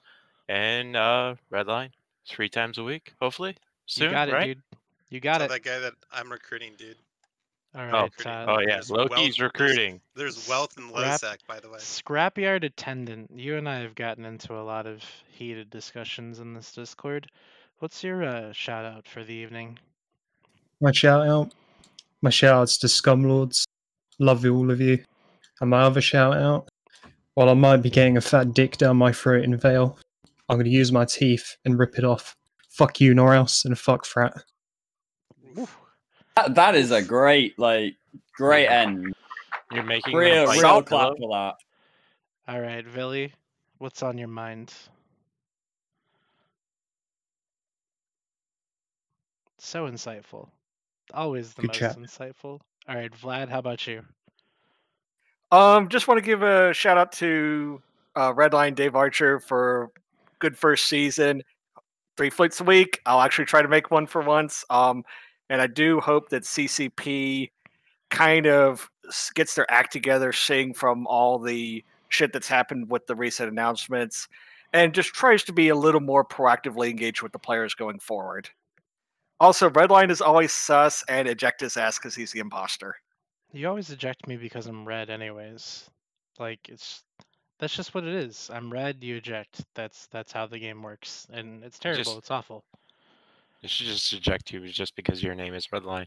And Redline 3 times a week, hopefully soon. You got it, right? dude. You got Tell it. that guy that I'm recruiting, dude. All right. Oh yeah, Loki's recruiting. There's wealth in Losec, by the way. Scrapyard attendant, you and I have gotten into a lot of heated discussions in this Discord. What's your shout out for the evening? My shout outs to Scumlords. Love you, all of you. And my other shout out, while I might be getting a fat dick down my throat in Vale, I'm going to use my teeth and rip it off. Fuck you, nor else, and fuck frat. That is a great end. You're making real clap for that. All right, Villy, what's on your mind? So insightful. Always the Good most chat. insightful. All right, Vlad, how about you? Just want to give a shout out to Redline Dave Archer for good first season. 3 flights a week. I'll actually try to make one for once. And I do hope that CCP kind of gets their act together, seeing from all the shit that's happened with the recent announcements, and just tries to be a little more proactively engaged with the players going forward. Also, Redline is always sus and eject his ass because he's the imposter. You always eject me because I'm red anyways. Like, that's just what it is. I'm red, you eject. That's how the game works. And it's terrible, it's awful. It should just eject you just because your name is Redline.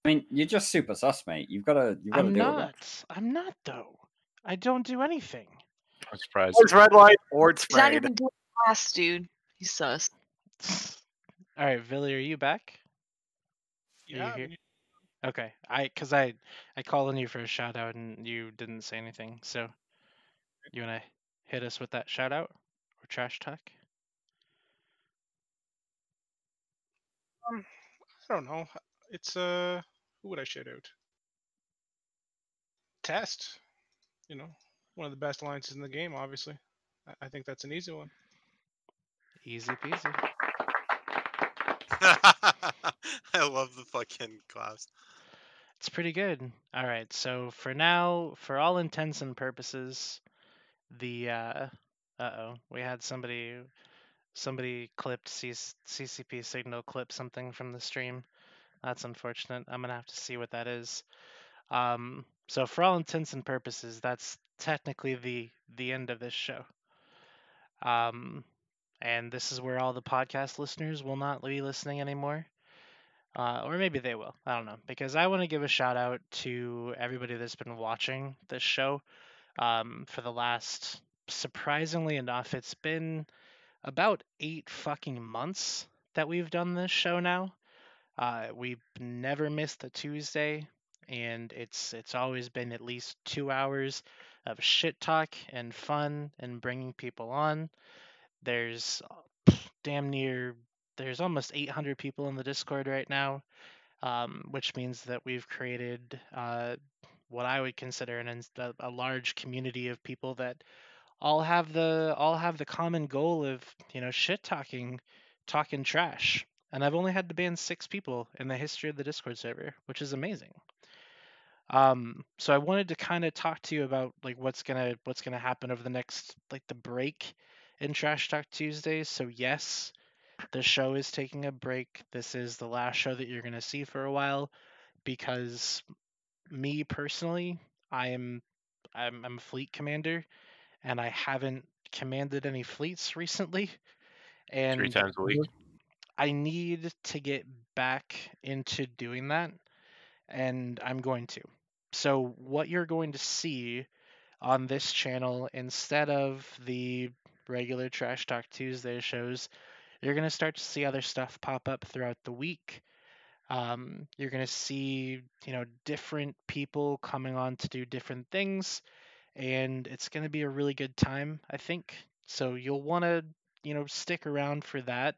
I mean, you're just super sus, mate. You've got to deal with that. I'm not though. I don't do anything. I'm surprised. Or it's Redline, or it's He's not Raid. even doing class, dude. He's sus. All right, Villy, are you back? Yeah. Are you here? Okay, because I called on you for a shout out and you didn't say anything. So, you wanna hit us with that shout out or trash talk? I don't know. It's who would I shout out? Test. You know, one of the best alliances in the game. Obviously, I think that's an easy one. Easy peasy. I love the fucking class. It's pretty good. All right, so for now, for all intents and purposes, the we had somebody clipped CCP signal clip something from the stream. That's unfortunate. I'm gonna have to see what that is. So for all intents and purposes, that's technically the end of this show. And this is where all the podcast listeners will not be listening anymore. Or maybe they will. I don't know. Because I want to give a shout out to everybody that's been watching this show for the last, surprisingly enough, it's been about 8 fucking months that we've done this show now. We've never missed a Tuesday, and it's always been at least 2 hours of shit talk and fun and bringing people on. There's there's almost 800 people in the Discord right now, which means that we've created what I would consider a large community of people that all have the common goal of shit talking trash. And I've only had to ban 6 people in the history of the Discord server, which is amazing. So I wanted to kind of talk to you about like what's gonna happen over the next the break in Trash Talk Tuesdays. So yes, the show is taking a break. This is the last show that you're gonna see for a while. because me personally, I'm a fleet commander, and I haven't commanded any fleets recently, 3 and times a week. I need to get back into doing that, and I'm going to. So what you're going to see on this channel, instead of the regular Trash Talk Tuesday shows, you're going to start to see other stuff pop up throughout the week. You're going to see, different people coming on to do different things, and it's going to be a really good time, I think. So you'll want to, stick around for that.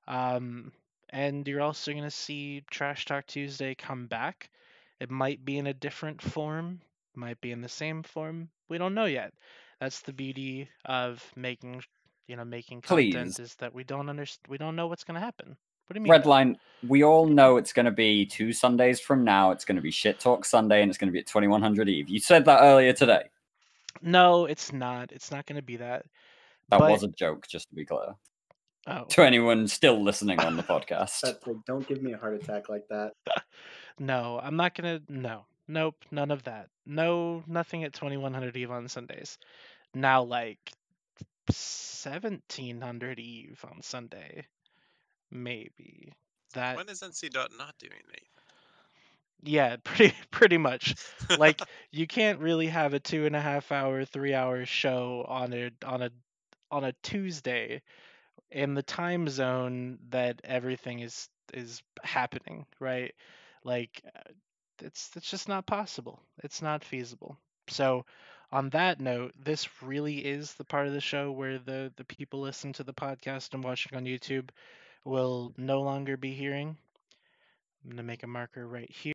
And you're also going to see Trash Talk Tuesday come back. It might be in a different form, might be in the same form. We don't know yet. That's the beauty of making content, Please. is that we don't know what's going to happen. What do you mean? Redline, we all know it's going to be 2 Sundays from now. It's going to be Shit Talk Sunday, and it's going to be at 2100 Eve. You said that earlier today. No, it's not. It's not going to be that. That was a joke, just to be clear. Oh. To anyone still listening on the podcast. That's like, don't give me a heart attack like that. No, I'm not going to. No. Nope, none of that. No, nothing at 2100 Eve on Sundays. Now, like 1700 Eve on Sunday, maybe. That. When is NC Dot not doing anything? Yeah, pretty much. Like, you can't really have a 2.5 hour, 3 hour show on a Tuesday in the time zone that everything is happening, right? Like, it's just not possible. It's not feasible. So, on that note, this really is the part of the show where the people listening to the podcast and watching on YouTube will no longer be hearing. I'm going to make a marker right here.